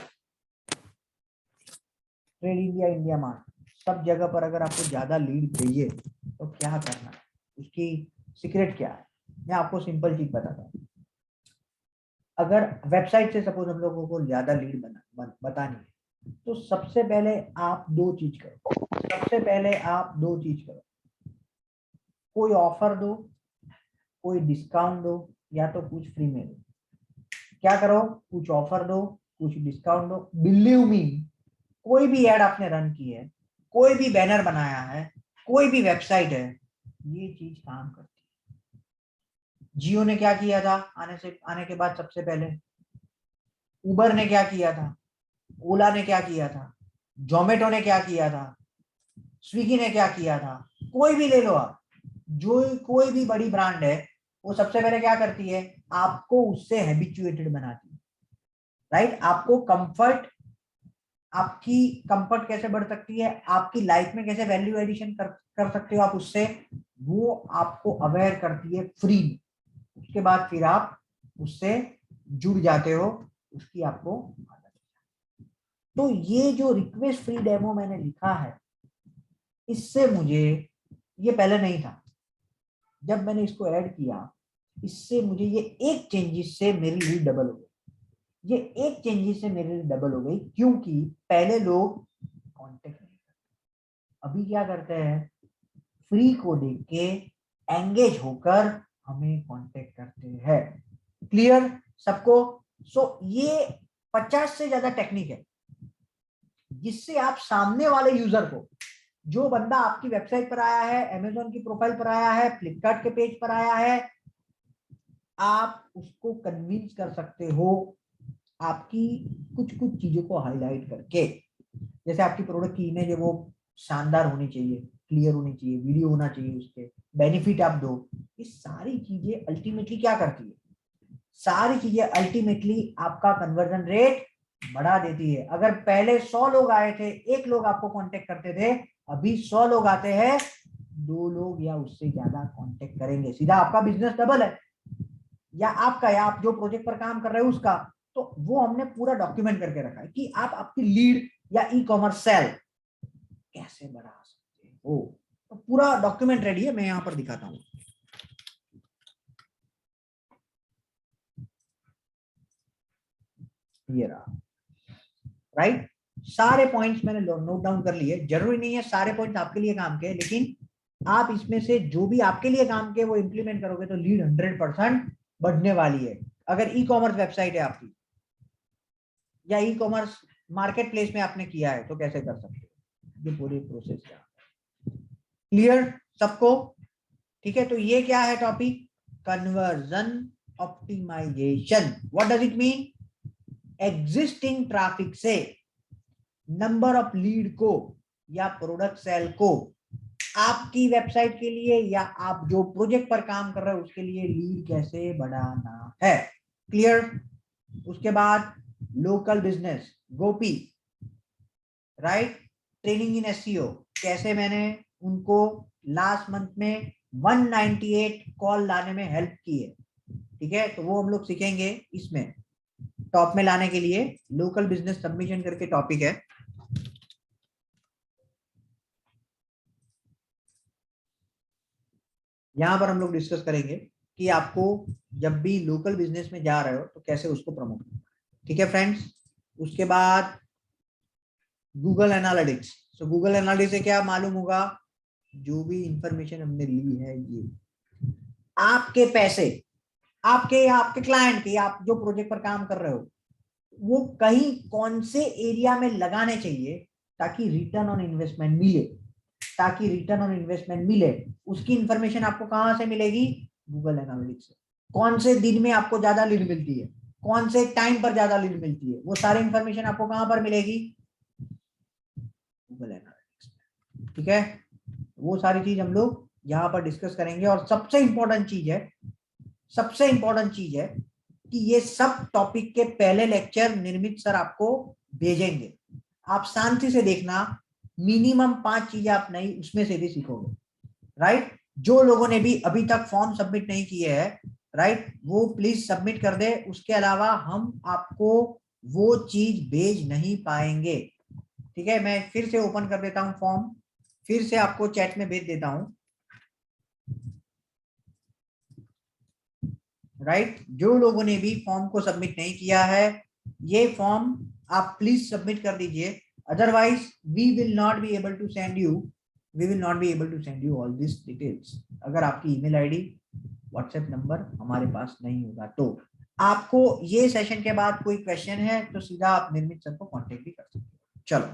trade India, India mart, सब जगह पर अगर आपको ज्यादा लीड चाहिए तो क्या करना है, उसकी सीक्रेट क्या है, मैं आपको सिंपल चीज बताता हूँ। अगर वेबसाइट से सपोज हम लोगों को ज्यादा लीड बतानी है, तो सबसे पहले आप 2 चीज करो, सबसे पहले आप 2 चीज करो। कोई ऑफर दो, कोई डिस्काउंट दो, या तो कुछ फ्री में दो। क्या करो, कुछ ऑफर दो, कुछ डिस्काउंट दो। बिलीव मी, कोई भी एड आपने रन की है, कोई भी बैनर बनाया है, कोई भी वेबसाइट है, ये चीज काम करती है। जियो ने क्या किया था आने के बाद सबसे पहले, उबर ने क्या किया था, ओला ने क्या किया था, जोमेटो ने क्या किया था, स्विगी ने क्या किया था, कोई भी ले लो आप, जो कोई भी बड़ी ब्रांड है वो सबसे पहले क्या करती है, आपको उससे हैबिचुएटेड बनाती है, राइट। आपको कंफर्ट, आपकी कंफर्ट कैसे बढ़ सकती है, आपकी लाइफ में कैसे वैल्यू एडिशन कर सकते हो आप उससे, वो आपको अवेयर करती है फ्री में। उसके बाद फिर आप उससे जुड़ जाते हो, उसकी आपको आदत। तो ये जो रिक्वेस्ट फ्री डेमो मैंने लिखा है, इससे मुझे, ये पहले नहीं था, जब मैंने इसको ऐड किया, इससे मुझे ये एक चेंजेस से मेरी लीड डबल हो गई। ये एक चेंजेस से मेरी लीड डबल हो गई, क्योंकि पहले लोग कांटेक्ट नहीं करते, अभी क्या करते हैं, फ्री को देख के एंगेज होकर हमें कांटेक्ट करते हैं। क्लियर सबको? सो ये 50 से ज्यादा टेक्निक है जिससे आप सामने वाले यूजर को, जो बंदा आपकी वेबसाइट पर आया है, अमेज़न की प्रोफाइल पर आया है, फ्लिपकार्ट के पेज पर आया है, आप उसको कन्विंस कर सकते हो आपकी कुछ कुछ चीजों को हाईलाइट करके। जैसे आपकी प्रोडक्ट की इमेज है वो शानदार होनी चाहिए, क्लियर होनी चाहिए, वीडियो होना चाहिए, उसके बेनिफिट आप दो। ये सारी चीजें अल्टीमेटली क्या करती है, सारी चीजें अल्टीमेटली आपका कन्वर्जन रेट बढ़ा देती है। अगर पहले 100 लोग आए थे, 1 लोग आपको कांटेक्ट करते थे, अभी 100 लोग आते हैं, 2 लोग या उससे ज्यादा कांटेक्ट करेंगे। सीधा आपका बिजनेस डबल है, या आपका, या आप जो प्रोजेक्ट पर काम कर रहे हो उसका। तो वो हमने पूरा डॉक्यूमेंट करके रखा है कि आप आपकी लीड या ई कॉमर्स सेल कैसे बढ़ा सकते हो। तो पूरा डॉक्यूमेंट रेडी है, मैं यहां पर दिखाता हूं। ये रहा, राइट। सारे पॉइंट्स मैंने नोट डाउन कर लिए। जरूरी नहीं है सारे पॉइंट्स आपके लिए काम के, लेकिन आप इसमें से जो भी आपके लिए काम के वो इंप्लीमेंट करोगे तो लीड 100% बढ़ने वाली है। अगर ई कॉमर्स वेबसाइट है आपकी, या ई कॉमर्स मार्केट प्लेस में आपने किया है, तो कैसे कर सकते हो, ये पूरी प्रोसेस है। क्लियर सबको? ठीक है, तो ये क्या है topic, conversion optimization. What does it mean? Existing traffic से नंबर ऑफ लीड को या प्रोडक्ट सेल को आपकी वेबसाइट के लिए या आप जो प्रोजेक्ट पर काम कर रहे हो उसके लिए लीड कैसे बढ़ाना है। क्लियर? उसके बाद local business, Gopi, right, training in SEO, कैसे मैंने उनको लास्ट मंथ में 198 कॉल लाने में हेल्प की है। ठीक है, तो वो हम लोग सीखेंगे। इसमें टॉप में लाने के लिए लोकल बिजनेस सबमिशन करके टॉपिक है, यहां पर हम लोग डिस्कस करेंगे कि आपको जब भी लोकल बिजनेस में जा रहे हो तो कैसे उसको प्रमोट करना है। ठीक है फ्रेंड्स? उसके बाद गूगल एनालिटिक्स। सो गूगल एनालिटिक्स से क्या मालूम होगा, जो भी इंफॉर्मेशन हमने ली है, ये आपके पैसे, आपके या आपके क्लाइंट के, आप जो प्रोजेक्ट पर काम कर रहे हो, वो कहीं कौन से एरिया में लगाने चाहिए ताकि रिटर्न ऑन इन्वेस्टमेंट मिले। ताकि रिटर्न ऑन इन्वेस्टमेंट मिले, उसकी इंफॉर्मेशन आपको कहां से मिलेगी? गूगल एनालिटिक्स से। कौन से दिन में आपको ज्यादा लीड मिलती है, कौन से टाइम पर ज्यादा लीड मिलती है, वो सारी इंफॉर्मेशन आपको कहां पर मिलेगी? गूगल एनालिटिक्स में। ठीक है, वो सारी चीज हम लोग यहाँ पर डिस्कस करेंगे। और सबसे इंपॉर्टेंट चीज है, सबसे इंपॉर्टेंट चीज है कि ये सब टॉपिक के पहले लेक्चर निर्मित सर आपको भेजेंगे। आप शांति से देखना, मिनिमम 5 चीजें आप नहीं उसमें से भी सीखोगे, राइट। जो लोगों ने भी अभी तक फॉर्म सबमिट नहीं किए हैं, राइट, वो प्लीज सबमिट कर दे। उसके अलावा हम आपको वो चीज भेज नहीं पाएंगे। ठीक है, मैं फिर से ओपन कर देता हूं फॉर्म, फिर से आपको चैट में भेज देता हूं, राइट। जो लोगों ने भी फॉर्म को सबमिट नहीं किया है, ये फॉर्म आप प्लीज सबमिट कर दीजिए, otherwise we will not be able to send you we will not be able to send you all this details अगर आपकी ईमेल आईडी व्हाट्सएप नंबर हमारे पास नहीं होगा। तो आपको ये सेशन के बाद कोई क्वेश्चन है तो सीधा आप निर्मित सर को कांटेक्ट भी कर सकते हो। चलो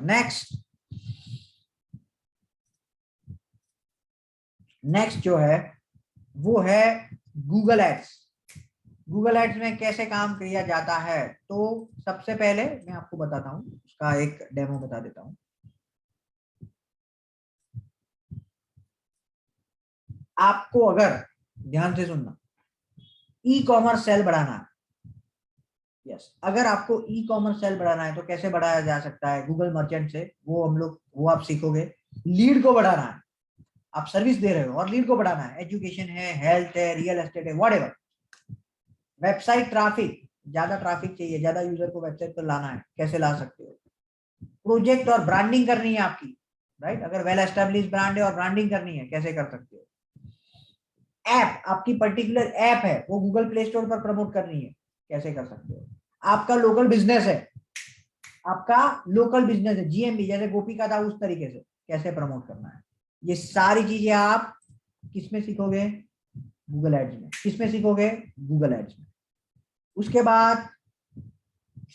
नेक्स्ट जो है वो है गूगल एड्स। गूगल एड्स में कैसे काम किया जाता है, तो सबसे पहले मैं आपको बताता हूँ, उसका एक डेमो बता देता हूँ। आपको अगर ध्यान से सुनना, ई कॉमर्स सेल बढ़ाना है, यस, अगर आपको ई कॉमर्स सेल बढ़ाना है तो कैसे बढ़ाया जा सकता है गूगल मर्चेंट से, वो आप सीखोगे। लीड को बढ़ाना है, आप सर्विस दे रहे हो और लीड को बढ़ाना है, एजुकेशन है, हेल्थ है, रियल एस्टेट है, व्हाटएवर। वेबसाइट ट्रैफिक, ज्यादा ट्रैफिक चाहिए, ज्यादा यूजर को वेबसाइट पर लाना है, कैसे ला सकते हो। प्रोजेक्ट और ब्रांडिंग करनी है आपकी, राइट, अगर वेल एस्टेब्लिश ब्रांड है और ब्रांडिंग करनी है, कैसे कर सकते हो। ऐप, आपकी पर्टिकुलर ऐप है वो गूगल प्ले स्टोर पर प्रमोट करनी है, कैसे कर सकते हो। आपका लोकल बिजनेस है, जीएमबी जैसे गोपी का था उस तरीके से कैसे प्रमोट करना है। ये सारी चीजें आप किसमें सीखोगे, गूगल एड्स में। किसमें सीखोगे, गूगल एड्स में। उसके बाद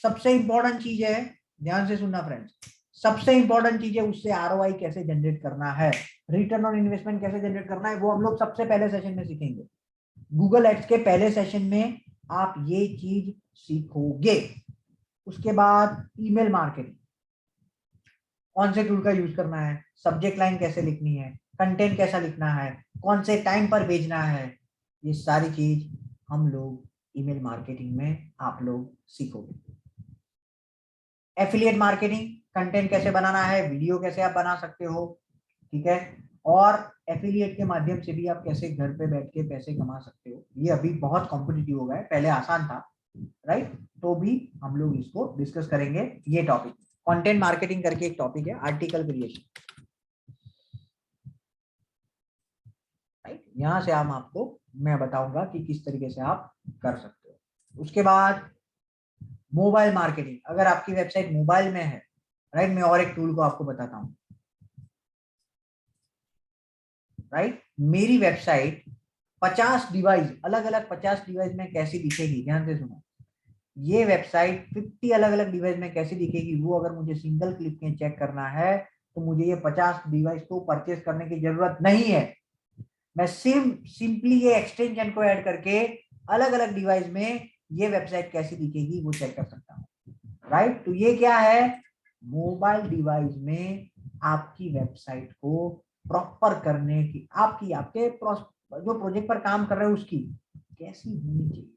सबसे इंपॉर्टेंट चीज है, ध्यान से सुनना फ्रेंड्स, सबसे इंपॉर्टेंट चीज है उससे आरओआई कैसे जनरेट करना है, रिटर्न ऑन इन्वेस्टमेंट कैसे जनरेट करना है, वो हम लोग सबसे पहले सेशन में सीखेंगे। गूगल एड्स के पहले सेशन में आप ये चीज सीखोगे। उसके बाद ईमेल मार्केटिंग, कौन से टूल का यूज करना है, सब्जेक्ट लाइन कैसे लिखनी है, कंटेंट कैसा लिखना है, कौन से टाइम पर भेजना है, ये सारी चीज हम लोग ईमेल मार्केटिंग में आप लोग सीखोगे। एफिलिएट मार्केटिंग, कंटेंट कैसे बनाना है, वीडियो कैसे आप बना सकते हो, ठीक है, और एफिलिएट के माध्यम से भी आप कैसे घर पे बैठ के पैसे कमा सकते हो। ये अभी बहुत कॉम्पिटिटिव हो गया है, पहले आसान था, राइट, तो भी हम लोग इसको डिस्कस करेंगे। ये टॉपिक कंटेंट मार्केटिंग करके एक टॉपिक है, आर्टिकल क्रिएशन, राइट, यहां से हम आपको मैं बताऊंगा कि किस तरीके से आप कर सकते हो। उसके बाद मोबाइल मार्केटिंग, अगर आपकी वेबसाइट मोबाइल में है, राइट, मैं और एक टूल को आपको बताता हूं, राइट, मेरी वेबसाइट 50 डिवाइस, अलग अलग 50 डिवाइस में कैसी दिखेगी, ध्यान से सुनो। ये वेबसाइट 50 अलग अलग डिवाइस में कैसी दिखेगी, वो अगर मुझे सिंगल क्लिक में चेक करना है तो मुझे ये 50 डिवाइस को परचेस करने की जरूरत नहीं है। मैं सिंपली ये एक्सटेंशन को ऐड करके अलग अलग डिवाइस में ये वेबसाइट कैसी दिखेगी वो चेक कर सकता हूँ, राइट। तो ये क्या है, मोबाइल डिवाइस में आपकी वेबसाइट को प्रॉपर करने की, आपके जो प्रोजेक्ट पर काम कर रहे हो उसकी कैसी होनी चाहिए,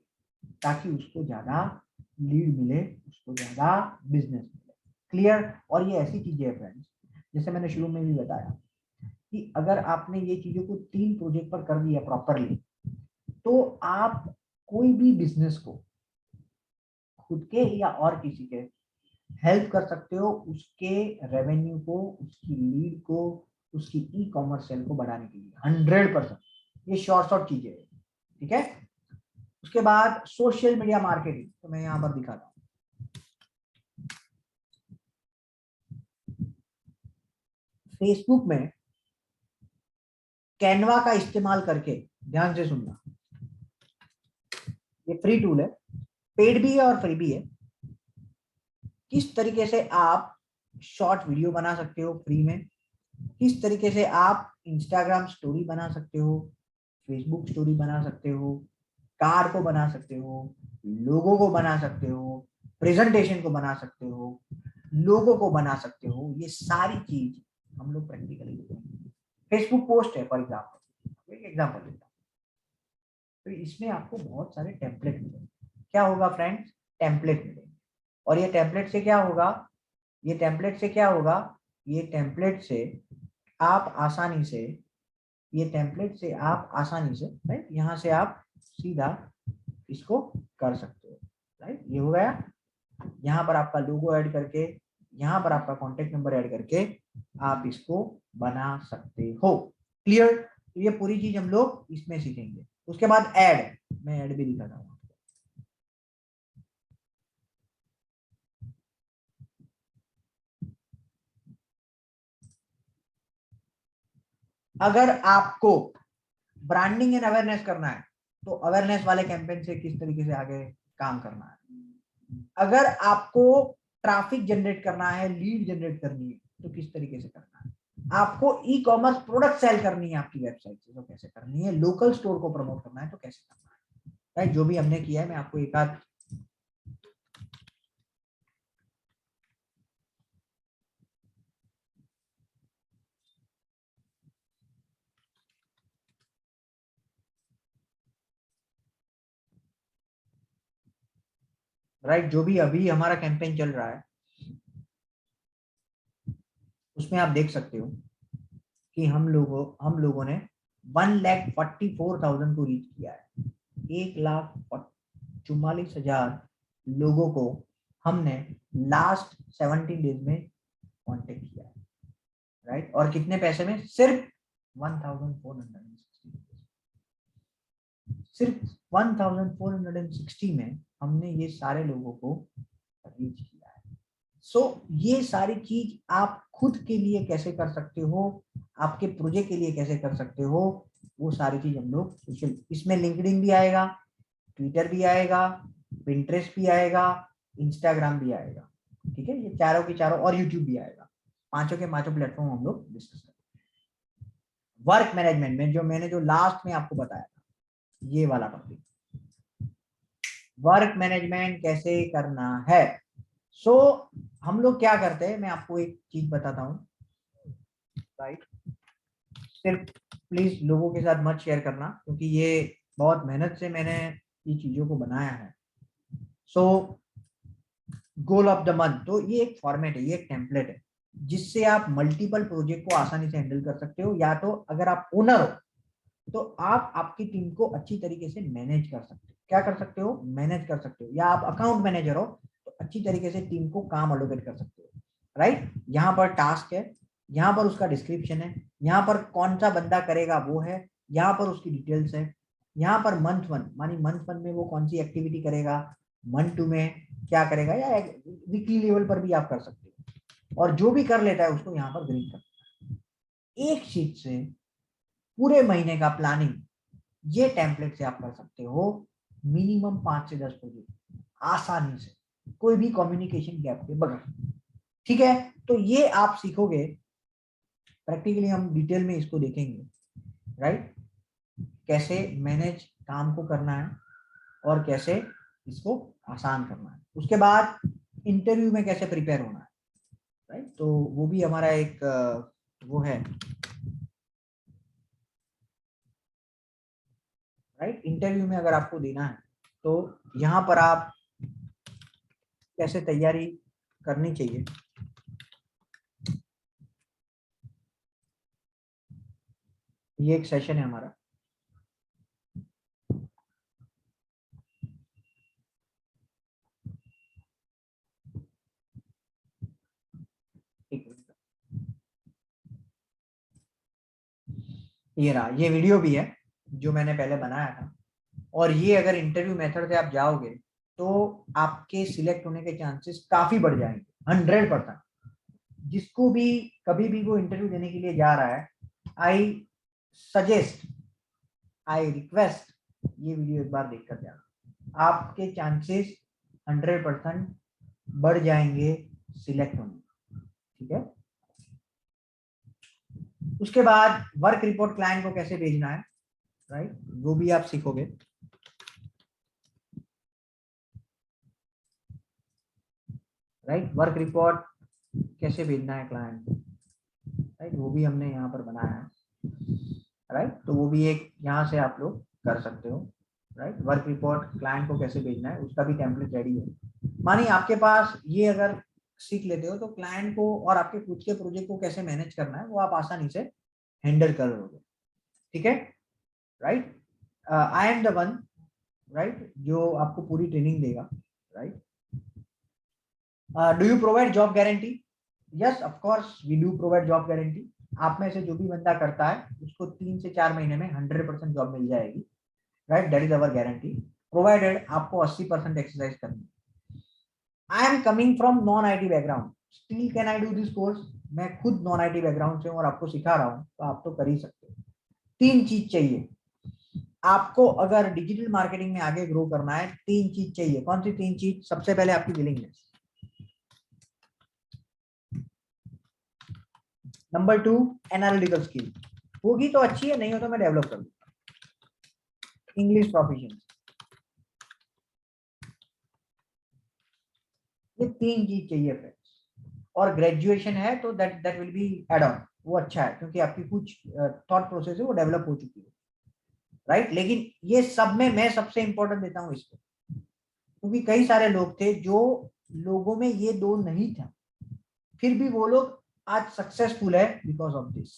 ताकि उसको ज्यादा लीड मिले, उसको ज्यादा बिजनेस मिले। क्लियर। और ये ऐसी चीजें है फ्रेंड्स, जैसे मैंने शुरू में भी बताया कि अगर आपने ये चीजों को 3 प्रोजेक्ट पर कर दिया प्रॉपरली, तो आप कोई भी बिजनेस को खुद के या और किसी के हेल्प कर सकते हो, उसके रेवेन्यू को, उसकी लीड को, उसकी ई कॉमर्स सेल को बढ़ाने के लिए 100%। ये शॉर्ट चीजें है, ठीक है। उसके बाद सोशल मीडिया मार्केटिंग, तो मैं यहां पर दिखाता हूं। फेसबुक में कैनवा का इस्तेमाल करके, ध्यान से सुनना, ये फ्री टूल है, पेड भी है और फ्री भी है। किस तरीके से आप शॉर्ट वीडियो बना सकते हो फ्री में, किस तरीके से आप इंस्टाग्राम स्टोरी बना सकते हो, फेसबुक स्टोरी बना सकते हो, कार्ड को बना सकते हो, लोगो को बना सकते हो, प्रेजेंटेशन को बना सकते हो, लोगो को बना सकते हो, ये सारी चीज हम लोग प्रैक्टिकली देखेंगे। फेसबुक पोस्ट है फॉर एग्जाम्पल, एक एग्जाम्पल देता हूँ, तो इसमें आपको बहुत सारे टेम्पलेट मिलेंगे। क्या होगा फ्रेंड्स, टेम्पलेट मिलेंगे। और ये टेम्पलेट से क्या होगा, ये टेम्पलेट से क्या होगा, ये टेम्पलेट से आप आसानी से, ये टेम्पलेट से आप आसानी से, राइट, यहाँ से आप सीधा इसको कर सकते हो, राइट। ये हो गया, यहाँ पर आपका लोगो ऐड करके, यहाँ पर आपका कॉन्टेक्ट नंबर ऐड करके आप इसको बना सकते हो। क्लियर। तो ये पूरी चीज हम लोग इसमें सीखेंगे। उसके बाद ऐड, मैं ऐड भी दिखाता हूँ। अगर आपको ब्रांडिंग एंड अवेयरनेस करना है तो अवेयरनेस वाले कैंपेन से किस तरीके से आगे काम करना है। अगर आपको ट्रैफिक जनरेट करना है, लीड जनरेट करनी है तो किस तरीके से करना है। आपको ई कॉमर्स प्रोडक्ट सेल करनी है आपकी वेबसाइट से तो कैसे करनी है। लोकल स्टोर को प्रमोट करना है तो कैसे करना है। राइट, जो भी हमने किया है मैं आपको एक आध राइट, जो भी अभी हमारा कैंपेन चल रहा है उसमें आप देख सकते हो कि हम लोगों ने 1,44,000 को रीच किया है। 1,44,000 लोगों को हमने लास्ट 17 डेज में कांटेक्ट किया है। राइट, और कितने पैसे में? सिर्फ 1,460। सिर्फ 1,460 में हमने ये सारे लोगों को रीच किया है। सो ये सारी चीज आप खुद के लिए कैसे कर सकते हो, आपके प्रोजेक्ट के लिए कैसे कर सकते हो, वो सारी चीज हम लोग सोशल, इसमें लिंक्डइन भी आएगा, ट्विटर भी आएगा, पिंटरेस्ट भी आएगा, इंस्टाग्राम भी आएगा। ठीक है, ये चारों के चारों, और यूट्यूब भी आएगा। पांचों के पांचों प्लेटफॉर्म हम लोग डिस्कस करेंगे। वर्क मैनेजमेंट में जो मैंने जो लास्ट में आपको बताया था, ये वाला टॉपिक, वर्क मैनेजमेंट कैसे करना है। सो हम लोग क्या करते हैं, मैं आपको एक चीज बताता हूँ। राइट, सिर्फ प्लीज लोगों के साथ मत शेयर करना क्योंकि ये बहुत मेहनत से मैंने ये चीजों को बनाया है। सो गोल ऑफ द मंथ, तो ये एक फॉर्मेट है, ये एक टेम्पलेट है जिससे आप मल्टीपल प्रोजेक्ट को आसानी से हैंडल कर सकते हो। या तो अगर आप ओनर हो तो आप आपकी टीम को अच्छी तरीके से मैनेज कर सकते हो। क्या कर सकते हो? मैनेज कर सकते हो। या आप अकाउंट मैनेजर हो तो अच्छी तरीके से टीम को काम अलोकेट कर सकते हो। राइट, यहाँ पर टास्क है, यहाँ पर उसका डिस्क्रिप्शन है, यहाँ पर कौन सा बंदा करेगा वो है, यहाँ पर उसकी डिटेल्स है, यहाँ पर मंथ वन मानी मंथ वन में वो कौन सी एक्टिविटी करेगा, मंथ टू में क्या करेगा, या वीकली लेवल पर भी आप कर सकते हो। और जो भी कर लेता है उसको यहाँ पर ग्रीन कर। एक शीट से पूरे महीने का प्लानिंग ये टेम्पलेट से आप कर सकते हो। मिनिमम 5 से 10 प्रोजेक्ट आसानी से, कोई भी कम्युनिकेशन गैप के बगैर। ठीक है, तो ये आप सीखोगे प्रैक्टिकली, हम डिटेल में इसको देखेंगे। राइट, कैसे मैनेज काम को करना है और कैसे इसको आसान करना है। उसके बाद इंटरव्यू में कैसे प्रिपेयर होना है। राइट, तो वो भी हमारा एक वो है। राइट, इंटरव्यू में अगर आपको देना है तो यहाँ पर आप कैसे तैयारी करनी चाहिए। ये एक सेशन है हमारा। ये रहा, ये वीडियो भी है जो मैंने पहले बनाया था। और ये अगर इंटरव्यू मेथड से आप जाओगे तो आपके सिलेक्ट होने के चांसेस काफी बढ़ जाएंगे, 100%। जिसको भी कभी भी वो इंटरव्यू देने के लिए जा रहा है, आई सजेस्ट, आई रिक्वेस्ट, ये वीडियो एक बार देख कर जाना। आपके चांसेस 100% बढ़ जाएंगे सिलेक्ट होने। ठीक है, उसके बाद वर्क रिपोर्ट क्लाइंट को कैसे भेजना है। राइट, वो भी आप सीखोगे। राइट, वर्क रिपोर्ट कैसे भेजना है क्लाइंट। राइट, वो भी हमने यहाँ पर बनाया है। राइट, तो वो भी एक यहाँ से आप लोग कर सकते हो। राइट, वर्क रिपोर्ट क्लाइंट को कैसे भेजना है, उसका भी टेम्पलेट रेडी है। मानिए आपके पास ये अगर सीख लेते हो तो क्लाइंट को और आपके खुद के प्रोजेक्ट को कैसे मैनेज करना है वो आप आसानी से हैंडल कर लोगे। ठीक है, right, I am the one, right, जो आपको पूरी ट्रेनिंग देगा। Right, do you provide job guarantee? Yes, of course we do provide job guarantee. आप में से जो भी बंदा करता है उसको 3 से 4 महीने में 100% जॉब मिल जाएगी। Right, that is our guarantee, provided आपको 80% एक्सरसाइज करनी है। I am coming from non IT background, still can I do this course? मैं खुद नॉन आईटी बैकग्राउंड से हूँ और आपको सिखा रहा हूँ तो आप तो कर ही सकते हो। 3 चीज चाहिए आपको अगर डिजिटल मार्केटिंग में आगे ग्रो करना है। 3 चीज चाहिए। कौन सी 3 चीज? सबसे पहले आपकी विलिंगनेस, नंबर 2 एनालिटिकल स्किल, होगी तो अच्छी है, नहीं हो तो मैं डेवलप कर दूंगा। इंग्लिश प्रोफिशिएंसी, ये 3 चीज चाहिए फ्रेंड्स। और ग्रेजुएशन है तो that will be add on, वो अच्छा है क्योंकि आपकी कुछ थॉट प्रोसेस है वो डेवलप हो चुकी है, राइट। लेकिन ये सब में मैं सबसे इंपॉर्टेंट देता हूँ इसको, क्योंकि कई सारे लोग थे जो लोगों में ये 2 नहीं था, फिर भी वो लोग आज सक्सेसफुल है बिकॉज ऑफ दिस।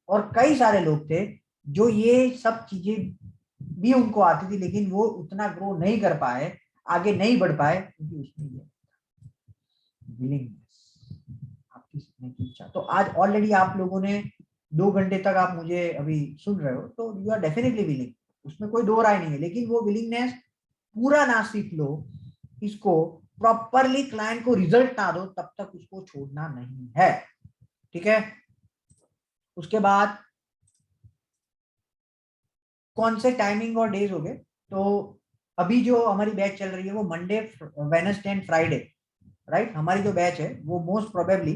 और कई सारे लोग थे जो ये सब चीजें भी उनको आती थी लेकिन वो उतना ग्रो नहीं कर पाए, आगे नहीं बढ़ पाए, क्योंकि उसमें ये विलिंगनेस, आपकी सीखने की इच्छा। तो आज ऑलरेडी आप लोगों ने 2 घंटे तक आप मुझे अभी सुन रहे हो, तो यू आर डेफिनेटली विलिंग, उसमें कोई 2 राय नहीं है। लेकिन वो विलिंगनेस पूरा ना सीख लो, इसको प्रॉपरली क्लाइंट को रिजल्ट ना दो, तब तक उसको छोड़ना नहीं है, ठीक है। उसके बाद कौन से टाइमिंग और डेज हो गए? तो अभी जो हमारी बैच चल रही है वो Monday, Wednesday and Friday, right. हमारी जो बैच है वो most probably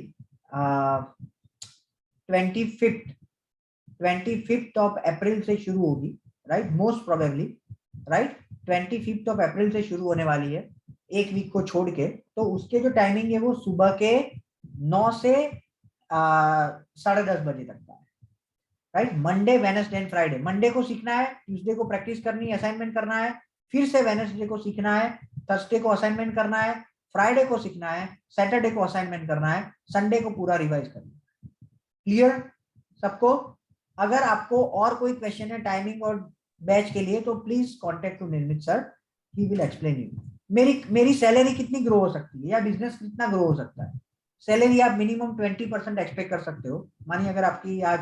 25th of April से शुरू होगी, right, most probably, right. 25th of April से शुरू होने वाली है, एक वीक को छोड़ के। तो उसके जो टाइमिंग है वो सुबह के 9 से 10:30 बजे तक का है, right. Monday, Wednesday and Friday. Monday को सीखना है, ट्यूसडे को प्रैक्टिस करनी है, असाइनमेंट करना है, फिर से वेडनेसडे को सीखना है, थर्सडे को असाइनमेंट करना है, फ्राइडे को सीखना है, सैटरडे को असाइनमेंट करना है, संडे को पूरा रिवाइज करना है। क्लियर सबको? अगर आपको और कोई क्वेश्चन है टाइमिंग और बैच के लिए तो प्लीज कॉन्टेक्ट टू निर्मित sir, he will explain you. मेरी सैलरी कितनी ग्रो हो सकती है या बिजनेस कितना ग्रो हो सकता है? सैलरी आप मिनिमम 20% एक्सपेक्ट कर सकते हो। मानिए अगर आपकी आज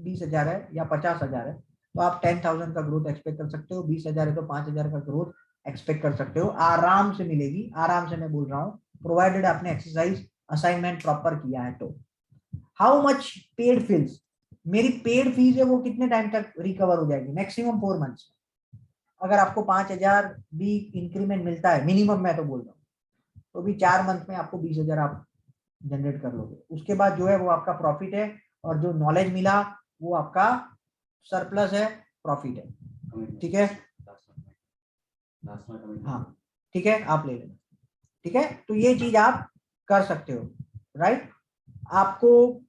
20,000 है या 50,000 है तो आप 10,000 का ग्रोथ एक्सपेक्ट कर सकते हो। 20,000 है तो 5,000 का ग्रोथ एक्सपेक्ट कर सकते हो। आराम से मिलेगी, आराम से मैं बोल रहा हूँ, प्रोवाइडेड आपने एक्सरसाइज असाइनमेंट प्रॉपर किया है तो। How much paid fees? मेरी पेड फीस है वो कितने टाइम तक रिकवर हो जाएगी? Maximum 4 months. अगर आपको 5,000 भी इंक्रीमेंट मिलता है मिनिमम, मैं तो बोल रहा हूँ, तो भी 4 मंथ में आपको 20,000 आप जनरेट कर लोगे। उसके बाद जो है वो आपका प्रॉफिट है, और जो नॉलेज मिला वो आपका सरप्लस है, प्रॉफिट है, ठीक है। हाँ ठीक है, आप ले लेना, ठीक है। तो ये चीज आप कर सकते हो, राइट। आपको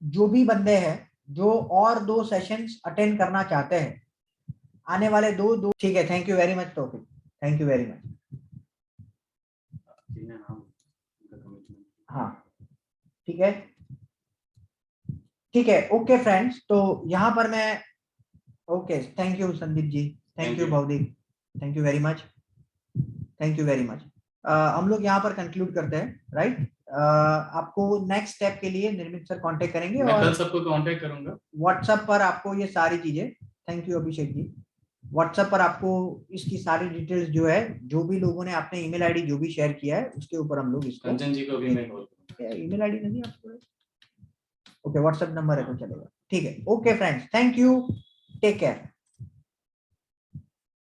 जो भी बंदे हैं जो और 2 सेशंस अटेंड करना चाहते हैं, आने वाले 2 ठीक है। Thank you very much topic, thank you very much. हाँ ठीक है, ठीक है, ओके फ्रेंड्स। तो यहाँ पर मैं, okay, thank you Sandeep ji, thank you Bhavdeep, thank you very much, thank you very much. हम लोग यहाँ पर कंक्लूड करते हैं, राइट। आपको नेक्स्ट स्टेप के लिए निर्मित सर कांटेक्ट करेंगे, मैं और कल सबको कांटेक्ट करूंगा व्हाट्सएप पर आपको ये सारी चीजें, thank you Abhishek ji, WhatsApp पर आपको इसकी सारी डिटेल्स जो है, जो भी लोगों ने आपने ईमेल आईडी जो भी शेयर किया है उसके ऊपर हम लोग इसको, कंचन जी को भी मैं कॉल करूंगा। ईमेल आईडी नहीं आपको? ओके, व्हाट्सएप नंबर है तो चलेगा, ठीक है। Okay friends, thank you, take care.